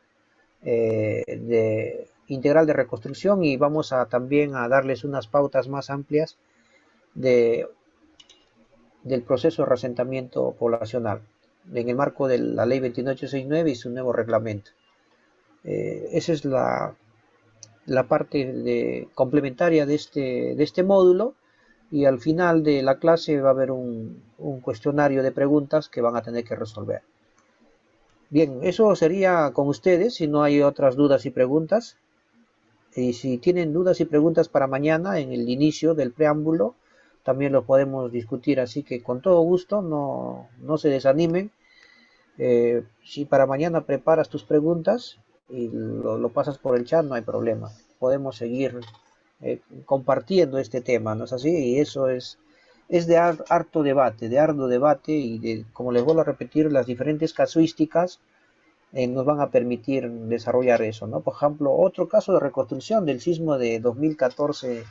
Speaker 2: integral de reconstrucción y vamos a también a darles unas pautas más amplias del proceso de reasentamiento poblacional en el marco de la ley 29869 y su nuevo reglamento. Esa es la parte complementaria de este módulo, y al final de la clase va a haber un cuestionario de preguntas que van a tener que resolver. Bien, eso sería con ustedes, si no hay otras dudas y preguntas. Y si tienen dudas y preguntas para mañana, en el inicio del preámbulo, también lo podemos discutir, así que con todo gusto, no se desanimen. Si para mañana preparas tus preguntas y lo pasas por el chat, no hay problema. Podemos seguir compartiendo este tema, ¿no es así? Y eso es de harto debate, de arduo debate, y como les vuelvo a repetir, las diferentes casuísticas nos van a permitir desarrollar eso, ¿no? Por ejemplo, otro caso de reconstrucción del sismo de 2014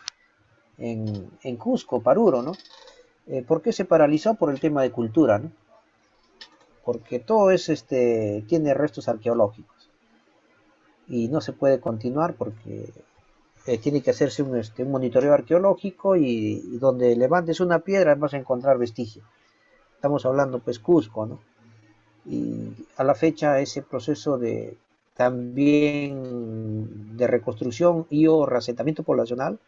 Speaker 2: en Cusco, Paruro, ¿no? ¿Por qué se paralizó? Por el tema de cultura, ¿no? Porque todo tiene restos arqueológicos y no se puede continuar porque tiene que hacerse un monitoreo arqueológico y donde levantes una piedra vas a encontrar vestigio. Estamos hablando pues Cusco, ¿no? Y a la fecha ese proceso también de reconstrucción y o reasentamiento poblacional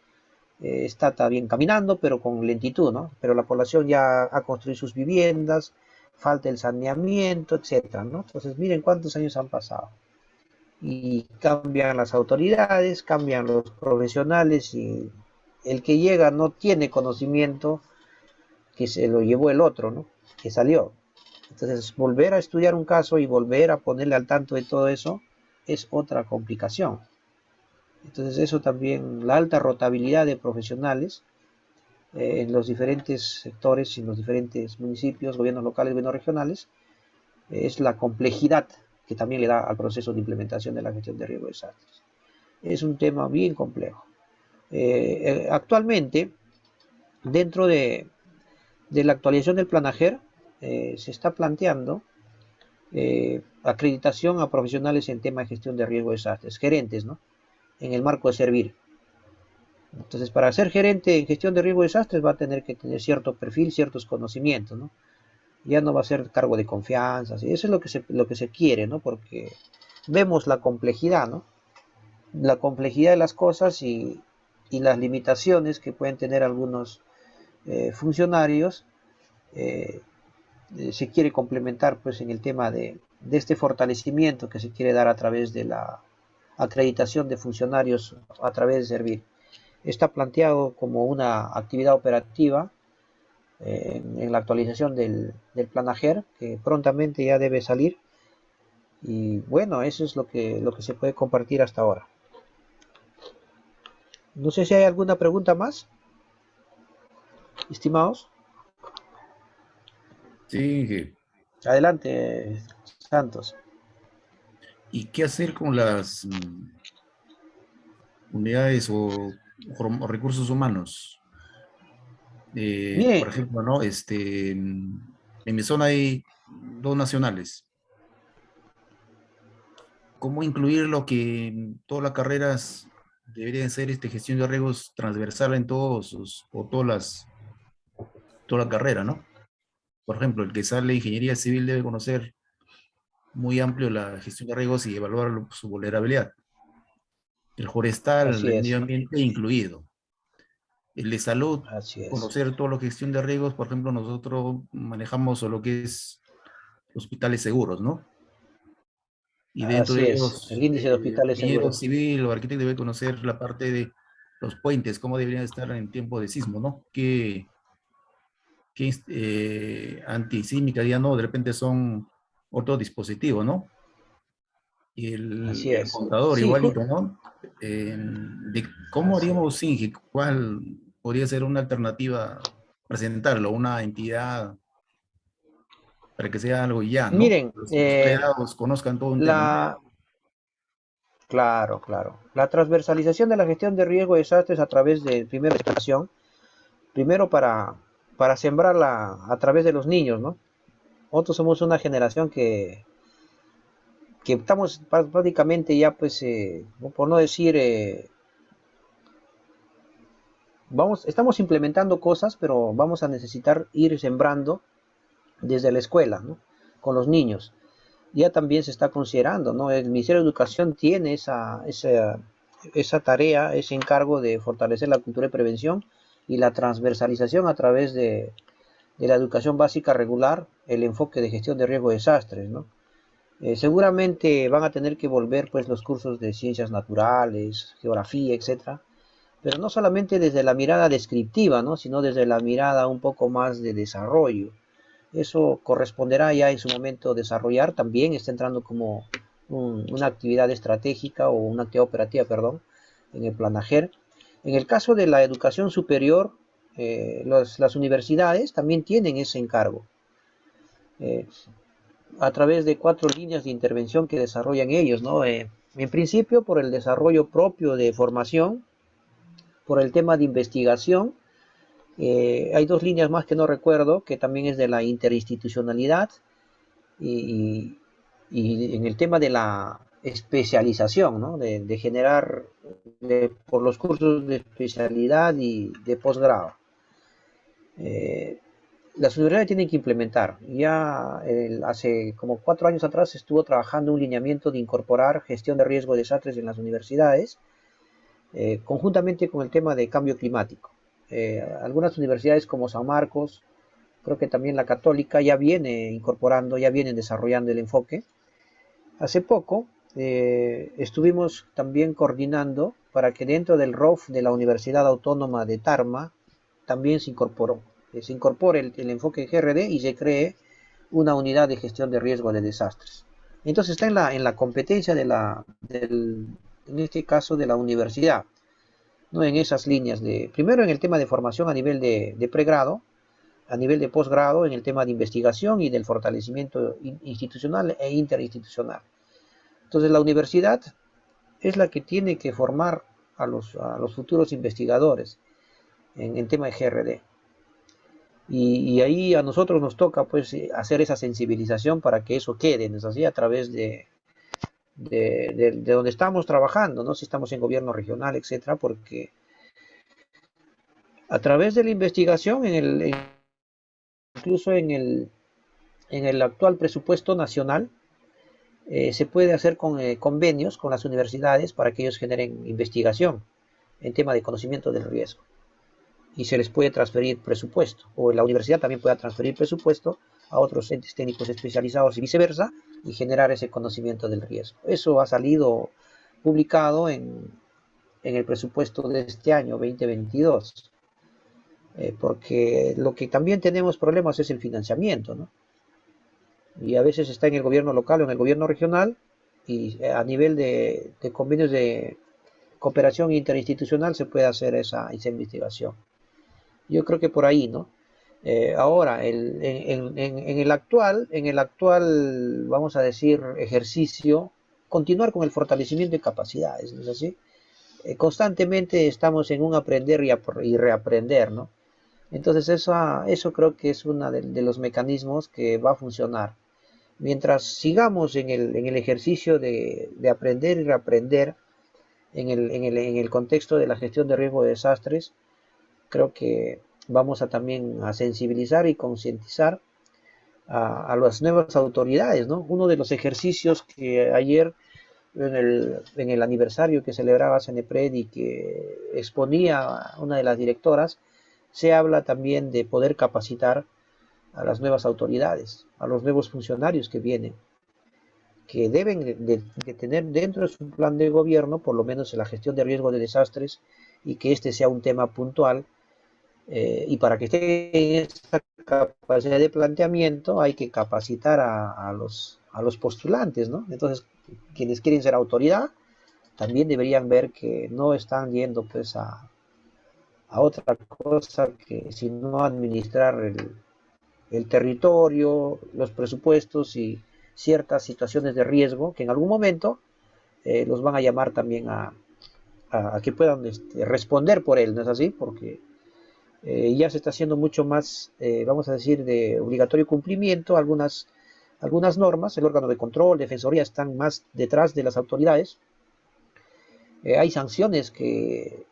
Speaker 2: está también caminando, pero con lentitud, ¿no? Pero la población ya ha construido sus viviendas, falta el saneamiento, etcétera, ¿no? Entonces miren cuántos años han pasado. Y cambian las autoridades, cambian los profesionales, y el que llega no tiene conocimiento que se lo llevó el otro, ¿no? Que salió. Entonces, volver a estudiar un caso y volver a ponerle al tanto de todo eso es otra complicación. Entonces, eso también, la alta rotabilidad de profesionales en los diferentes sectores, en los diferentes municipios, gobiernos locales, gobiernos regionales, es la complejidad que también le da al proceso de implementación de la gestión de riesgo de desastres. Es un tema bien complejo. Actualmente, dentro de la actualización del Planager, se está planteando acreditación a profesionales en tema de gestión de riesgo de desastres, gerentes, ¿no? En el marco de servir. Entonces, para ser gerente en gestión de riesgo de desastres va a tener que tener cierto perfil, ciertos conocimientos, ¿no? Ya no va a ser cargo de confianza, ¿sí? Eso es lo que se quiere, ¿no? Porque vemos la complejidad, ¿no? La complejidad de las cosas y las limitaciones que pueden tener algunos funcionarios. Se quiere complementar pues en el tema de este fortalecimiento que se quiere dar a través de la acreditación de funcionarios a través de servir. Está planteado como una actividad operativa en la actualización del Planager, que prontamente ya debe salir. Y bueno, eso es lo que se puede compartir hasta ahora. No sé si hay alguna pregunta más, estimados.
Speaker 5: Sí.
Speaker 2: Adelante, Santos.
Speaker 5: ¿Y qué hacer con las unidades o recursos humanos? Por ejemplo, ¿no? En mi zona hay 2 nacionales. ¿Cómo incluir lo que en todas las carreras deberían ser gestión de riesgos transversal en toda la carrera, ¿no? Por ejemplo, el que sale de ingeniería civil debe conocer muy amplio la gestión de riesgos y evaluar su vulnerabilidad. El forestal,
Speaker 2: Así
Speaker 5: el
Speaker 2: es.
Speaker 5: medio ambiente incluido. El de salud,
Speaker 2: Así es.
Speaker 5: conocer todo lo que es gestión de riesgos. Por ejemplo, nosotros manejamos lo que es hospitales seguros, ¿no? Y dentro de
Speaker 2: Así es. El
Speaker 5: ellos,
Speaker 2: índice de
Speaker 5: el
Speaker 2: hospitales
Speaker 5: ingeniero
Speaker 2: seguros.
Speaker 5: civil o arquitecto debe conocer la parte de los puentes, cómo deberían estar en tiempo de sismo, ¿no? ¿Qué antisísmica, ya no, de repente son otro dispositivo, ¿no? Y
Speaker 2: Así
Speaker 5: el
Speaker 2: es.
Speaker 5: contador
Speaker 2: Sí,
Speaker 5: igualito, ¿no? De cómo
Speaker 2: así es.
Speaker 5: haríamos SINGE, cuál podría ser una alternativa, presentarlo, una entidad para que sea algo ya, ¿no?
Speaker 2: Miren,
Speaker 5: Los empleados conozcan todo un tema, ¿no?
Speaker 2: la, claro, claro. La transversalización de la gestión de riesgo de desastres a través de primera educación, primero para sembrarla a través de los niños, ¿no? Nosotros somos una generación que estamos prácticamente ya, pues, por no decir, estamos implementando cosas, pero vamos a necesitar ir sembrando desde la escuela, ¿no? Con los niños. Ya también se está considerando, ¿no? El Ministerio de Educación tiene esa tarea, ese encargo de fortalecer la cultura de prevención y la transversalización a través de la educación básica regular, el enfoque de gestión de riesgo de desastres, ¿no? Seguramente van a tener que volver pues los cursos de ciencias naturales, geografía, etcétera, pero no solamente desde la mirada descriptiva, ¿no? Sino desde la mirada un poco más de desarrollo. Eso corresponderá ya en su momento desarrollar, también está entrando como una actividad estratégica o una actividad operativa, perdón, en el Planager. En el caso de la educación superior, las universidades también tienen ese encargo. Eh, a través de 4 líneas de intervención que desarrollan ellos, ¿no? En principio, por el desarrollo propio de formación, por el tema de investigación. Hay 2 líneas más que no recuerdo, que también es de la interinstitucionalidad y, y en el tema de la especialización, ¿no? De generar por los cursos de especialidad y de posgrado. Las universidades tienen que implementar. Ya hace como 4 años atrás estuvo trabajando un lineamiento de incorporar gestión de riesgo de desastres en las universidades, conjuntamente con el tema de cambio climático. Algunas universidades como San Marcos, creo que también la Católica ya viene incorporando, ya vienen desarrollando el enfoque. Hace poco estuvimos también coordinando para que dentro del ROF de la Universidad Autónoma de Tarma también se incorpore el enfoque GRD y se cree una unidad de gestión de riesgo de desastres. Entonces está en la competencia en este caso de la universidad, ¿no? En esas líneas primero en el tema de formación a nivel de pregrado, a nivel de posgrado, en el tema de investigación y del fortalecimiento institucional e interinstitucional. Entonces la universidad es la que tiene que formar a los futuros investigadores en tema de GRD. Y ahí a nosotros nos toca pues hacer esa sensibilización para que eso quede, ¿no es así? A través de donde estamos trabajando, ¿no? Si estamos en gobierno regional, etcétera, porque a través de la investigación, incluso en el actual presupuesto nacional, se puede hacer convenios con las universidades para que ellos generen investigación en tema de conocimiento del riesgo. Y se les puede transferir presupuesto, o la universidad también puede transferir presupuesto a otros entes técnicos especializados y viceversa, y generar ese conocimiento del riesgo. Eso ha salido publicado en el presupuesto de este año 2022, porque lo que también tenemos problemas es el financiamiento, ¿no? Y a veces está en el gobierno local o en el gobierno regional, y a nivel de convenios de cooperación interinstitucional se puede hacer esa investigación. Yo creo que por ahí, ¿no? Ahora, en el actual, vamos a decir, ejercicio, continuar con el fortalecimiento de capacidades, ¿no es así? Constantemente estamos en un aprender y reaprender, ¿no? Entonces eso creo que es uno de los mecanismos que va a funcionar. Mientras sigamos en el ejercicio de aprender y reaprender en el contexto de la gestión de riesgo de desastres, creo que vamos también a sensibilizar y concientizar a las nuevas autoridades, ¿no? Uno de los ejercicios que ayer en el aniversario que celebraba CENEPRED y que exponía una de las directoras, se habla también de poder capacitar a las nuevas autoridades, a los nuevos funcionarios que vienen, que deben de tener dentro de su plan de gobierno, por lo menos en la gestión de riesgo de desastres, y que este sea un tema puntual. Y para que esté en esta capacidad de planteamiento hay que capacitar a los postulantes, ¿no? Entonces, quienes quieren ser autoridad también deberían ver que no están yendo pues a otra cosa que sino administrar el territorio, los presupuestos y ciertas situaciones de riesgo que en algún momento los van a llamar también a que puedan responder por él, ¿no es así? Porque ya se está haciendo mucho más, vamos a decir, de obligatorio cumplimiento algunas normas. El órgano de control, defensoría, están más detrás de las autoridades. Hay sanciones que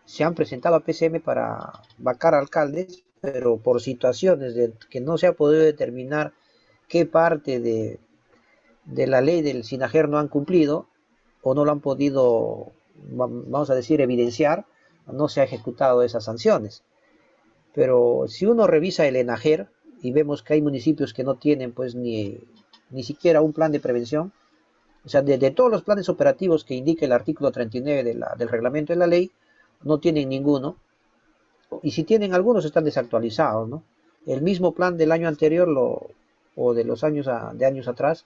Speaker 2: se han presentado a PCM para vacar alcaldes, pero por situaciones de que no se ha podido determinar qué parte de la ley del SINAGER no han cumplido o no lo han podido, vamos a decir, evidenciar, no se ha ejecutado esas sanciones. Pero si uno revisa el ENAGER y vemos que hay municipios que no tienen pues ni siquiera un plan de prevención, o sea, de todos los planes operativos que indica el artículo 39 del reglamento de la ley, no tienen ninguno, y si tienen algunos están desactualizados, ¿no? El mismo plan del año anterior o de los años atrás,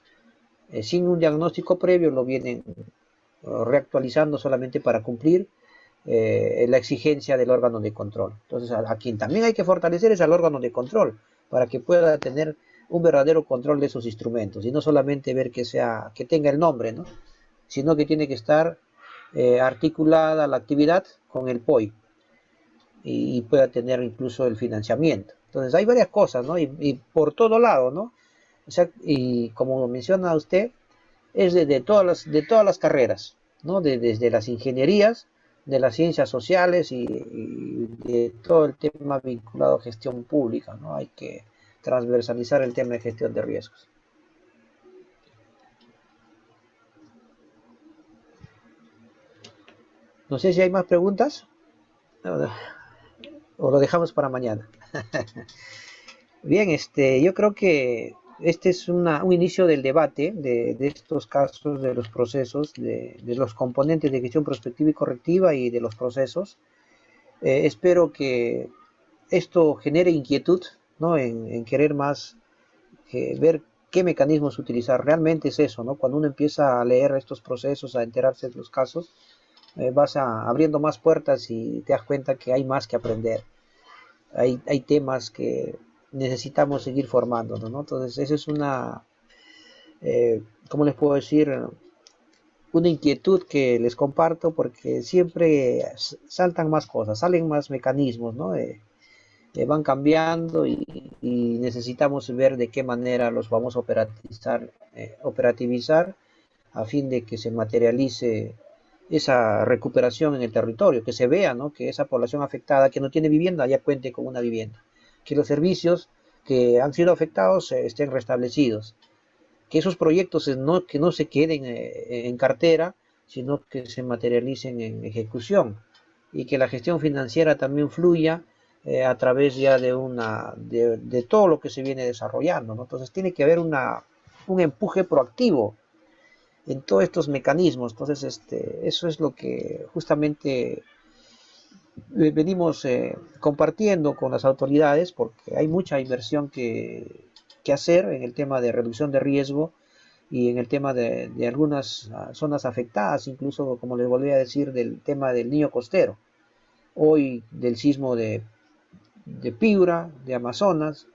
Speaker 2: sin un diagnóstico previo, lo vienen reactualizando solamente para cumplir la exigencia del órgano de control. Entonces, a quien también hay que fortalecer es al órgano de control, para que pueda tener un verdadero control de esos instrumentos, y no solamente ver que tenga el nombre, ¿no? Sino que tiene que estar articulada la actividad con el POI, y pueda tener incluso el financiamiento. Entonces, hay varias cosas, ¿no? Y por todo lado, ¿no? O sea, y como menciona usted, es de todas las carreras, ¿no? Desde las ingenierías, de las ciencias sociales y de todo el tema vinculado a gestión pública, ¿no? Hay que transversalizar el tema de gestión de riesgos. No sé si hay más preguntas o lo dejamos para mañana. Bien, yo creo que este es un inicio del debate de estos casos, de los procesos, de los componentes de gestión prospectiva y correctiva y de los procesos. Espero que esto genere inquietud, ¿no? En querer más, ver qué mecanismos utilizar. Realmente es eso, ¿no? Cuando uno empieza a leer estos procesos, a enterarse de los casos, vas abriendo más puertas y te das cuenta que hay más que aprender. Hay temas que necesitamos seguir formándonos, ¿no? Entonces, esa es una, ¿cómo les puedo decir? Una inquietud que les comparto, porque siempre saltan más cosas, salen más mecanismos, ¿no? Van cambiando y necesitamos ver de qué manera los vamos a operativizar a fin de que se materialice esa recuperación en el territorio, que se vea, ¿no? Que esa población afectada que no tiene vivienda ya cuente con una vivienda, que los servicios que han sido afectados estén restablecidos, que esos proyectos que no se queden en cartera, sino que se materialicen en ejecución, y que la gestión financiera también fluya a través ya de todo lo que se viene desarrollando, ¿no? Entonces tiene que haber un empuje proactivo en todos estos mecanismos. Entonces, eso es lo que justamente venimos compartiendo con las autoridades, porque hay mucha inversión que hacer en el tema de reducción de riesgo y en el tema de algunas zonas afectadas, incluso, como les volví a decir, del tema del niño costero, hoy del sismo de Piura, de Amazonas,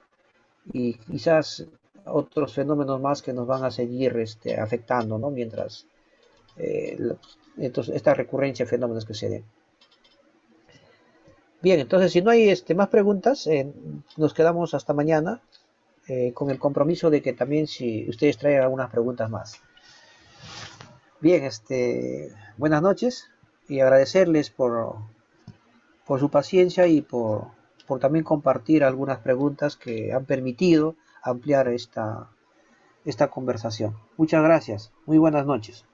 Speaker 2: y quizás otros fenómenos más que nos van a seguir afectando, ¿no? Mientras esta recurrencia de fenómenos que se den. Bien, entonces si no hay más preguntas, nos quedamos hasta mañana, con el compromiso de que también si ustedes traen algunas preguntas más. Bien, buenas noches, y agradecerles por su paciencia y por también compartir algunas preguntas que han permitido ampliar esta conversación. Muchas gracias. Muy buenas noches.